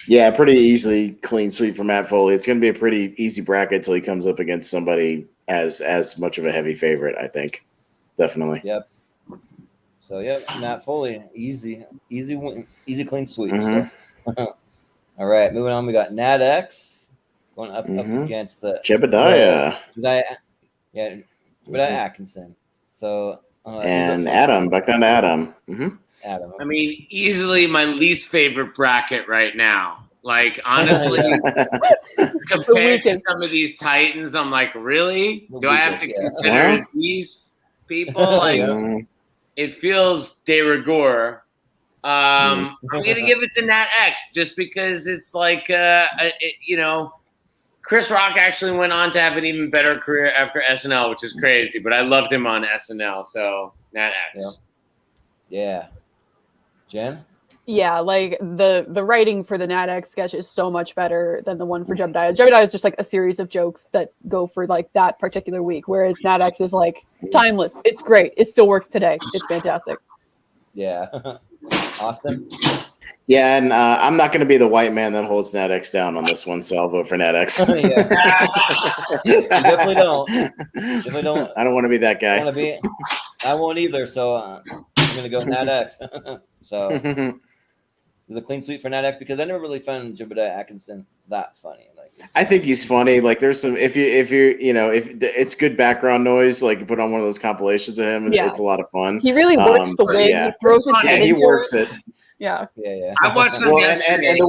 Yeah, pretty easily clean sweep for Matt Foley. It's going to be a pretty easy bracket until he comes up against somebody as much of a heavy favorite, I think. Definitely. Yep. So Matt Foley, easy clean sweep. Mhm. So all right, moving on. We got Nat X going up against the Jebediah. Jebediah Atkinson. So And Adam, back down to Adam. Adam. I mean, easily my least favorite bracket right now. Like, honestly, compared to some of these Titans, I'm like, really? Do I have to consider these people? Like, it feels de rigueur. I'm going to give it to Nat X just because it's like, Chris Rock actually went on to have an even better career after SNL, which is crazy, but I loved him on SNL, so Nat X. Yeah. Jen? Yeah, like the writing for the Nat X sketch is so much better than the one for Jebediah. Jebediah is just like a series of jokes that go for like that particular week, whereas Nat X is like timeless. It's great. It still works today. It's fantastic. Yeah. Austin? Yeah, and I'm not going to be the white man that holds Nat X down on this one, so I'll vote for Nat X. Yeah. Definitely don't. Definitely don't. I don't want to be that guy. I won't either, so I'm going to go Nat X. So it was a clean sweep for Nat X because I never really found Jebediah Atkinson that funny. Like, I think he's funny. Like, there's some if it's good background noise, like you put on one of those compilations of him, it's a lot of fun. He really works the wig. Yeah. He throws his head into he works it. Yeah. I watched some and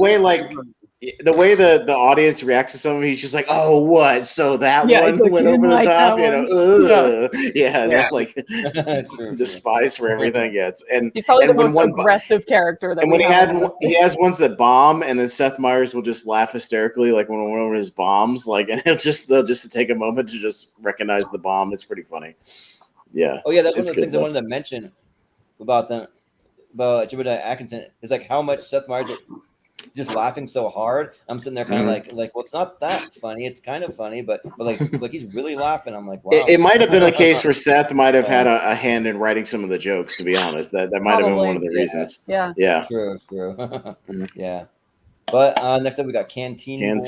the way the audience reacts to some of them, he's just like, oh, what? So that one like, went over the top, Yeah. like despised for everything. He's probably the most aggressive character. And when he has ones that bomb, and then Seth Meyers will just laugh hysterically, like when one of his bombs, like, and they'll just take a moment to just recognize the bomb. It's pretty funny. Yeah. Oh yeah, that's one of the things I wanted to mention about Jebediah Atkinson is like how much Seth Meyers just laughing so hard. I'm sitting there kind of like, well, it's not that funny. It's kind of funny, but like he's really laughing. I'm like, wow. It might have been a case where Seth might have had a hand in writing some of the jokes. To be honest, that might have been one of the reasons. Yeah. True. Yeah. But next up we got Canteen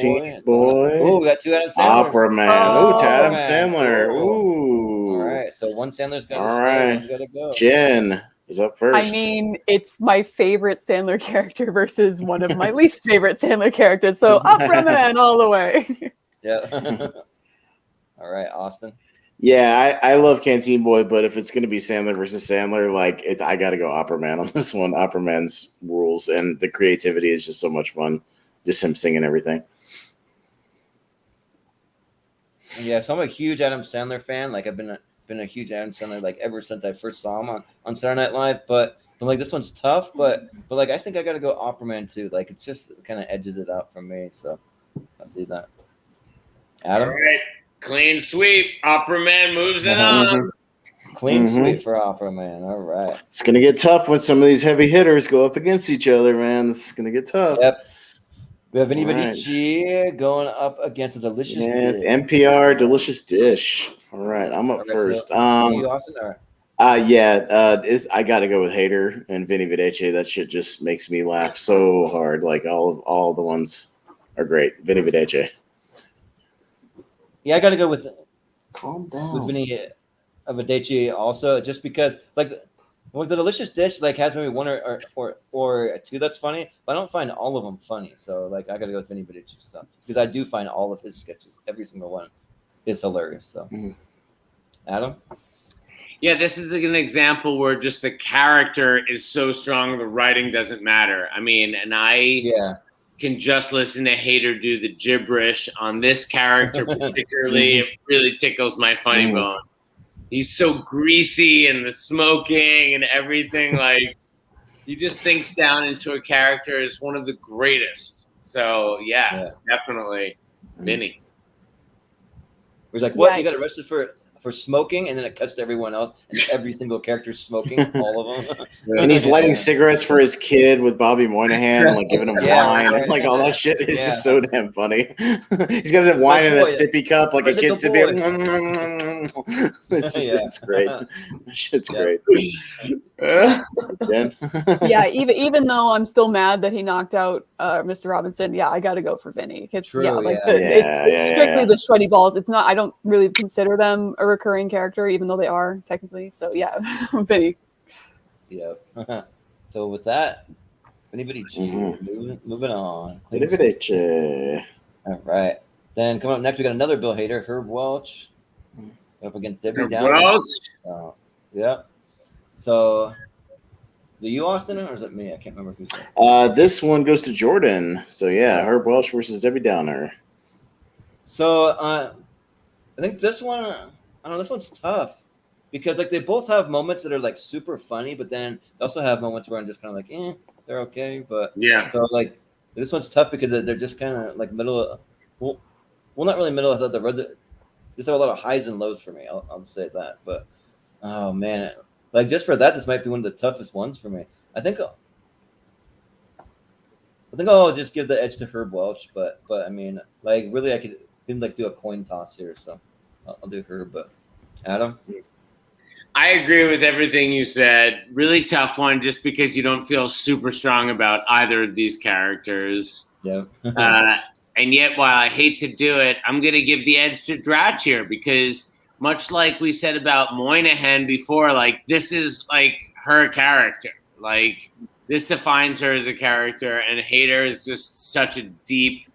Boy. Oh, we got two Adam Sandler. Opera Man. Oh, to Adam Sandler. Ooh. All right. So one Sandler's got to All stay. right. One's got to go. Jen is up first. I mean, it's my favorite Sandler character versus one of my least favorite Sandler characters. So Opera Man all the way. Yeah. All right, Austin. Yeah, I love Canteen Boy, but if it's going to be Sandler versus Sandler, like I got to go Opera Man on this one. Opera Man's rules and the creativity is just so much fun. Just him singing everything. Yeah, so I'm a huge Adam Sandler fan. Like I've been a huge Adam Sandler like ever since I first saw him on Saturday Night Live. But I'm like, this one's tough, but like I think I got to go Opera Man too. Like it just kind of edges it out for me. So I'll do that. Adam. All right. Clean sweep. Opera Man moves it on. Clean sweep for Opera Man. All right. It's going to get tough when some of these heavy hitters go up against each other, man. It's going to get tough. Yep. We have Vinny Vidici going up against a delicious dish. NPR Delicious Dish. All right, I'm up first. So, you, Austin, or? I got to go with Hater and Vinny Vidici. That shit just makes me laugh so hard. Like all the ones are great. Vinny Vidici. Yeah, I got to go with Calm down. With Vinny Vidici also, just because like the delicious dish like has maybe one or two that's funny, but I don't find all of them funny. So like I got to go with Vinny Vidici stuff because I do find all of his sketches, every single one, is hilarious. So, Adam. Yeah, this is an example where just the character is so strong, the writing doesn't matter. I mean, and I can just listen to Hater do the gibberish on this character particularly. It really tickles my funny bone. He's so greasy and the smoking and everything. Like, he just sinks down into a character as one of the greatest. So, yeah. Definitely Vinny. He's like, what? You got arrested for smoking, and then it cuts to everyone else, and every single character's smoking, all of them. And he's lighting cigarettes for his kid with Bobby Moynihan, and like giving him wine, and like all that shit is just so damn funny. He's got that wine in a sippy cup, like a kid sippy. It's great. Shit's great. Jen? Yeah, even though I'm still mad that he knocked out Mr. Robinson, yeah, I got to go for Vinny. It's strictly the sweaty balls. It's not. I don't really consider them a recurring character, even though they are technically. So yeah, Vinny. Yeah. So with that, Vinny moving on. All right. Then coming up next, we got another Bill Hader, Herb Welch, up against Debbie Downer. Yeah. So, do you, Austin, or is it me? I can't remember who's there. This one goes to Jordan. So yeah, Herb Welch versus Debbie Downer. So I think this one, I don't know, this one's tough because like they both have moments that are like super funny, but then they also have moments where I'm just kind of like, they're okay, but yeah. So like this one's tough because they're just kind of like middle of, well, not really middle of the road. There's a lot of highs and lows for me. I'll say that, but oh man, like just for that, this might be one of the toughest ones for me. I think I'll just give the edge to Herb Welch, but I mean, like really, I could like do a coin toss here, so I'll do Herb. But Adam, I agree with everything you said. Really tough one, just because you don't feel super strong about either of these characters. Yeah. And yet, while I hate to do it, I'm going to give the edge to Dratch here because much like we said about Moynihan before, like this is like her character. Like this defines her as a character, and Hader is just such a deep,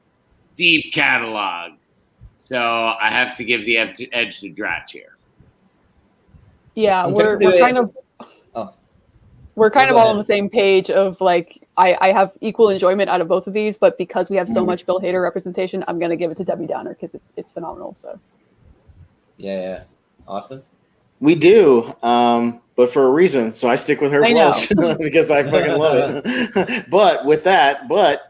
deep catalog. So I have to give the edge to Dratch here. Yeah, we're kind of all on the same page of like I have equal enjoyment out of both of these, but because we have so much Bill Hader representation, I'm gonna give it to Debbie Downer because it's phenomenal. So yeah. Austin, we do, but for a reason. So I stick with Herb Welch because I fucking love it. But with that,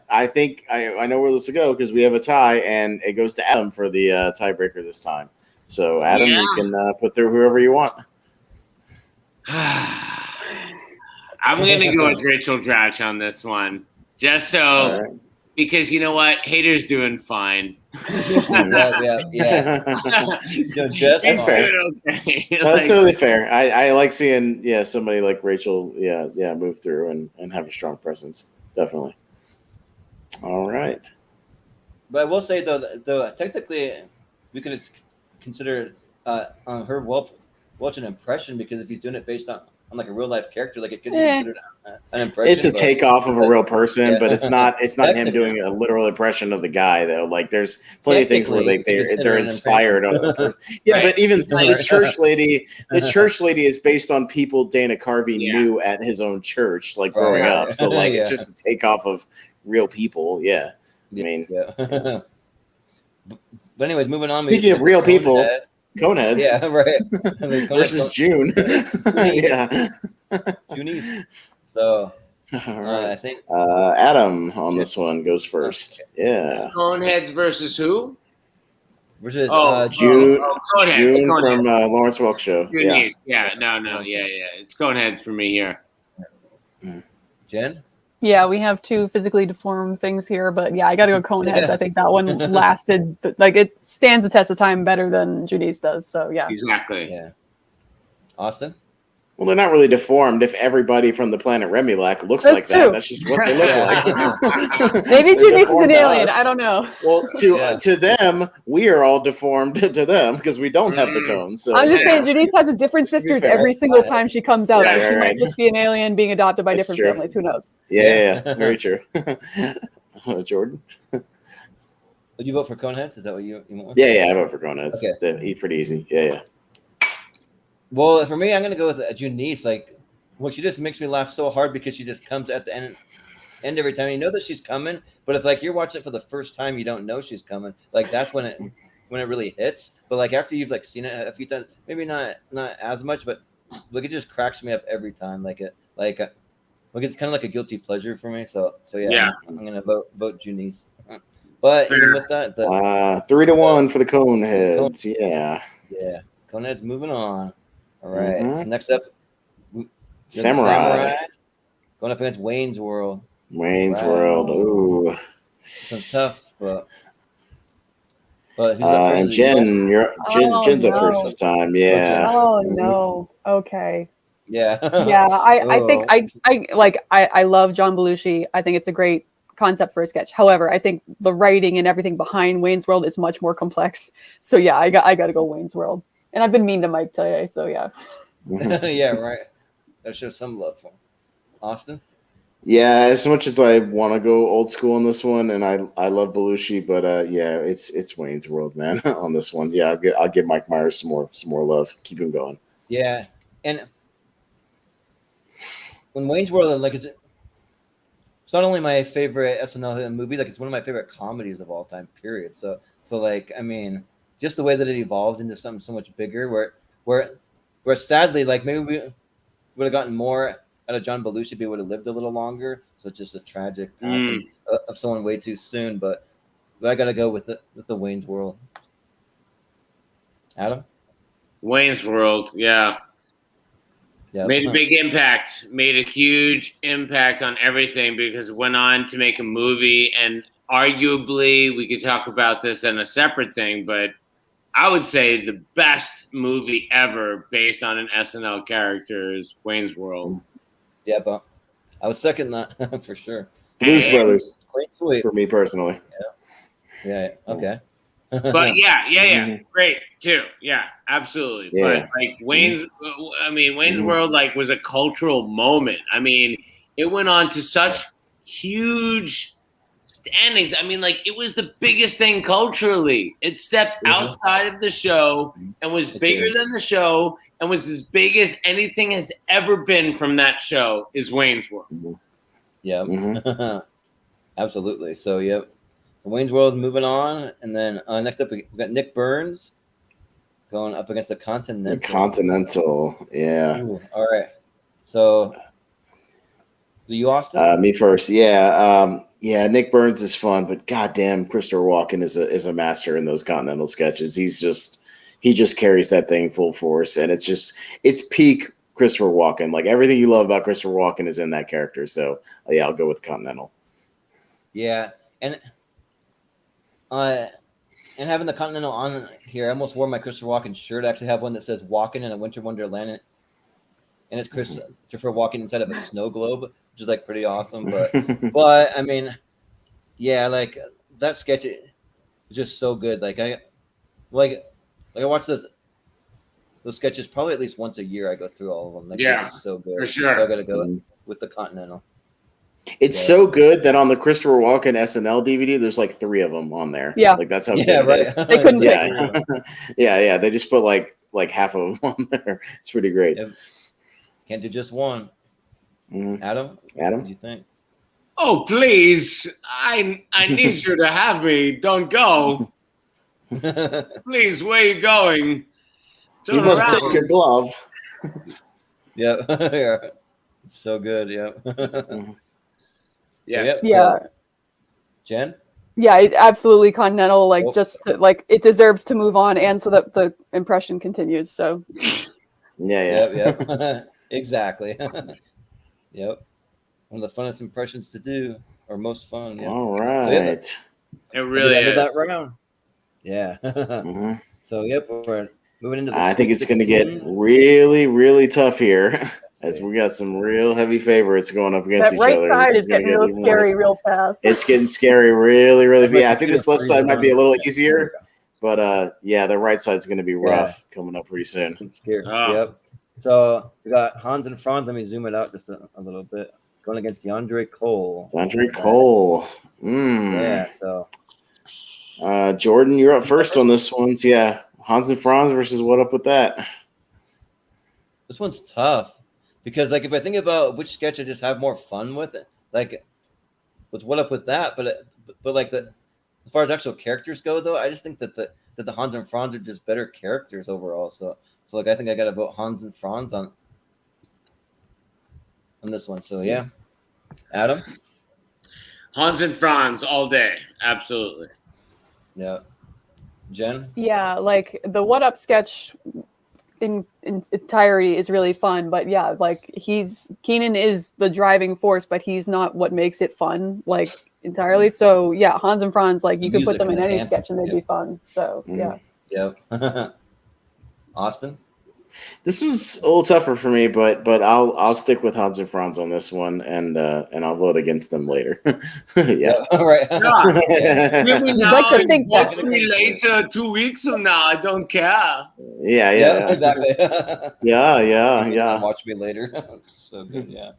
I think I know where this will go because we have a tie, and it goes to Adam for the tiebreaker this time. So Adam, you can put through whoever you want. I'm going to go with Rachel Dratch on this one. Just so, because you know what? Hader's doing fine. Yeah. That's fair. Okay. That's totally fair. I like seeing, somebody like Rachel, move through and have a strong presence. Definitely. All right. But I will say, though technically, we could consider Herb Welch an impression because if he's doing it based on like a real life character, like it could be considered an impression. It's a takeoff of a real person, but it's not him doing a literal impression of the guy though. Like there's plenty of things where they're inspired on the person. Yeah, right. But even the church lady is based on people Dana Carvey knew at his own church, like growing up. So like it's just a takeoff of real people. Yeah. I mean But anyways, moving on. Speaking of real people. Coneheads. Yeah, right. Versus June. Yeah. Junice. So I think Adam on this one goes first. Yeah. Coneheads versus who? Versus June. Coneheads. June from Lawrence Welk Show. Junice. No. Yeah. It's Coneheads for me here. Jen? Yeah, we have two physically deformed things here, but yeah, I got to go Coneheads. I think that one lasted, like it stands the test of time better than Junice does. So yeah. Exactly. Yeah. Austin? Well, they're not really deformed if everybody from the planet Remulac looks That's like true. that. That's just what they look like. Maybe Junice is an alien. I don't know. Well, to them, we are all deformed to them because we don't have the cones. So I'm just saying, Junice has a different sisters every single time she comes out, so she might just be an alien being adopted by different families. Who knows? Yeah, very true. Jordan? Would you vote for Coneheads? Is that what you want? Yeah, I vote for Coneheads. Okay. He's pretty easy. Yeah. Well, for me, I'm gonna go with Junice. Like, she just makes me laugh so hard because she just comes at the end every time. You know that she's coming, but if like you're watching it for the first time, you don't know she's coming. Like that's when it really hits. But like after you've like seen it a few times, maybe not as much, but like it just cracks me up every time. Like it's kind of like a guilty pleasure for me. So yeah. I'm gonna vote Junice. But even with that, 3-1 for the Coneheads. Yeah. Coneheads moving on. All right. So next up, Samurai. Going up against Wayne's World. Wayne's World. Ooh. This one's tough, but But who's up first? And Jen, Jen's up first this time. Yeah. Oh no. Okay. Yeah. Yeah, I think Oh. I love John Belushi. I think it's a great concept for a sketch. However, I think the writing and everything behind Wayne's World is much more complex. So yeah, I got to go Wayne's World. And I've been mean to Mike today, so yeah. Yeah, right. That shows some love for him. Austin? Yeah, as much as I want to go old school on this one, and I love Belushi, but yeah, it's Wayne's World, man, on this one. Yeah, I'll give Mike Myers some more love. Keep him going. Yeah. And when Wayne's World, like, it's not only my favorite SNL movie, like, it's one of my favorite comedies of all time, period. So like, I mean, just the way that it evolved into something so much bigger, where sadly, like, maybe we would have gotten more out of John Belushi if he would have lived a little longer. So it's just a tragic passing of someone way too soon. But I got to go with the Wayne's World. Adam? Wayne's World, yeah. Yeah. Made a big impact. Made a huge impact on everything because it went on to make a movie. And arguably, we could talk about this in a separate thing, but I would say the best movie ever based on an SNL character is Wayne's World. Yeah, but I would second that for sure. Blues Brothers, Sweet. for me personally. Yeah. Okay. But yeah, great too. Yeah, absolutely. Yeah. But like Wayne's World like was a cultural moment. I mean, it went on to such huge standings. I mean, like it was the biggest thing culturally. It stepped outside of the show and was bigger than the show and was as big as anything has ever been from that show. Is Wayne's World? Yeah. Absolutely. So yep. So Wayne's World moving on, and then next up we got Nick Burns going up against the Continental. The Continental, yeah. Ooh, all right. So, you, Austin? Me first, yeah. Yeah, Nick Burns is fun, but goddamn, Christopher Walken is a master in those Continental sketches. He just carries that thing full force, and it's peak Christopher Walken. Like everything you love about Christopher Walken is in that character. So yeah, I'll go with Continental. Yeah, and having the Continental on here, I almost wore my Christopher Walken shirt. I actually have one that says "Walken in a Winter Wonderland," and it's Christopher Walken inside of a snow globe, which is like pretty awesome. But I mean, yeah, like that sketch is just so good. Like I watch those sketches probably at least once a year. I go through all of them. Like, yeah, they're just so good. For sure. So I got to go with the Continental. It's so good that on the Christopher Walken SNL DVD, there's like 3 of them on there. Yeah, like that's how good it is. They couldn't pick. Yeah. They just put like half of them on there. It's pretty great. Yep. Can't do just one. Adam, what do you think? Oh please, I need you to have me. Don't go. Please, where are you going? Turn You must around. take your glove. Yep. Yeah. It's so good. Yep. Yes. Yeah. Jen? Yeah, absolutely Continental. Like like it deserves to move on, and so that the impression continues. So. Yeah. Yep. Exactly. Yep. One of the funnest impressions to do, or most fun. Yep. All right. So, It really is. that round. Yeah. So yep, we're moving into the I think it's going to 16. get really, really tough here, as we got some real heavy favorites going up against That each right other. side This is getting real even scary worse. real fast. It's getting scary really, really. Like Yeah, I think this left side might be a little easier, but yeah, the right side's going to be rough coming up pretty soon. I'm scared. Oh. Yep. So we got Hans and Franz. Let me zoom it out just a little bit. Going against DeAndre Cole. Andre Cole. Yeah. So Jordan, you're up first on this one. So yeah, Hans and Franz versus What Up With That? this one's tough because, like, if I think about which sketch I just have more fun with, it, like, with What Up With That, but like as far as actual characters go, though, I just think that the Hans and Franz are just better characters overall. So like, I think I got to vote Hans and Franz on this one. So yeah, Adam. Hans and Franz all day. Absolutely. Yeah. Jen. Yeah, like the What Up sketch in entirety is really fun, but yeah, like Keenan is the driving force, but he's not what makes it fun. Like entirely. So yeah, Hans and Franz, like you could put Music them and in the any dancing, sketch and they'd yeah. be fun. So yeah. Yep. Austin? This was a little tougher for me, but I'll stick with Hans and Franz on this one, and I'll vote against them later. Yeah. All right. Yeah. Hear me You'd now, like to and think watch that. me later 2 weeks from now. I don't care. Yeah. Exactly. Yeah. Watch me later. So good, yeah.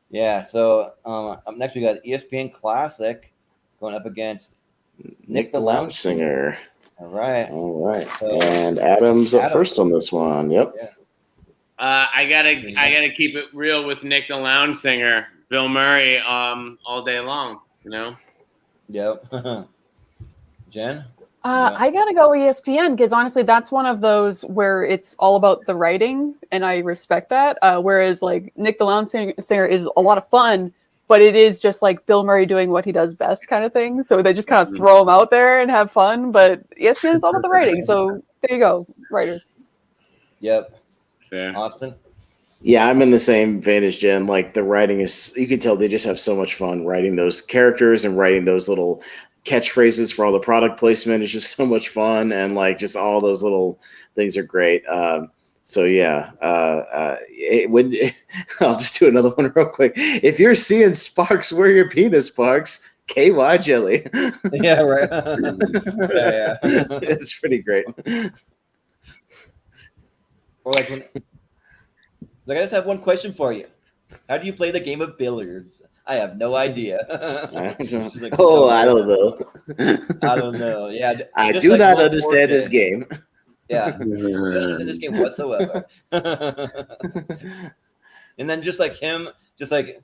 Yeah, so up next we got ESPN Classic going up against Nick the Lounge Singer. All right. So, And Adam's up Adam. first on this one. Yep. Yeah. I gotta keep it real with Nick the Lounge Singer, Bill Murray, all day long. You know. Yep. Jen? I gotta go ESPN because honestly, that's one of those where it's all about the writing, and I respect that. Whereas like Nick the Lounge Singer is a lot of fun, but it is just like Bill Murray doing what he does best kind of thing. So they just kind of throw him out there and have fun. But ESPN is all about the writing. So there you go, writers. Yep. Fair. Austin? Yeah, I'm in the same vein as Jen. Like the writing is, you can tell they just have so much fun writing those characters and writing those little catchphrases for all the product placement. Is just so much fun, and like just all those little things are great. So yeah, I'll just do another one real quick. If you're seeing Sparks, wear your penis, Sparks. KY jelly. Yeah, right. Yeah. It's pretty great. Or like when, like I just have one question for you. How do you play the game of billiards? I have no idea. Like, I don't know. I don't know. Yeah, I do not understand this game. Yeah, I don't understand this game whatsoever. And then just like him, just like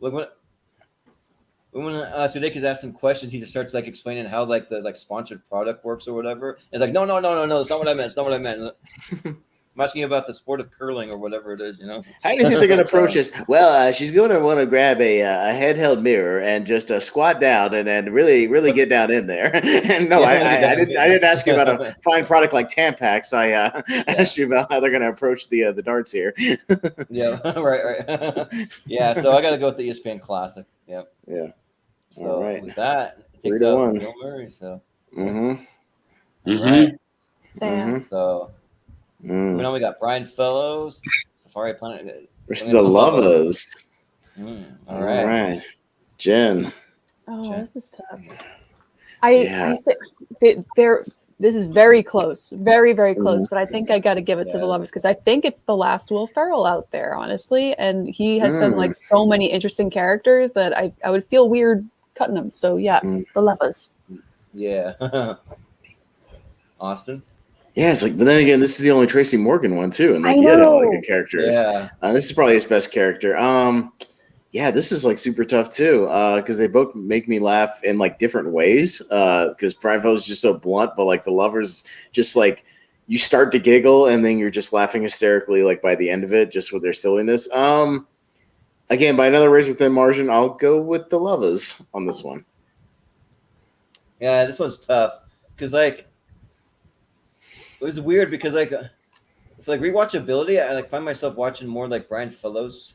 when Sudeikis asks him questions, he just starts like explaining how like the sponsored product works or whatever. It's like no, that's not what I meant. It's not what I meant. I'm asking you about the sport of curling or whatever it is, you know. How do you think they're going to approach this? Well, she's going to want to grab a handheld mirror and just squat down and then really get down in there. And no, I didn't ask you about a fine product like Tampax. I asked you about how they're going to approach the darts here. Yeah, right. Yeah, so I got to go with the ESPN Classic. Yep. Yeah. So all right. With that, it takes 3-1. Bill Murray. So. Mm-hmm. All right. Sam. So. We know we got Brian Fellows, Safari Planet. Versus the Lovers. All right. Jen. Oh, this is tough. I think this is very close, very, very close. But I think I got to give it to the Lovers because I think it's the last Will Ferrell out there, honestly, and he has done like so many interesting characters that I would feel weird cutting them. So yeah, the Lovers. Yeah. Austin. Yeah, it's like, but then again, this is the only Tracy Morgan one too, and like he had all the good characters. Yeah, this is probably his best character. Yeah, this is like super tough too, because they both make me laugh in like different ways. Because Brian Fellows is just so blunt, but like the Lovers, just like you start to giggle and then you're just laughing hysterically like by the end of it, just with their silliness. Again, by another razor thin margin, I'll go with the Lovers on this one. Yeah, this one's tough because like. It was weird because like for like rewatchability, I like find myself watching more like Brian Fellows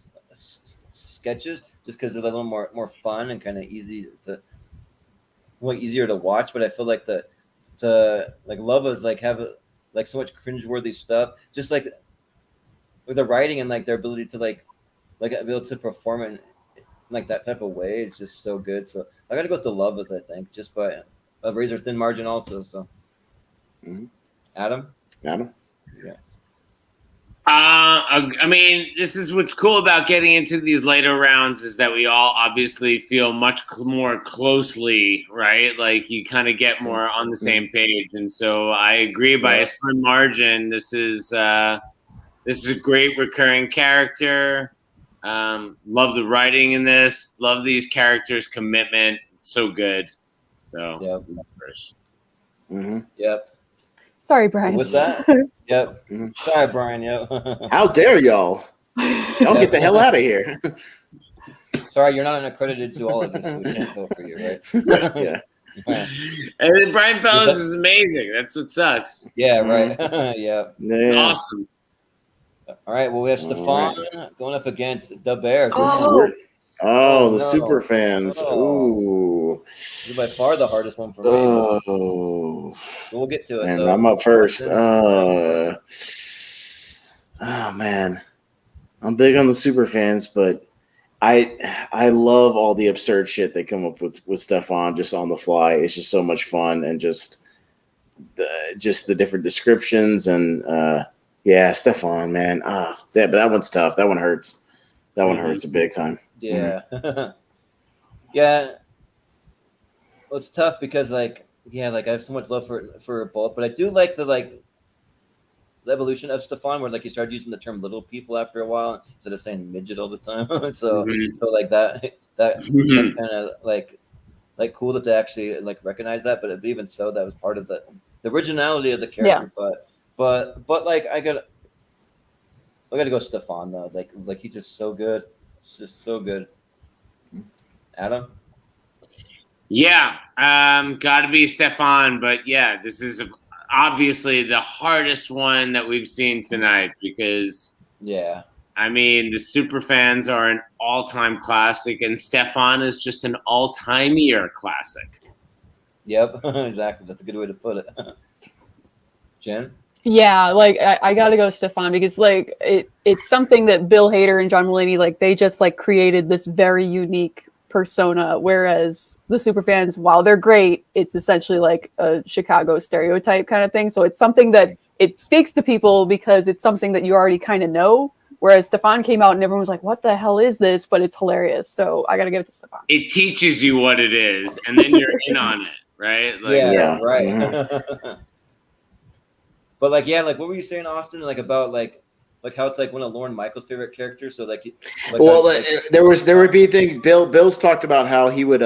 sketches just because they're a little more fun and kind of easier to watch. But I feel like the like Lovers like have like so much cringeworthy stuff. Just like with the writing and like their ability to like be able to perform in like that type of way, it's just so good. So I gotta go with the Lovers, I think, just by a razor thin margin also. So. Adam? Yeah. I mean, this is what's cool about getting into these later rounds is that we all obviously feel much more closely, right? Like you kind of get more on the same page, and so I agree by a slim margin. This is a great recurring character. Love the writing in this. Love these characters' commitment. It's so good. So, Yep. Sorry, Brian. With that, yep. Sorry, Brian. Yep. How dare y'all? Y'all get the hell out of here. Sorry, you're not an accredited zoologist. So we can't go for you, right? Yeah. And then Brian Fellows is amazing. That's what sucks. Yeah, right. Yeah. Awesome. All right. Well, we have Stefan going up against the Bears. This is weird. Oh, the no. super fans. Oh. Ooh. This is by far the hardest one for me. Oh. But we'll get to it, And though. I'm up first. Austin? Oh man, I'm big on the super fans, but I love all the absurd shit they come up with Stefan just on the fly. It's just so much fun, and just the different descriptions and yeah, Stefan, man. But that one's tough. That one hurts. That one hurts a big time. Yeah. Yeah. Well, it's tough because I have so much love for both, but I do like the evolution of Stefan, where he started using the term "little people" after a while instead of saying midget all the time. so that's kind of cool that they actually recognize that. But even so, that was part of the originality of the character. Yeah. But I gotta go Stefan though. He's just so good. It's just so good. Adam. Yeah, gotta be Stefan, but yeah, this is obviously the hardest one that we've seen tonight because Yeah. I mean the super fans are an all-time classic, and Stefan is just an all-time year classic. Yep, exactly. That's a good way to put it. Jen? Yeah, I gotta go Stefan because it's something that Bill Hader and John Mulaney they just created this very unique persona, whereas the superfans, while they're great, it's essentially a Chicago stereotype kind of thing. So it's something that it speaks to people because it's something that you already kind of know. Whereas Stefan came out and everyone was like, "What the hell is this?" But it's hilarious. So I gotta give it to Stefan. It teaches you what it is, and then you're in on it, right? Yeah, right. Mhm. But what were you saying, Austin? About how it's one of Lorne Michaels' favorite characters. So there would be things. Bill's talked about how he would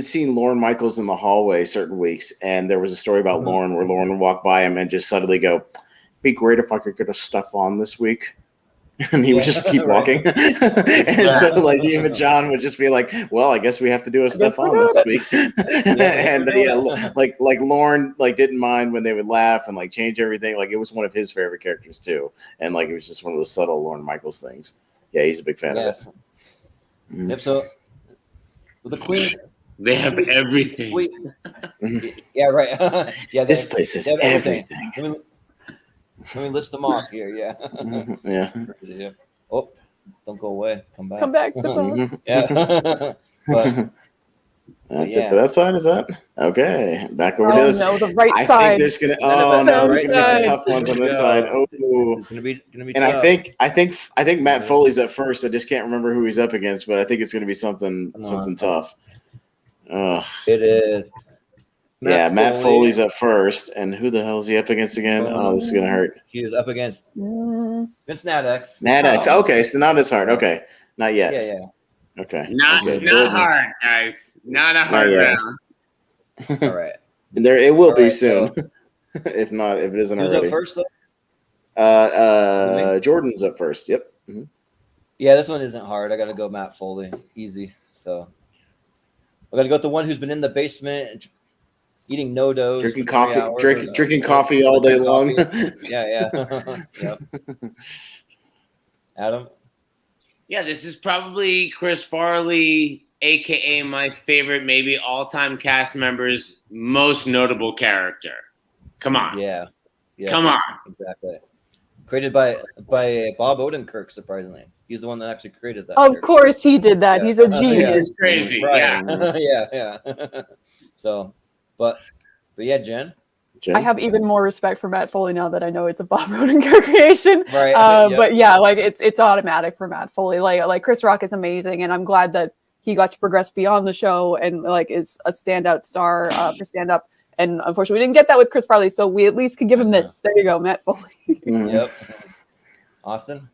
see Lorne Michaels in the hallway certain weeks, and there was a story about Lorne where Lorne would walk by him and just suddenly go, "Be great if I could get a Stefan this week." And he would just keep walking. And so even John would just be like, "Well, I guess we have to do a Stefan this week." And Lorne didn't mind when they would laugh and change everything. It was one of his favorite characters too. And it was just one of those subtle Lorne Michaels things. Yeah, he's a big fan of it. Yep, so with the Queen, they have everything. Yeah, right. Yeah, this place is everything. Let me list them off here. Yeah. Yeah. Oh, don't go away. Come back. Come back, Stefan. Yeah. That's it for that side. Is that okay? Back over to this. No, the right I side. think there's gonna. Oh no, there's gonna be some tough ones on this side. Oh, it's gonna be. And tough. I think Matt Foley's up first. I just can't remember who he's up against, but I think it's gonna be something tough. It is. Matt Foley's up first, and who the hell is he up against again? Oh, this is gonna hurt. He is up against Vince Nadex. Okay, so not as hard. Okay, not yet. Yeah. Okay. Not hard, guys. Not a hard round. All right. And it will be so- soon. If it isn't Who's already. up first, though? Jordan's up first. Yep. Mm-hmm. Yeah, this one isn't hard. I gotta go Matt Foley. Easy. So I gotta go with the one who's been in the basement eating no-dos, Drinking coffee, drinking coffee all day long. Yeah. Yep. Adam. Yeah, this is probably Chris Farley, aka my favorite, maybe all-time cast member's most notable character. Come on. Yeah. Come on. Exactly. Created by Bob Odenkirk, surprisingly. He's the one that actually created that. Of course he did that. Yeah. He's a genius. This is crazy. Right. Yeah. Yeah. So, but yeah, Jen. I have even more respect for Matt Foley now that I know it's a Bob Odenkirk creation. Right. But yeah, it's automatic for Matt Foley. Like Chris Rock is amazing, and I'm glad that he got to progress beyond the show and is a standout star for stand up. And unfortunately, we didn't get that with Chris Farley, so we at least could give him this. There you go, Matt Foley. Yep. Austin.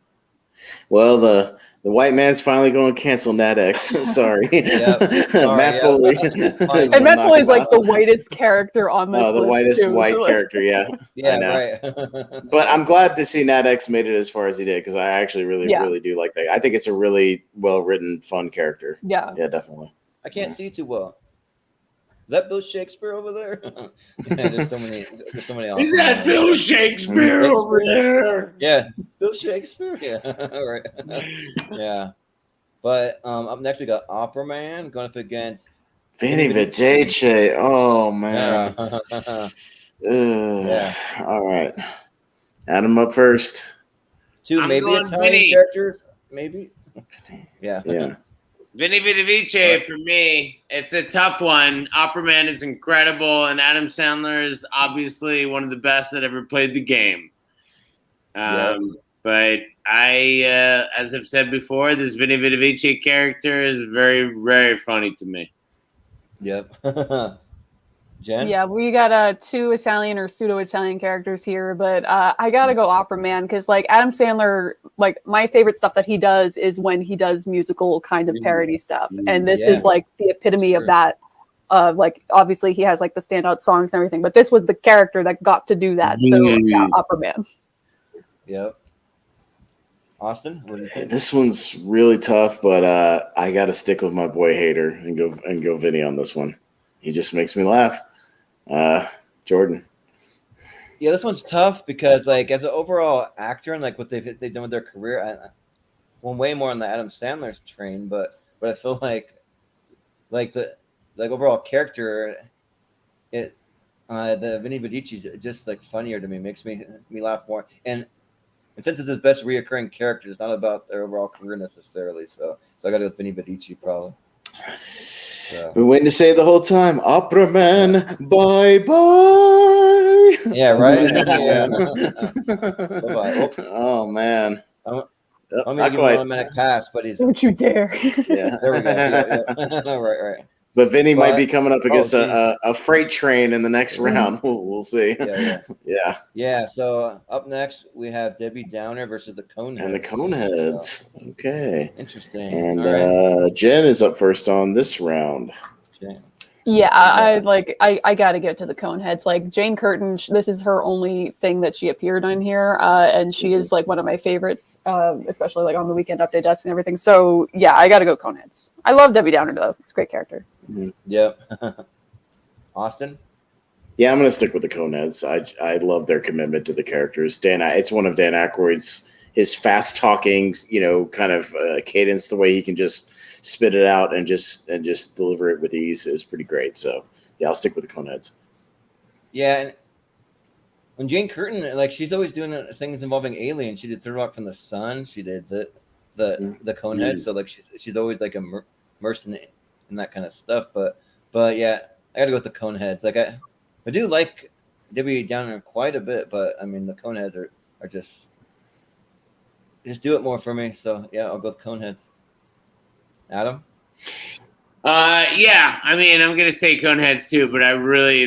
Well, the white man's finally going to cancel Nadex. Sorry. Matt Foley. And Matt Foley is the whitest character on this list. The whitest too. white character, yeah. Yeah, I know. right. But I'm glad to see Nadex made it as far as he did, because I actually really do like that. I think it's a really well-written, fun character. Yeah. Yeah, definitely. I can't see too well. Is that Bill Shakespeare over there? There's so many. Awesome Is that Bill Shakespeare over there? Yeah, Bill Shakespeare. Yeah, all right. Yeah. But up next we got Opera Man going up against Vinny Vidice. Oh man. Yeah. All right. Add him up first. Two I'm maybe going Italian Vinny. characters, maybe. Yeah. Yeah. Vinny Vidice for me. It's a tough one. Opera Man is incredible, and Adam Sandler is obviously one of the best that ever played the game. But I, as I've said before, this Vinny Vidice character is very, very funny to me. Yep. Jen? Yeah, we got two Italian or pseudo-Italian characters here, but I gotta go Opera Man because like Adam Sandler, like my favorite stuff that he does is when he does musical kind of parody stuff, and this is like the epitome of that. Like obviously he has like the standout songs and everything, but this was the character that got to do that. So yeah, Opera Man. Yep. Austin, what do you think? This one's really tough, but I got to stick with my boy Hater and go Vinny on this one. He just makes me laugh. Jordan. Yeah, this one's tough because like as an overall actor and like what they've done with their career, I'm way more on the Adam Sandler's train, but I feel like the overall character, the Vinny Vidice is just like funnier to me, makes me laugh more. And since it's his best reoccurring character, it's not about their overall career necessarily. So I got to go with Vinny Vidice probably. So. Been waiting to say it the whole time. Opera Man, bye bye. Yeah, right. Yeah. Bye-bye. Oh man. I'm gonna give him a 1 minute pass, but he's. Don't you dare! Yeah. There we go. Yeah. Right. But Vinny might be coming up against a freight train in the next round. We'll see. Yeah. So up next we have Debbie Downer versus the Coneheads. And the Coneheads. So, okay. Interesting. And Jen is up first on this round. Jen. Yeah, I gotta get to the Coneheads. Like Jane Curtin, this is her only thing that she appeared on here, and she is like one of my favorites, especially like on the Weekend Update desk and everything. So yeah, I gotta go Coneheads. I love Debbie Downer though; it's a great character. Mm-hmm. Yep. Austin. Yeah, I'm gonna stick with the Coneheads. I love their commitment to the characters. It's one of Dan Aykroyd's his fast talking, kind of cadence. The way he can just spit it out and just deliver it with ease is pretty great. So yeah, I'll stick with the Coneheads. Yeah, and when Jane Curtin, like she's always doing things involving aliens. She did Third Rock from the Sun. She did the Coneheads. So like she's always like immersed in that kind of stuff. But yeah, I gotta go with the Coneheads. Like I do like Debbie Downer quite a bit, but I mean the Coneheads are just do it more for me. So yeah, I'll go with Coneheads. Adam? Yeah, I mean, I'm going to say Coneheads too, but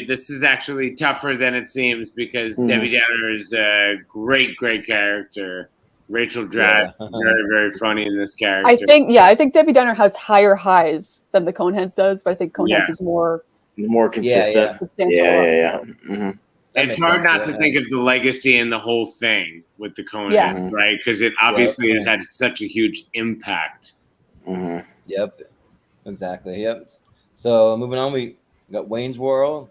this is actually tougher than it seems because Debbie Downer is a great character. Rachel Dratch, very, very funny in this character. I think Debbie Downer has higher highs than the Coneheads does, but I think Coneheads is more consistent. Yeah. Mm-hmm. It's hard not to think of the legacy and the whole thing with the Coneheads, right? Because it obviously has had such a huge impact. Mm-hmm. Yep, exactly. Yep. So moving on, we got Wayne's World.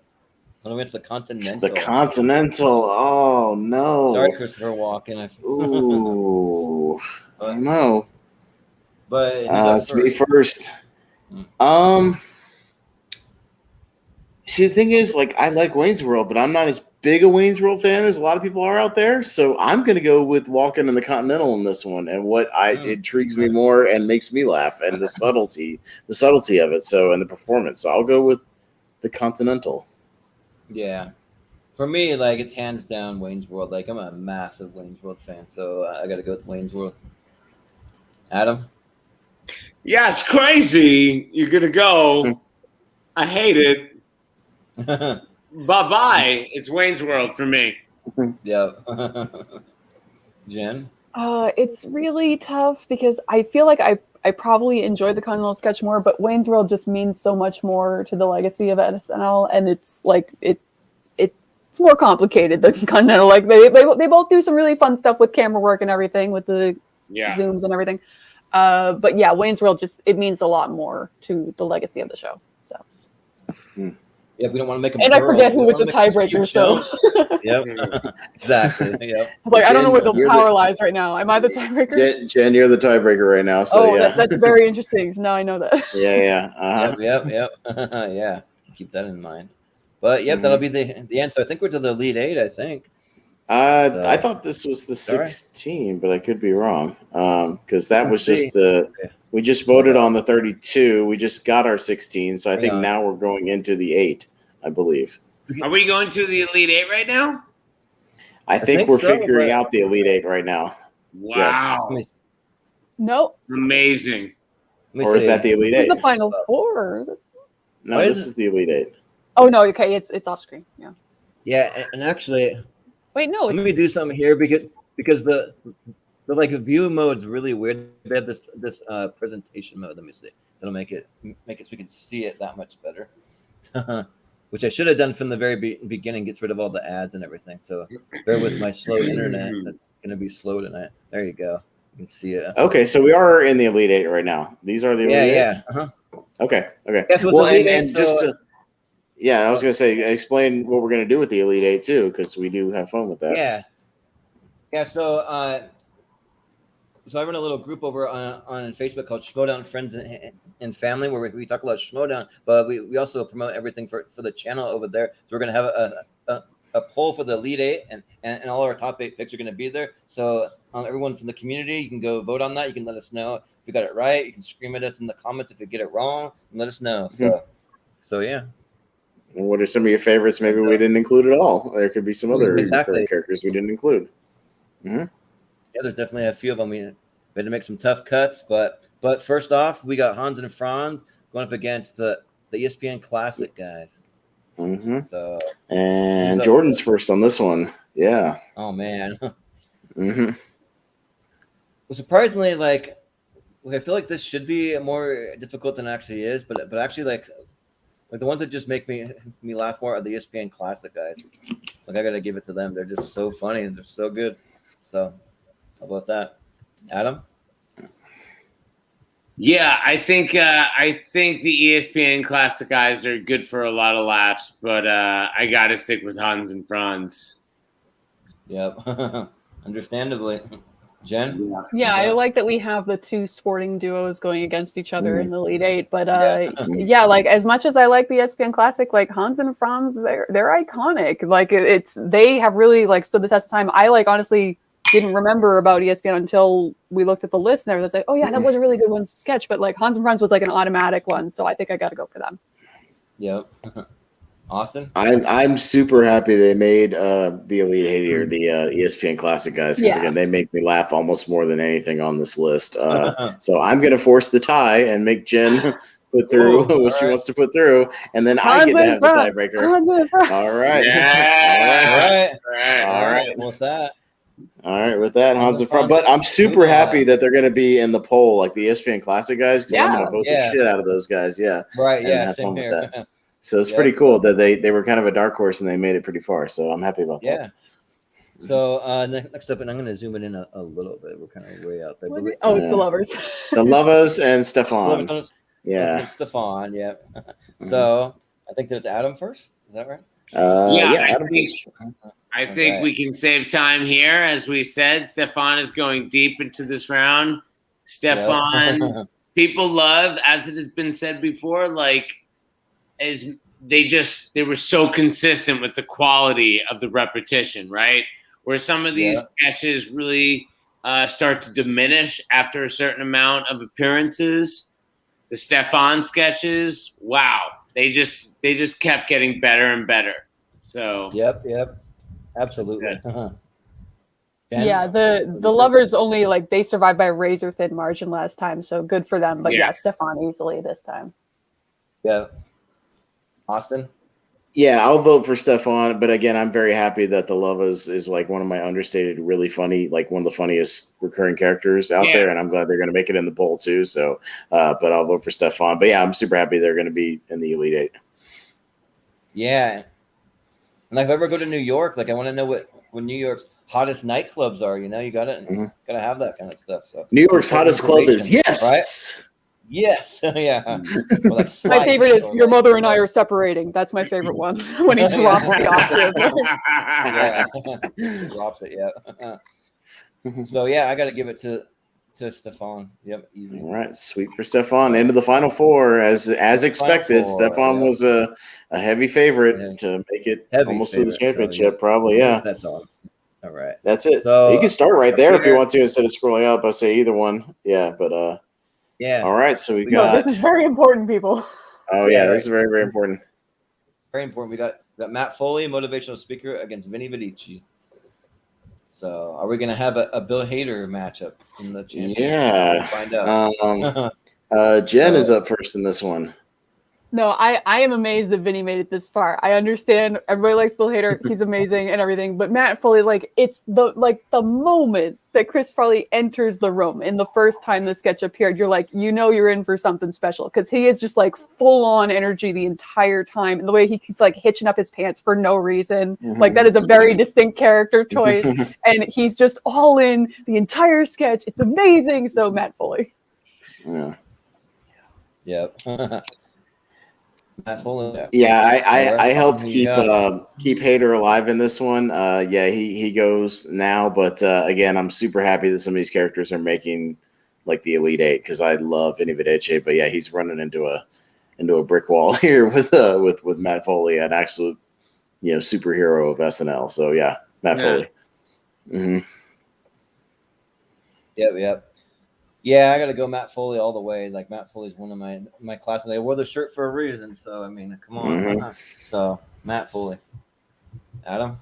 Going against the Continental. The Continental. Oh no! Sorry, Christopher Walken. Ooh, I don't know. But it's me first. See, the thing is, like, I like Wayne's World, but I'm not as big a Wayne's World fan as a lot of people are out there. So I'm going to go with Walken and the Continental in this one, and what intrigues me more and makes me laugh, and the subtlety of it. So, and the performance. So I'll go with the Continental. Yeah, for me, like it's hands down Wayne's World. Like I'm a massive Wayne's World fan, so I got to go with Wayne's World. Adam? Yeah, it's crazy. You're gonna go. I hate it. Bye-bye. It's Wayne's World for me. Yeah. Jen? It's really tough because I feel like I probably enjoyed the Continental sketch more, but Wayne's World just means so much more to the legacy of SNL, and it's like it's more complicated than Continental. Like they both do some really fun stuff with camera work and everything, with the zooms and everything. But yeah, Wayne's World it means a lot more to the legacy of the show. So. Yeah, we don't want to make them. And I forget who was the tiebreaker. So. Yep. Exactly. Yep. I was like, I don't know where the Jen, power lies right now. Am I the tiebreaker? Jen, you're the tiebreaker right now. So yeah. That's very interesting. So now I know that. Yeah. Uh-huh. Yep. Yeah. Keep that in mind. But yep, that'll be the end. So I think we're to the Elite Eight. I think. I thought this was the 16, but I could be wrong. Because that was just we just voted on the 32. We just got our 16, so I think now we're going into the 8, I believe. Are we going to the Elite Eight right now? I think we're figuring out the Elite Eight right now. Wow. Yes. Nope. Amazing. Or is that the Elite Eight? This is the Final Four. No, this is the Elite Eight. Oh no, okay, it's off screen. Yeah. Yeah, and actually, wait, no. Let me do something here because the like view mode's really weird. They have this presentation mode. Let me see. That'll make it so we can see it that much better. Which I should have done from the very beginning. Gets rid of all the ads and everything. So bear with my slow internet. That's gonna be slow tonight. There you go. You can see it. Okay, so we are in the Elite Eight right now. These are the Elite Eight? Yeah. Uh-huh. Okay. Well, and just to, I was going to say, explain what we're going to do with the Elite Eight, too, because we do have fun with that. Yeah, so I run a little group over on Facebook called Schmodown Friends and Family, where we talk about Schmodown, but we also promote everything for the channel over there. So we're going to have a poll for the Elite Eight, and all our top 8 picks are going to be there. So everyone from the community, you can go vote on that. You can let us know if you got it right. You can scream at us in the comments if you get it wrong, and let us know. So yeah. And what are some of your favorites? Maybe we didn't include at all. There could be some other characters we didn't include. Yeah, there's definitely a few of them. We had to make some tough cuts, but first off, we got Hans and Franz going up against the ESPN Classic guys. So and Jordan's first on this one. Yeah. Oh man. Well, surprisingly, I feel like this should be more difficult than it actually is, but actually like the ones that just make me laugh more are the ESPN Classic guys. I gotta give it to them. They're just so funny and they're so good. So how about that, Adam? Yeah, I think the ESPN Classic guys are good for a lot of laughs, but I gotta stick with Hans and Franz. Yep, understandably. Jen? Yeah, I like that we have the 2 sporting duos going against each other in the Elite Eight. But like as much as I like the ESPN Classic, like Hans and Franz, they're iconic. Like they have really stood the test of time. I honestly didn't remember about ESPN until we looked at the list and I was like, oh yeah, that was a really good one to sketch. But Hans and Franz was an automatic one, so I think I got to go for them. Yep. Austin? I'm super happy they made the Elite Eight here, the ESPN Classic guys, because again, they make me laugh almost more than anything on this list. So I'm going to force the tie and make Jen put through what she wants to put through, and then I get to have the tiebreaker. All right. Yeah. All right. What's that? All right, with that, Hans and Franz. But I'm super happy that they're going to be in the poll, like the ESPN Classic guys, because I'm going to vote the shit out of those guys. Yeah. Right. Yeah. Have Same fun here. with that. So it's pretty cool that they were kind of a dark horse and they made it pretty far. So I'm happy about that. Yeah. So next up, and I'm going to zoom it in a little bit. We're kind of way out there. It's the Lovers. The Lovers and Stefan. Yeah. Stefan. Yeah. So I think there's Adam first. Is that right? Adam. I think we can save time here. As we said, Stefan is going deep into this round. Stefan, people love, as it has been said before, they were so consistent with the quality of the repetition, right? Where some of these sketches really start to diminish after a certain amount of appearances. The Stefan sketches, wow, they just kept getting better and better. So Yep. Absolutely. Yeah, the Lovers only they survived by a razor thin margin last time, so good for them. But Stefan easily this time. Yeah. Austin? Yeah, I'll vote for Stefan, but again, I'm very happy that the Lovers is one of my understated, really funny, one of the funniest recurring characters out there, and I'm glad they're going to make it in the poll too. So, but I'll vote for Stefan. But yeah, I'm super happy they're going to be in the Elite Eight. Yeah. And if I ever go to New York, I want to know what New York's hottest nightclubs are. You gotta have that kind of stuff. So New York's hottest club is right? Yes. Yeah. Or like My slice, favorite is or your like, mother and I are separating. That's my favorite one when he drops the octave. Yeah. Drops it. Yeah. So yeah, I got to give it to Stefan. Yep, easy. All right, sweet for Stefan. Into the final four, as expected. four, Stefan yeah. was a heavy favorite Yeah. to make it Heavy almost to the favorite, so, championship, yeah. probably. Yeah, That's all. All right. that's it. So you can start right there if you here- want to, instead of scrolling up. I say either one. Yeah, but Yeah. all right. So we No, got. this is very important, people. Oh Yeah, yeah, right. this is very, very important. Very important. We got Matt Foley, motivational speaker, against Vinny Vidici. So, are we going to have a Bill Hader matchup in the championship? Yeah. We'll find out. Jen So- is up first in this one. No, I am amazed that Vinny made it this far. I understand everybody likes Bill Hader. He's amazing and everything. But Matt Foley, like, it's the moment that Chris Farley enters the room in the first time the sketch appeared, you're like, you know you're in for something special. Because he is just like full on energy the entire time. And the way he keeps like hitching up his pants for no reason. Like, that is a very distinct character choice. And he's just all in the entire sketch. It's amazing. So Matt Foley. Yeah. Yep. Matt Foley. Yeah, I helped keep Yeah. keep Hader alive in this one. Yeah, he goes now, but again, I'm super happy that some of these characters are making like the Elite Eight because I love Vinny Vidici, but yeah, he's running into a brick wall here with Matt Foley, an absolute superhero of SNL. So yeah, Matt Foley. Mm-hmm. Yep. Yeah, I got to go Matt Foley all the way. Like, Matt Foley's one of my classmates. I wore the shirt for a reason. So, I mean, come on. Mm-hmm. So, Matt Foley. Adam?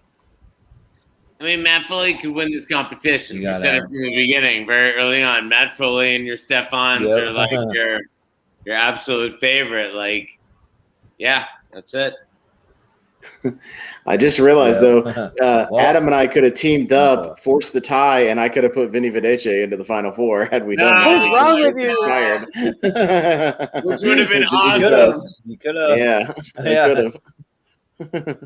I mean, Matt Foley could win this competition. You We got said it Adam. from the beginning, very early on. Matt Foley and your Stefans Yep. are like your absolute favorite. Like, yeah, that's it. I just realized though, Well, Adam and I could have teamed up, forced the tie, and I could have put Vinny Vidici into the final four had we done that. What's wrong with you? Expired. Which would have been Just awesome. because. You could have. Yeah, Yeah. I could have.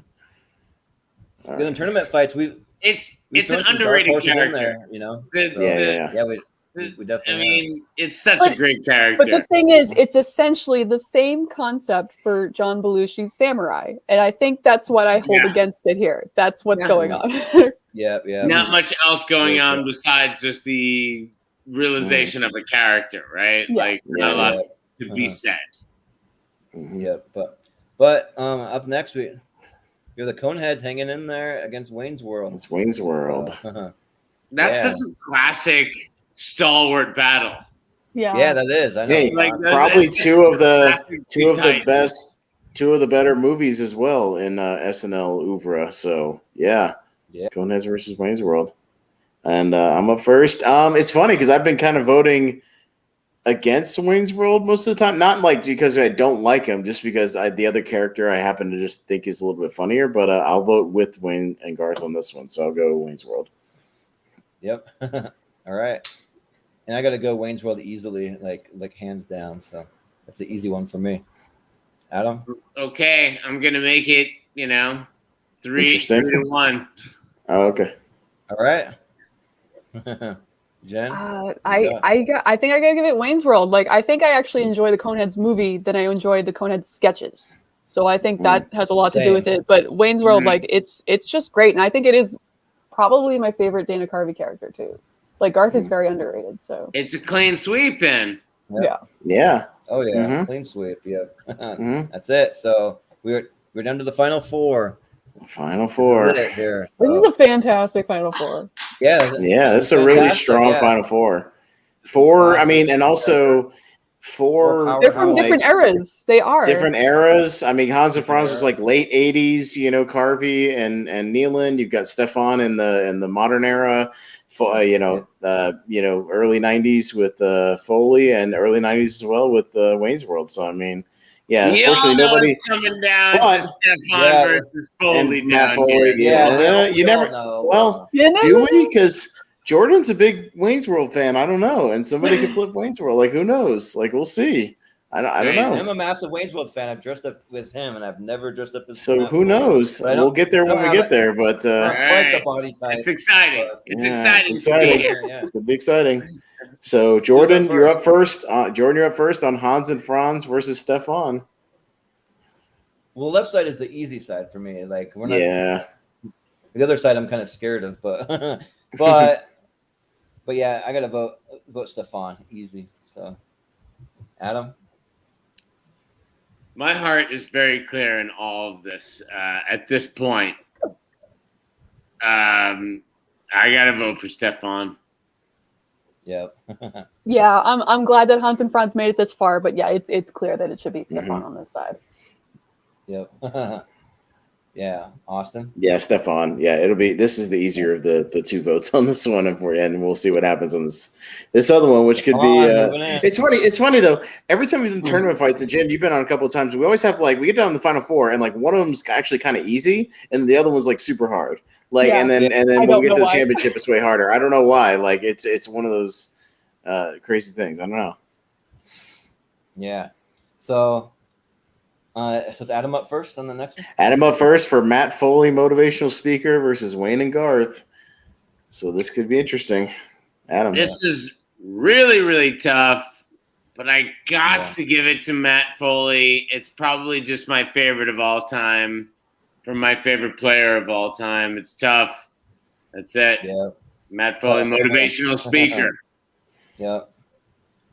In the tournament fights, It's we've an thrown some dark underrated horses in character. there, you know. The- So, Yeah. yeah, we definitely. I have. mean, it's such But- a great character. But the thing is, it's essentially the same concept for John Belushi's Samurai. And I think that's what I hold Yeah. against it here. That's what's Yeah. going on. Yeah. Not much else going Very on true. besides just the realization of a character, right? Yeah. Like, not a lot to be Uh-huh. said. Mhm. Yep. But up next you're the Coneheads hanging in there against Wayne's World. It's Wayne's World. That's Yeah. such a classic stalwart battle. Yeah. Yeah, that is. I know. Hey, Like, that's- probably that's two of the classic Titan. better movies as well in SNL oeuvre. So yeah, Yeah. Coneheads versus Wayne's World, and I'm up first. It's funny because I've been kind of voting against Wayne's World most of the time, not like because I don't like him, just because the other character I happen to just think is a little bit funnier. But I'll vote with Wayne and Garth on this one, so I'll go Wayne's World. Yep. All right. And I got to go Wayne's World easily, like hands down. So that's an easy one for me. Adam? Okay, I'm gonna make it. 3 Interesting. to 1. Oh, okay. All right. Jen? I think I gotta give it Wayne's World. Like, I think I actually enjoy the Coneheads movie than I enjoy the Coneheads sketches. So I think that has a lot to do Same. with it. But Wayne's World, Mhm. like, it's just great, and I think it is probably my favorite Dana Carvey character too. Like, Garth is very underrated. So It's a clean sweep then. Yeah. Oh, yeah. Mhm. Clean sweep. Yep. Mhm. That's it. So we're down to the final four. Final This four. is it here. this So, is a fantastic Final Four. yeah. Yeah, that's a really fantastic, strong yeah. Final Four. Four, I mean, and also four. Four They're from Like, different eras. They are Different eras. I mean, Hans and Franz was like late '80s. Carvey and Nealon. You've got Stefan in the modern era. Early '90s with Foley, and early '90s as well with Wayne's World. So I mean, yeah. We all Unfortunately, know nobody. it's coming down But- to Stefan Yeah, versus Foley and Matt down Foley, here. yeah. You we all never- know. well, You know? Do we? Because Jordan's a big Wayne's World fan. I don't know, and somebody could flip Wayne's World. Like, who knows? Like, we'll see. I don't know. I'm a massive Wayne's World fan. I've dressed up with him, and I've never dressed up as. So Matt who Foley. knows? We'll get there when we get there. But not quite the body type. It's exciting. It's exciting. It's exciting. It's gonna be exciting. So Jordan, you're up first. Jordan, you're up first on Hans and Franz versus Stefan. Well, left side is the easy side for me. Like we're not. Yeah. The other side, I'm kind of scared of, but yeah, I gotta vote Stefan. Easy. So, Adam. My heart is very clear in all of this at this point. I gotta vote for Stefan. Yep. Yeah, I'm glad that Hans and Franz made it this far, but yeah, it's clear that it should be Stefan on this side. Yep. Yeah, Austin. Yeah, Stefan. Yeah, it'll be. This is the easier of the two votes on this one, and we'll see what happens on this other one, which could be. It's funny. It's funny though. Every time we've done tournament fights, and Jim, you've been on a couple of times. We always have we get down to the final four, and like one of them's actually kind of easy, and the other one's like super hard. Like, and then when we get to the championship, it's way harder. I don't know why. Like, it's one of those crazy things. I don't know. Yeah. So it's Adam up first on the next one? Adam up first for Matt Foley, motivational speaker, versus Wayne and Garth. So this could be interesting. Adam. This is really, really tough, but I got to give it to Matt Foley. It's probably just my favorite of all time. From my favorite player of all time. It's tough. That's it. Yeah. Matt Foley, motivational speaker. Yep.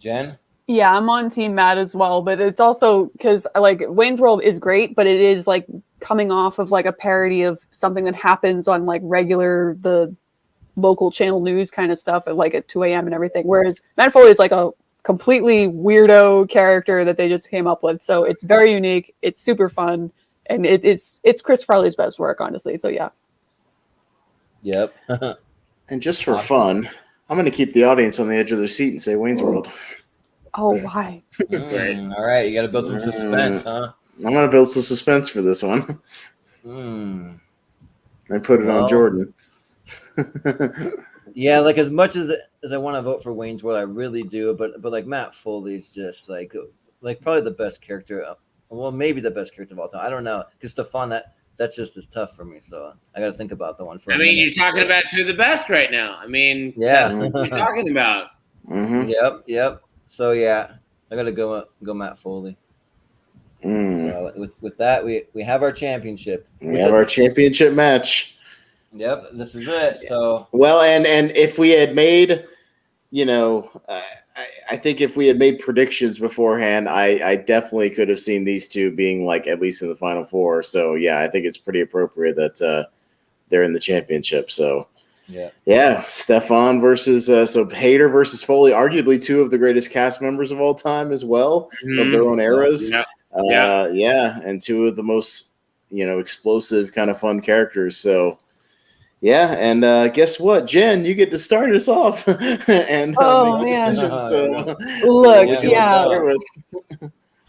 Jen? Yeah, I'm on Team Matt as well, but it's also because like Wayne's World is great, but it is like coming off of like a parody of something that happens on like the local channel news kind of stuff at like at 2 a.m. and everything. Whereas Matt Foley is like a completely weirdo character that they just came up with. So it's very unique. It's super fun. And it's Chris Farley's best work, honestly. So yeah. Yep. And just for fun, I'm going to keep the audience on the edge of their seat and say Wayne's World. Oh, why? All right, you got to build some suspense, huh? I'm going to build some suspense for this one. I put it on Jordan. Yeah, like as much as I want to vote for Wayne's World, I really do. But like Matt Foley's just like probably the best character. Well, maybe the best character of all time. I don't know, because Stefan, that's just as tough for me. So I got to think about the one for. I mean, you're talking about two of the best right now. I mean, yeah, what are you talking about? Mm-hmm. Yep. So yeah, I got to go Matt Foley. So with that, we have our championship. We have our championship match. Yep, this is it. So well, and if we had made, I think if we had made predictions beforehand, I definitely could have seen these two being like at least in the final four. So yeah, I think it's pretty appropriate that they're in the championship. So yeah, Stefan versus so Hader versus Foley, arguably two of the greatest cast members of all time as well, of their own eras. And two of the most explosive kind of fun characters. So. Yeah, and guess what, Jen? You get to start us off and make decisions. So, look,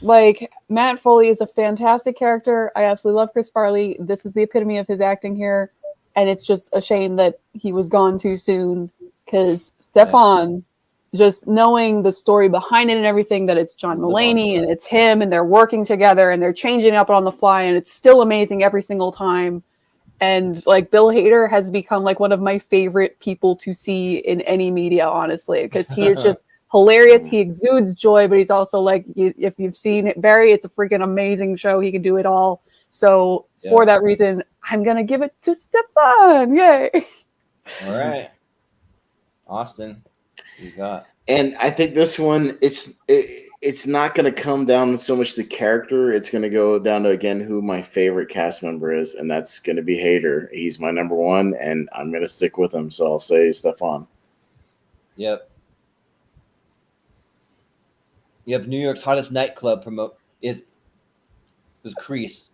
like Matt Foley is a fantastic character. I absolutely love Chris Farley. This is the epitome of his acting here, and it's just a shame that he was gone too soon. Because Stefan, just knowing the story behind it and everything, that it's John Mulaney and it's him, and they're working together and they're changing up on the fly, and it's still amazing every single time. And like Bill Hader has become like one of my favorite people to see in any media, honestly, because he is just hilarious. He exudes joy, but he's also like, if you've seen it, Barry, it's a freaking amazing show. He can do it all. So for that reason, I'm going to give it to Stefan. Yay. All right. Austin, you got. And I think this one, it's not going to come down so much the character. It's going to go down to, again, who my favorite cast member is, and that's going to be Hader. He's my number one, and I'm going to stick with him, so I'll say Stefan. Yep. New York's hottest nightclub was Crease.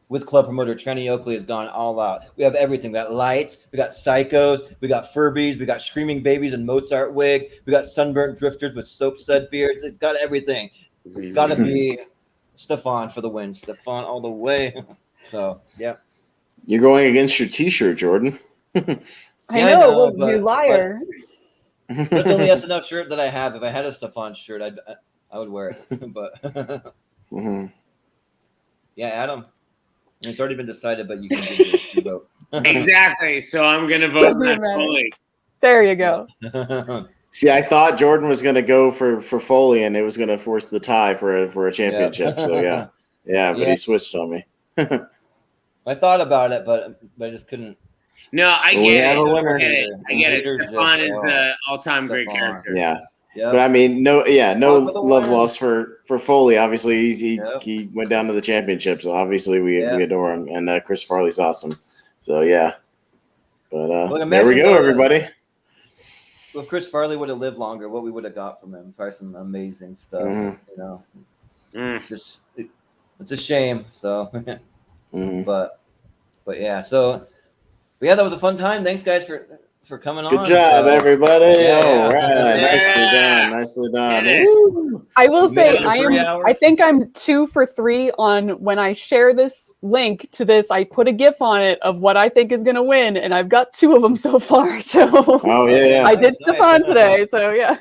With club promoter Trenny Oakley has gone all out. We have everything. We got lights, we got psychos, we got Furbies, we got screaming babies in Mozart wigs, we got sunburnt drifters with soap sud beards. It's got everything. It's got to be Stefan for the win. Stefan all the way. So, yeah. You're going against your T-shirt, Jordan. I know, you liar. But it's only SNL shirt that I have. If I had a Stefan shirt, I would wear it. But Mm-hmm. yeah, Adam. I mean, it's already been decided, but you can give your vote. Exactly. So I'm gonna vote Doesn't for even that matter. Foley. There you go. See, I thought Jordan was going to go for Foley, and it was going to force the tie for a championship. So yeah, but Yeah. he switched on me. I thought about it, but I just couldn't. No, I Well, we get have it. a winner. I get it. I get it. Haters Stefan just- is oh, an all-time great Stefan. character. Yeah. Yeah. But I mean, no Fought for the love win. lost for Foley. Obviously, Yep. he went down to the championship, so obviously we Yep. adore him, and Chris Farley's awesome. So yeah, but Look, there we imagine go, though, everybody. If Chris Farley would have lived longer, what we would have got from him? Probably some amazing stuff. Mhm. You know, Mm. it's just it's a shame. So, Mhm. but yeah. So, but yeah, that was a fun time. Thanks, guys, for coming on. Good job, So, everybody. Yeah, All yeah. right, nicely Yeah. done, nicely done. Get it. Woo. I will We made say it to 3 hours. I think I'm 2 for 3 on when I share this link to this. I put a GIF on it of what I think is going to win, and I've got 2 of them so far. So Oh yeah, I yeah, did Stefan today. So yeah.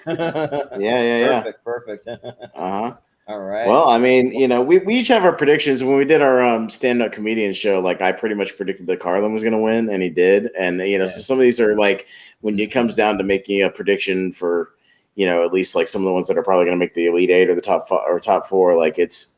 yeah. Perfect. Uh-huh. All right. Well, I mean, you know, we each have our predictions. When we did our stand-up comedian show, like I pretty much predicted that Carlin was going to win, and he did. And you know, so some of these are like when it comes down to making a prediction for, you know, at least like some of the ones that are probably going to make the Elite Eight or the top 5 or top 4. Like it's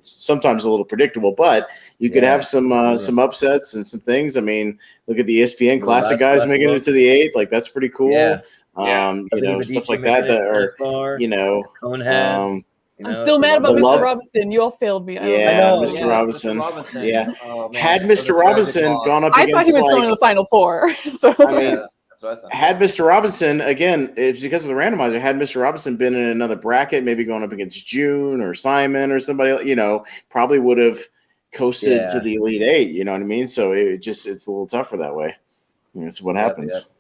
sometimes a little predictable, but you could have some upsets and some things. I mean, look at the ESPN Classic guys making it to the 8. Like that's pretty cool. Yeah. You know, stuff like that are, you know, Coneheads. You I'm know, still so mad about the Mr. love- Robinson. You all failed me. Yeah, I know, Mr. Robinson. Robinson. Yeah. Oh, man. Had For the Mr. tragic Robinson loss. gone up I thought against he was going to the Final Four. So I mean, Yeah, that's what I thought. had Mr. Robinson, again, it's because of the randomizer, had Mr. Robinson been in another bracket, maybe going up against June or Simon or somebody, you know, probably would have coasted to the Elite 8, you know what I mean? So it's a little tougher that way. And that's what happens.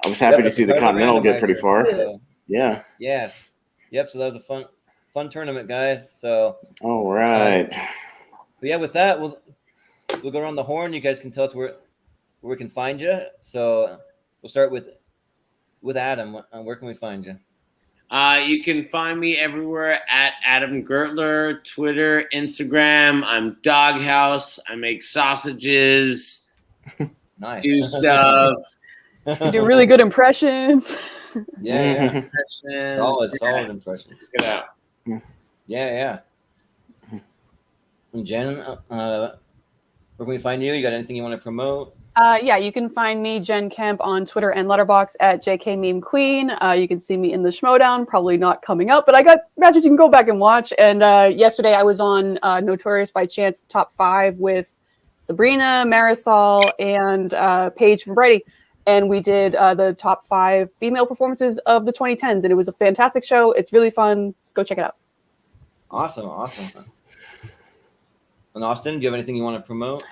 I was happy to see the Continental get pretty far. So, Yeah. yeah. Yep. So that was a fun tournament, guys. So All right. but yeah, with that, we'll go around the horn. You guys can tell us where we can find you. So we'll start with Adam. Where can we find you? You can find me everywhere at Adam Gertler, Twitter, Instagram. I'm Doghouse. I make sausages, Nice. do stuff. you do really good impressions. Yeah. Impressions. Solid impressions. Check it out. Yeah. And Jen, where can we find you? You got anything you want to promote? Yeah, you can find me, Jen Kemp, on Twitter and Letterboxd at JKMemeQueen. You can see me in the Schmodown, probably not coming up, but I got matches you can go back and watch. And yesterday I was on Notorious by Chance Top 5 with Sabrina, Marisol, and Paige from Brady. And we did the top 5 female performances of the 2010s. And it was a fantastic show. It's really fun. Go check it out. Awesome. And Austin, do you have anything you want to promote?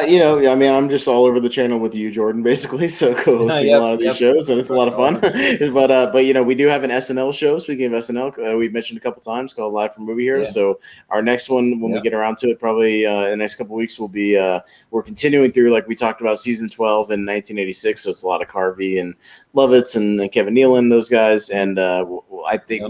You know, I mean, I'm just all over the channel with you, Jordan, basically. So co-hosting a lot of these shows, and it's a lot of fun. but you know, we do have an SNL show. Speaking of SNL, we've mentioned a couple times called Live from Movie Heroes. So our next one, when we get around to it, probably in the next couple of weeks, will be we're continuing through, like we talked about, season 12 in 1986. So it's a lot of Carvey and Lovitz and Kevin Nealon, those guys, and I think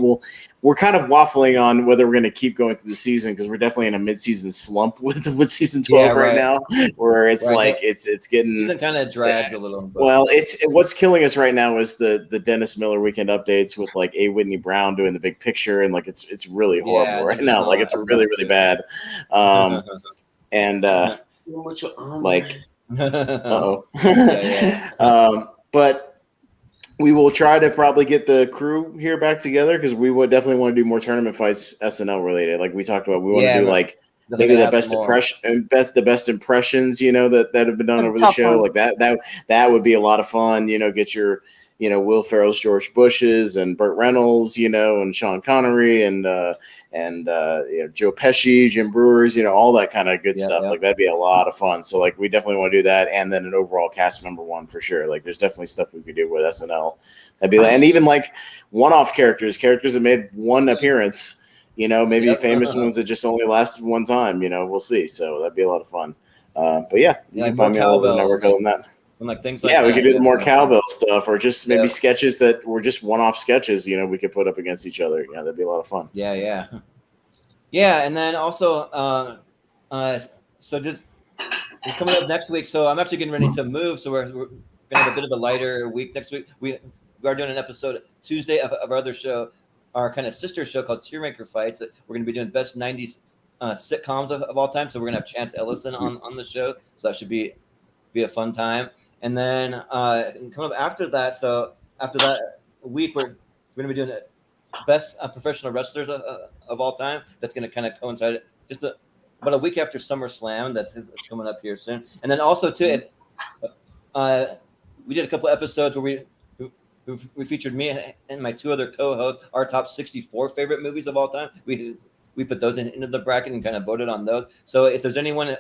we're kind of waffling on whether we're going to keep going through the season, because we're definitely in a mid-season slump with season 12 right now, where it's like it's getting season kind of drags a little. But. Well, what's killing us right now is the Dennis Miller weekend updates with like A. Whitney Brown doing the big picture, and like it's really horrible right now. Like it's really bad. And like but we will try to probably get the crew here back together, because we would definitely want to do more tournament fights SNL related, like we talked about. We want to do like maybe the best impressions, you know, that have been done over the show. Like that would be a lot of fun. You know, get your, you know, Will Ferrell's George Bush's and Burt Reynolds, you know, and Sean Connery and you know, Joe Pesci, Jim Brewers, you know, all that kind of good stuff. Like that'd be a lot of fun. So like we definitely want to do that, and then an overall cast member one for sure. Like there's definitely stuff we could do with SNL. That'd be and even like one-off characters that made one appearance. You know, maybe famous ones that just only lasted one time. You know, we'll see. So that'd be a lot of fun. But yeah, you can find me all over the network other than that. and like things like Yeah, that. we could do the more cowbell stuff, or just maybe sketches that were just one-off sketches. You know, we could put up against each other. Yeah, that'd be a lot of fun. Yeah. And then also, so just it's coming up next week. So I'm actually getting ready to move. So we're gonna have a bit of a lighter week next week. We are doing an episode Tuesday of our other show, our kind of sister show called Tearmaker Fights. We're gonna be doing best '90s sitcoms of all time. So we're gonna have Chance Ellison on the show. So that should be a fun time. And then coming up after that. So after that week, we're gonna be doing it. Best professional wrestlers of all time. That's going to kind of coincide just about a week after SummerSlam. That's coming up here soon. And then also too, we did a couple episodes where we featured me and my two other co-hosts, our top 64 favorite movies of all time. We put those into the bracket and kind of voted on those. So if there's anyone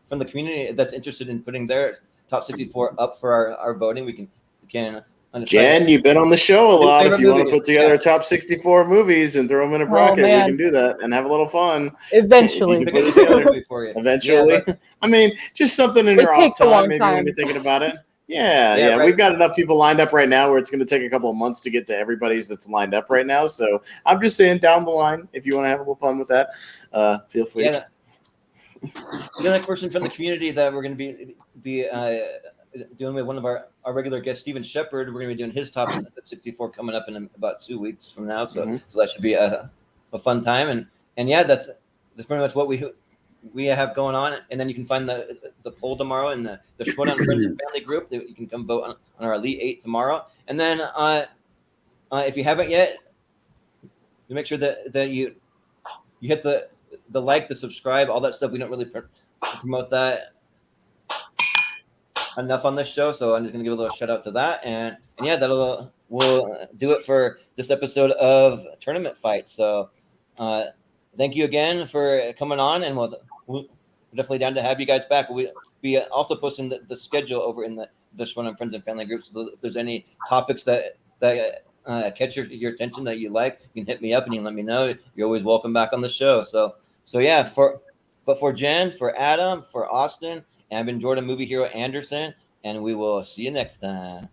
from the community that's interested in putting their top 64 up for our voting, we can. Jen, you've been on the show a lot. If you want to put together a top 64 movies and throw them in a bracket, we can do that and have a little fun. Eventually. Eventually. I mean, just something in your off time, maybe when you're thinking about it. Yeah. Right. We've got enough people lined up right now where it's going to take a couple of months to get to everybody's that's lined up right now. So I'm just saying down the line, if you want to have a little fun with that, feel free. Yeah. The other person from the community that we're going to be doing with one of our regular guests, Steven Shepard. We're going to be doing his top 64 coming up in about 2 weeks from now. So so that should be a fun time. And yeah, that's pretty much what we have going on. And then you can find the poll tomorrow in the Schmodown Friends and Family group that you can come vote on our Elite 8 tomorrow. And then if you haven't yet, you make sure that you hit the like, the subscribe, all that stuff. We don't really promote that enough on this show, so I'm just gonna give a little shout out to that, and yeah, we'll do it for this episode of Tournament Fights. So thank you again for coming on, and we're definitely down to have you guys back. We'll be also posting the schedule over in the Schmodown Friends and Family groups. So if there's any topics that catch your attention that you like, you can hit me up and you can let me know. You're always welcome back on the show. So yeah, for Jen, for Adam, for Austin, and I've been Jordan Movie Hero Anderson, and we will see you next time.